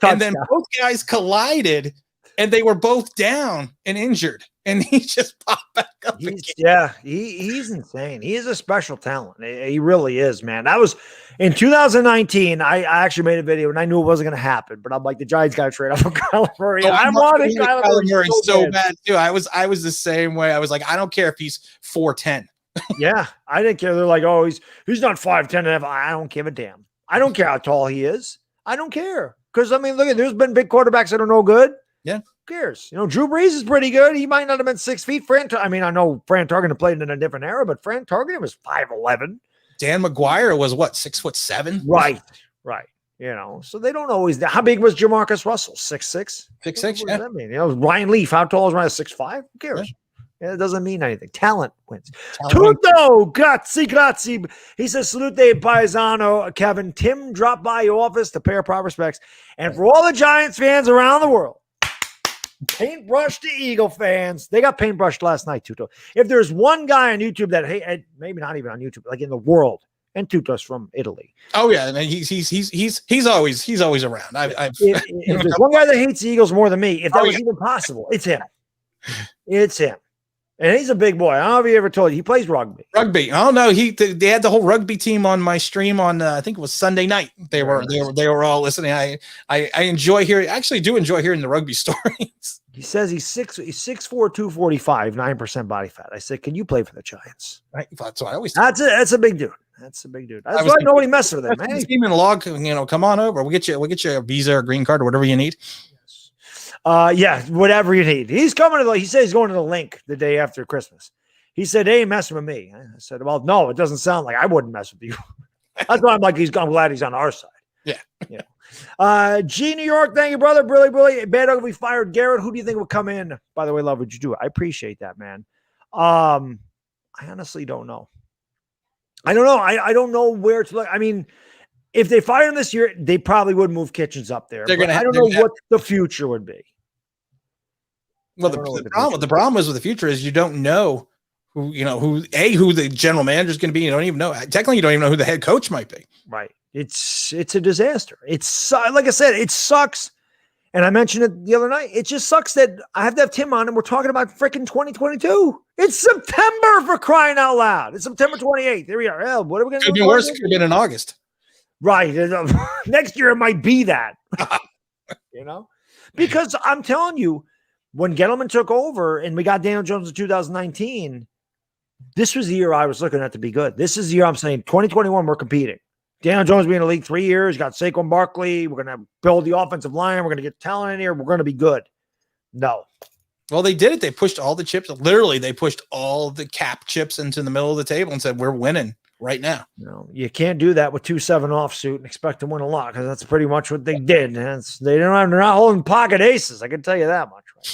touchdown. And then both guys collided, and they were both down and injured. And he just popped back up again. Yeah, he's insane. He is a special talent. He really is, man. That was in 2019. I actually made a video, and I knew it wasn't going to happen. But I'm like, the Giants got to trade off of Kyler Murray. I wanted Kyler Murray so bad too. I was the same way. I was like, I don't care if he's 4'10". Yeah, I didn't care. They're like, oh, he's not 5'10". I don't give a damn. I don't care how tall he is. I don't care, because I mean, look at, there's been big quarterbacks that are no good. Yeah. Who cares? Drew Brees is pretty good. He might not have been 6 feet. I know Fran Tarkenton played in a different era, but Fran Tarkenton was 5'11". Dan McGuire was what, 6'7"? Right. So they don't always. How big was Jamarcus Russell? 6'6"? 6'6". What does that mean? Ryan Leaf, how tall is Ryan? 6'5"? Who cares? Yeah, it doesn't mean anything. Talent wins. Tutto, grazie. He says, salute paisano. Kevin, Tim dropped by your office to pay our proper respects. And for all the Giants fans around the world, Paintbrush to Eagle fans. They got paintbrushed last night, Tuto. If there's one guy on YouTube that, hey, maybe not even on YouTube, like in the world, and Tuto's from Italy. Oh yeah, and he's always around. If there's one guy that hates the Eagles more than me, if that was even possible, it's him. It's him. And he's a big boy. I don't know if he ever told you. He plays rugby. Rugby. Oh no, they had the whole rugby team on my stream on I think it was Sunday night. They were all listening. I enjoy hearing. Actually, do enjoy hearing the rugby stories. He says he's 6'4", 245, 9% body fat. I said, can you play for the Giants? Right? That's what I always. That's a big dude. That's a big dude. That's why nobody messes with him, man. Team in log, come on over. We'll get you a visa or green card or whatever you need. Yeah, whatever you need. He's coming to he said he's going to the link the day after Christmas. He said, "Hey, messing with me." I said, "Well, no, it doesn't sound like I wouldn't mess with you." That's why I'm like, I'm glad he's on our side. Yeah. G New York, thank you, brother. Really. Bad ugly fired Garrett. Who do you think would come in? By the way, love what you do. I appreciate that, man. I honestly don't know. I don't know. I don't know where to look. I mean, if they fire him this year, they probably would move Kitchens up there. I don't know what the future would be. Well, the problem is with the future is you don't know who the general manager is going to be. You don't even know. Technically, you don't even know who the head coach might be. Right. It's a disaster. It's like I said, it sucks. And I mentioned it the other night. It just sucks that I have to have Tim on and we're talking about freaking 2022. It's September, for crying out loud. It's September 28th. There we are. Hell, what are we going to do? It could be worse. It could have been in August. Right. Next year it might be that. Because I'm telling you, when Gettleman took over and we got Daniel Jones in 2019, this was the year I was looking at to be good. This is the year I'm saying 2021, we're competing. Daniel Jones being in the league 3 years, got Saquon Barkley. We're going to build the offensive line. We're going to get talent in here. We're going to be good. No. Well, they did it. They pushed all the chips. Literally, they pushed all the cap chips into the middle of the table and said, we're winning right now. No, you can't do that with 2-7 offsuit and expect to win a lot, because that's pretty much what they did. They're not holding pocket aces. I can tell you that much right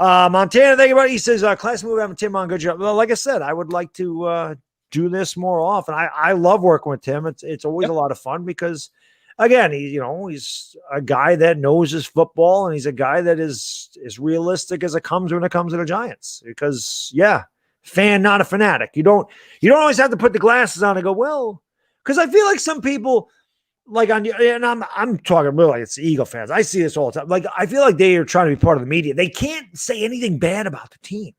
now. Montana, thank you about it. He says, class move having Tim on. Good job. Well, like I said, I would like to do this more often. I love working with Tim. It's always a lot of fun because, again, he's a guy that knows his football, and he's a guy that is as realistic as it comes when it comes to the Giants. Because, fan, not a fanatic. You don't always have to put the glasses on and go, well, because I feel like some people, like and I'm talking really like it's the Eagle fans. I see this all the time. Like, I feel like they are trying to be part of the media. They can't say anything bad about the team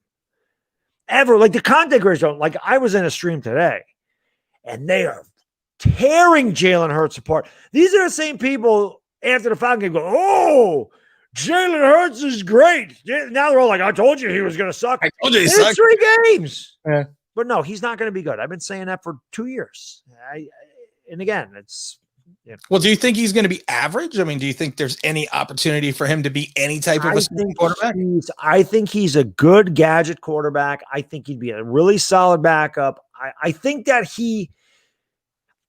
ever. Like, the content creators don't. Like, I was in a stream today, and they are tearing Jalen Hurts apart. These are the same people after the Falcons game go, oh, Jalen Hurts is great. Now they're all like, I told you he was going to suck. I told you he sucked. 3 games. Yeah. But no, he's not going to be good. I've been saying that for 2 years. And again, it's. Well, do you think he's going to be average? I mean, do you think there's any opportunity for him to be any type of a quarterback? I think he's a good gadget quarterback. I think he'd be a really solid backup. I think that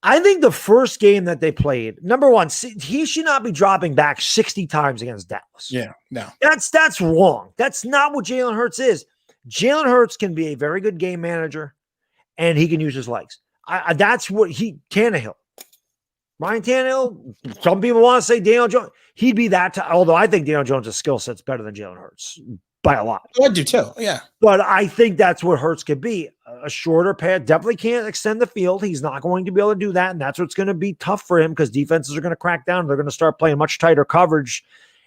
I think the first game that they played, number one, he should not be dropping back 60 times against Dallas. Yeah, no. That's wrong. That's not what Jalen Hurts is. Jalen Hurts can be a very good game manager, and he can use his legs. That's what Tannehill. Ryan Tannehill, some people want to say Daniel Jones. He'd be that, although I think Daniel Jones' skill set's better than Jalen Hurts by a lot. I do too, yeah. But I think that's what Hurts could be. A shorter pad, definitely can't extend the field. He's not going to be able to do that, and that's what's going to be tough for him because defenses are going to crack down. They're going to start playing much tighter coverage,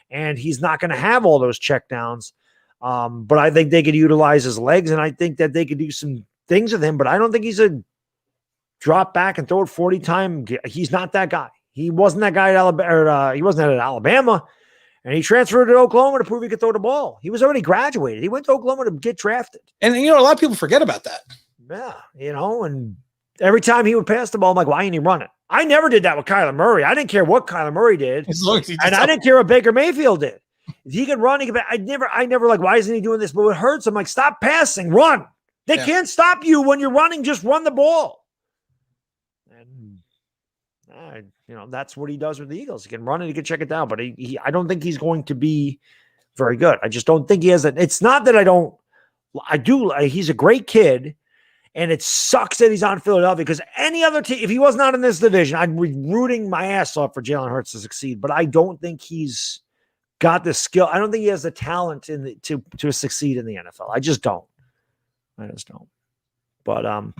and he's not going to have all those checkdowns. But I think they could utilize his legs, and I think that they could do some things with him, but I don't think he's a drop back and throw it 40 times. He's not that guy. He wasn't that guy at Alabama. He wasn't at Alabama, and he transferred to Oklahoma to prove he could throw the ball. He was already graduated. He went to Oklahoma to get drafted. And a lot of people forget about that. Yeah, and every time he would pass the ball, I'm like, why ain't he running? I never did that with Kyler Murray. I didn't care what Kyler Murray did, and I didn't care what Baker Mayfield did. If he could run, he could. I never like, why isn't he doing this? But it hurts. I'm like, stop passing, run. They can't stop you when you're running. Just run the ball. And that's what he does with the Eagles. He can run it, he can check it down, but I don't think he's going to be very good. I just don't think he has it. It's not that I do. He's a great kid, and it sucks that he's on Philadelphia because any other team, if he was not in this division, I'd be rooting my ass off for Jalen Hurts to succeed. But I don't think he's got the skill. I don't think he has the talent to succeed in the NFL. I just don't. But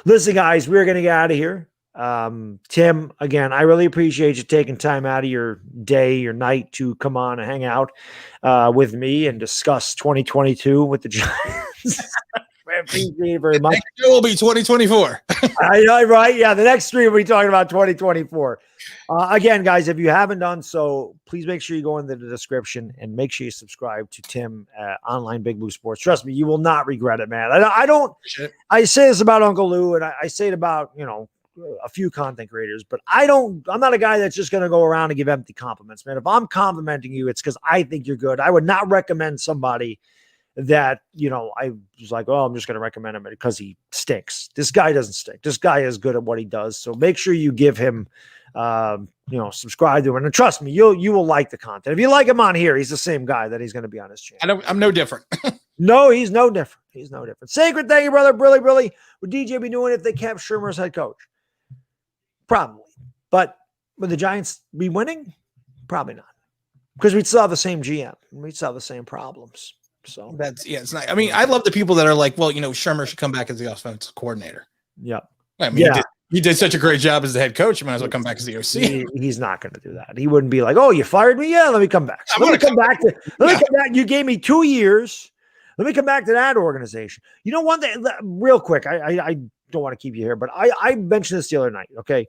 listen, guys, we're gonna get out of here. Tim, again, I really appreciate you taking time out of your day, your night to come on and hang out with me and discuss 2022 with the Giants. I appreciate it very much. It will be 2024. I know, right? Yeah, the next stream we'll be talking about 2024. Again, guys, if you haven't done so, please make sure you go into the description and make sure you subscribe to Tim Online Big Blue Sports. Trust me, you will not regret it, man. I say this about Uncle Lou, and I say it about, a few content creators, but I'm not a guy that's just going to go around and give empty compliments, man. If I'm complimenting you, it's because I think you're good. I would not recommend somebody that, I was like, oh, I'm just going to recommend him because he stinks. This guy doesn't stink. This guy is good at what he does. So make sure you give him, subscribe to him. And trust me, you will like the content. If you like him on here, he's the same guy that he's going to be on his channel. I'm no different. No, he's no different. He's no different. Sacred, thank you, brother. Brilly. Would DJ be doing if they kept Shermer as head coach? Probably. But would the Giants be winning? Probably not. Because we'd still have the same GM. We'd still have the same problems. So it's not. I mean, I love the people that are like, well, Shermer should come back as the offensive coordinator. Yeah. I mean, he did such a great job as the head coach. You might as well come back as the OC. He's not going to do that. He wouldn't be like, oh, you fired me? Yeah, let me come back. Let me come back. You gave me 2 years. Let me come back to that organization. One thing, real quick, I don't want to keep you here, but I mentioned this the other night, okay?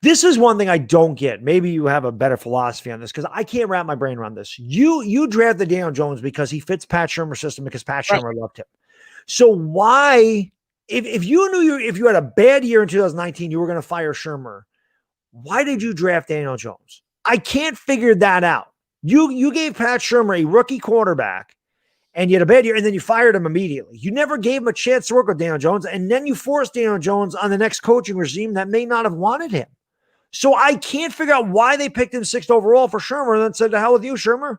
This is one thing I don't get. Maybe you have a better philosophy on this because I can't wrap my brain around this. You drafted Daniel Jones because he fits Pat Shermer's system because Pat Shermer loved him. So why, if you knew if you had a bad year in 2019, you were going to fire Shermer, why did you draft Daniel Jones? I can't figure that out. You gave Pat Shermer a rookie quarterback and you had a bad year, and then you fired him immediately. You never gave him a chance to work with Daniel Jones, and then you forced Daniel Jones on the next coaching regime that may not have wanted him. So I can't figure out why they picked him 6th overall for Shermer and then said, to hell with you, Shermer.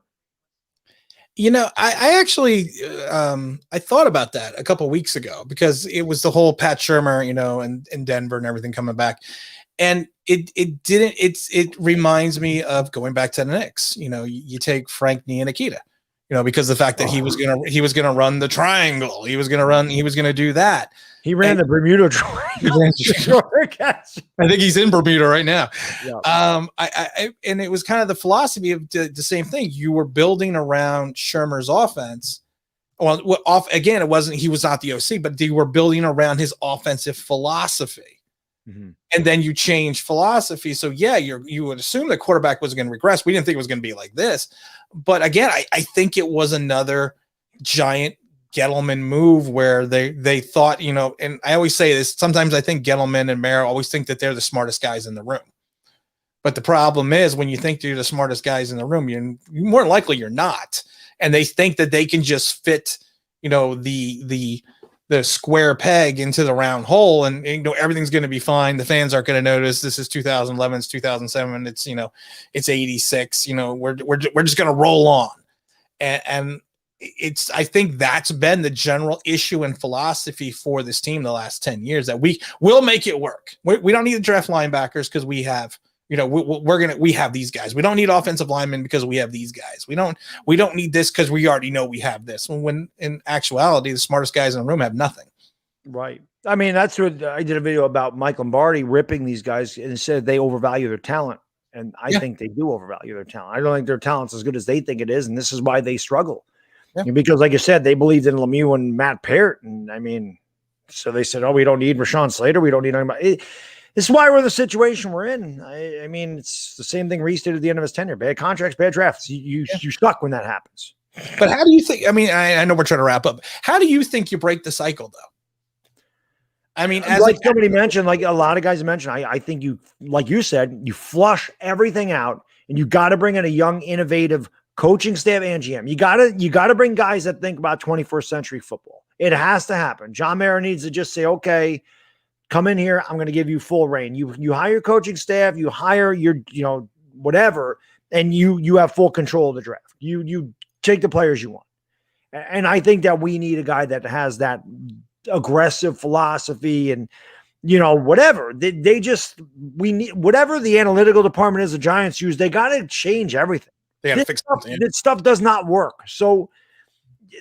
I actually I thought about that a couple of weeks ago because it was the whole Pat Shermer, and in Denver and everything coming back. And it reminds me of going back to the Knicks. You take Frank Ntilikina, because the fact that he was gonna run the triangle, he was gonna do that. He ran the Bermuda triangle. I think he's in Bermuda right now. Yeah. And it was kind of the philosophy of the same thing. You were building around Shermer's offense. Well, again, it wasn't, he was not the OC, but they were building around his offensive philosophy. Mm-hmm. And then you change philosophy. So yeah, you would assume the quarterback was going to regress. We didn't think it was going to be like this, but again, I think it was another giant Gettleman move where they thought, and I always say this, sometimes I think Gettleman and Mara always think that they're the smartest guys in the room. But the problem is when you think you're the smartest guys in the room, you're more likely you're not. And they think that they can just fit, the square peg into the round hole and everything's going to be fine. The fans aren't going to notice. This is 2011, it's 2007. It's, it's 86, we're just going to roll on. And I think that's been the general issue and philosophy for this team the last 10 years that we will make it work. We don't need to draft linebackers because we have, we have these guys. We don't need offensive linemen because we have these guys. We don't need this because we already know we have this. When in actuality, the smartest guys in the room have nothing. Right. I mean, that's what I did a video about Mike Lombardi ripping these guys and said they overvalue their talent. And I think they do overvalue their talent. I don't think their talent's as good as they think it is. And this is why they struggle. Yeah. Because like you said, they believed in Lemieux and Matt Parrott. And I mean, so they said, oh, we don't need Rashawn Slater. We don't need anybody. This is why we're in the situation we're in. I mean, it's the same thing Reese did at the end of his tenure. Bad contracts, bad drafts. You suck when that happens. But how do you think, I mean, I know we're trying to wrap up. How do you think you break the cycle though? I mean, as like somebody mentioned, like a lot of guys mentioned, I think you, like you said, you flush everything out and you got to bring in a young, innovative coaching staff and GM. You got to bring guys that think about 21st century football. It has to happen. John Mara needs to just say, okay, come in here. I'm going to give you full reign. You hire your coaching staff, you hire your, whatever, and you have full control of the draft. You take the players you want. And I think that we need a guy that has that aggressive philosophy and, whatever we need, whatever the analytical department is the Giants use, they got to change everything. They got to fix something. This stuff does not work. So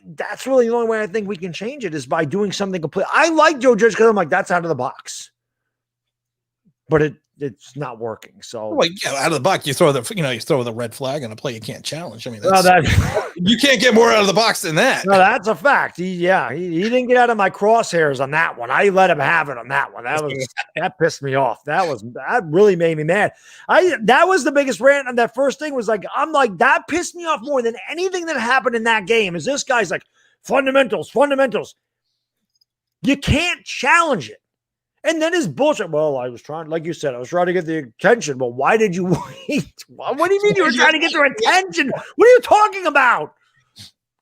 that's really the only way I think we can change it is by doing something complete. I like Joe Judge because I'm like, that's out of the box. But it's not working. So well, yeah, out of the box, you throw the red flag on a play you can't challenge. I mean, you can't get more out of the box than that. No, that's a fact. He didn't get out of my crosshairs on that one. I let him have it on that one. That pissed me off. That really made me mad. That was the biggest rant on that first thing was like, I'm like, that pissed me off more than anything that happened in that game is this guy's like, fundamentals. You can't challenge it. And then his bullshit. Well, I was trying, like you said, I was trying to get the attention. Well, why did you wait? What do you mean you were trying to get their attention? What are you talking about?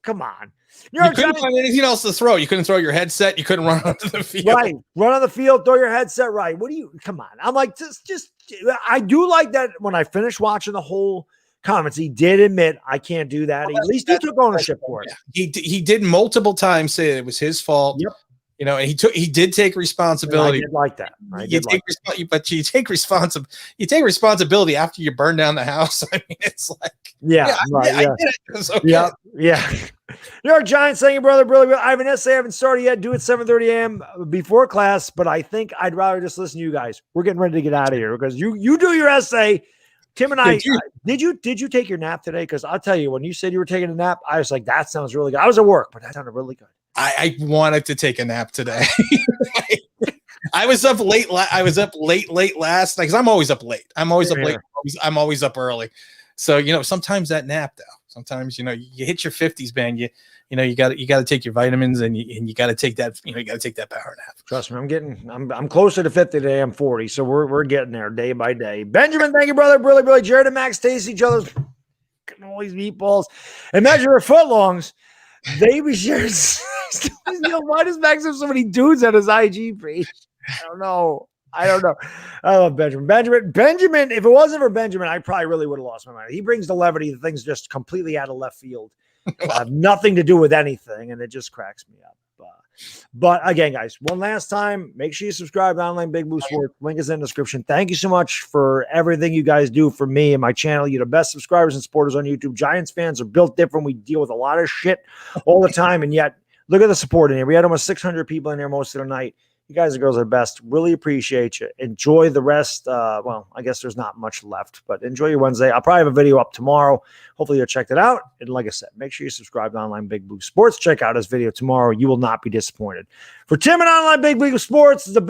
Come on. You couldn't find anything else to throw. You couldn't throw your headset. You couldn't run onto the field. Right. Run on the field, throw your headset right. Come on. I'm like, I do like that when I finished watching the whole comments, he did admit I can't do that. At least he took ownership for it. He did multiple times say it was his fault. Yep. You know, and he did take responsibility. I did like that. But you take responsibility after you burn down the house. I mean, it's like, I did it. Okay. Yeah. New York Giants saying, brother, I have an essay I haven't started yet. Do it 7:30 a.m. before class, but I think I'd rather just listen to you guys. We're getting ready to get out of here because you do your essay. Tim and I, did you take your nap today? Because I'll tell you, when you said you were taking a nap, I was like, that sounds really good. I was at work, but that sounded really good. I wanted to take a nap today. I was up late. I was up late last night because I'm always up late. I'm always up late. I'm always up early. So, you know, sometimes that nap though, sometimes, you know, you hit your 50s, man. You got to take your vitamins and you got to take that, you got to take that power nap. Trust me, I'm closer to 50 today. I'm 40. So we're getting there day by day. Benjamin, thank you, brother. Really. Jared and Max taste each other's all these meatballs and measure their footlongs. They be sharing. Why does Max have so many dudes on his IG page? I don't know. I love Benjamin. Benjamin, if it wasn't for Benjamin, I probably really would have lost my mind. He brings the levity. The thing's just completely out of left field. Have nothing to do with anything, and it just cracks me up. But again, guys, one last time, make sure you subscribe to Online Big Blue Sports. Link is in the description. Thank you so much for everything you guys do for me and my channel. You're the best subscribers and supporters on YouTube. Giants fans are built different. We deal with a lot of shit all the time, and yet look at the support in here. We had almost 600 people in there most of the night. You guys and girls are the best. Really appreciate you. Enjoy the rest. Well, I guess there's not much left, but enjoy your Wednesday. I'll probably have a video up tomorrow. Hopefully you'll check it out. And like I said, make sure you subscribe to Online Big Blue Sports. Check out his video tomorrow. You will not be disappointed. For Tim and Online Big Blue Sports, the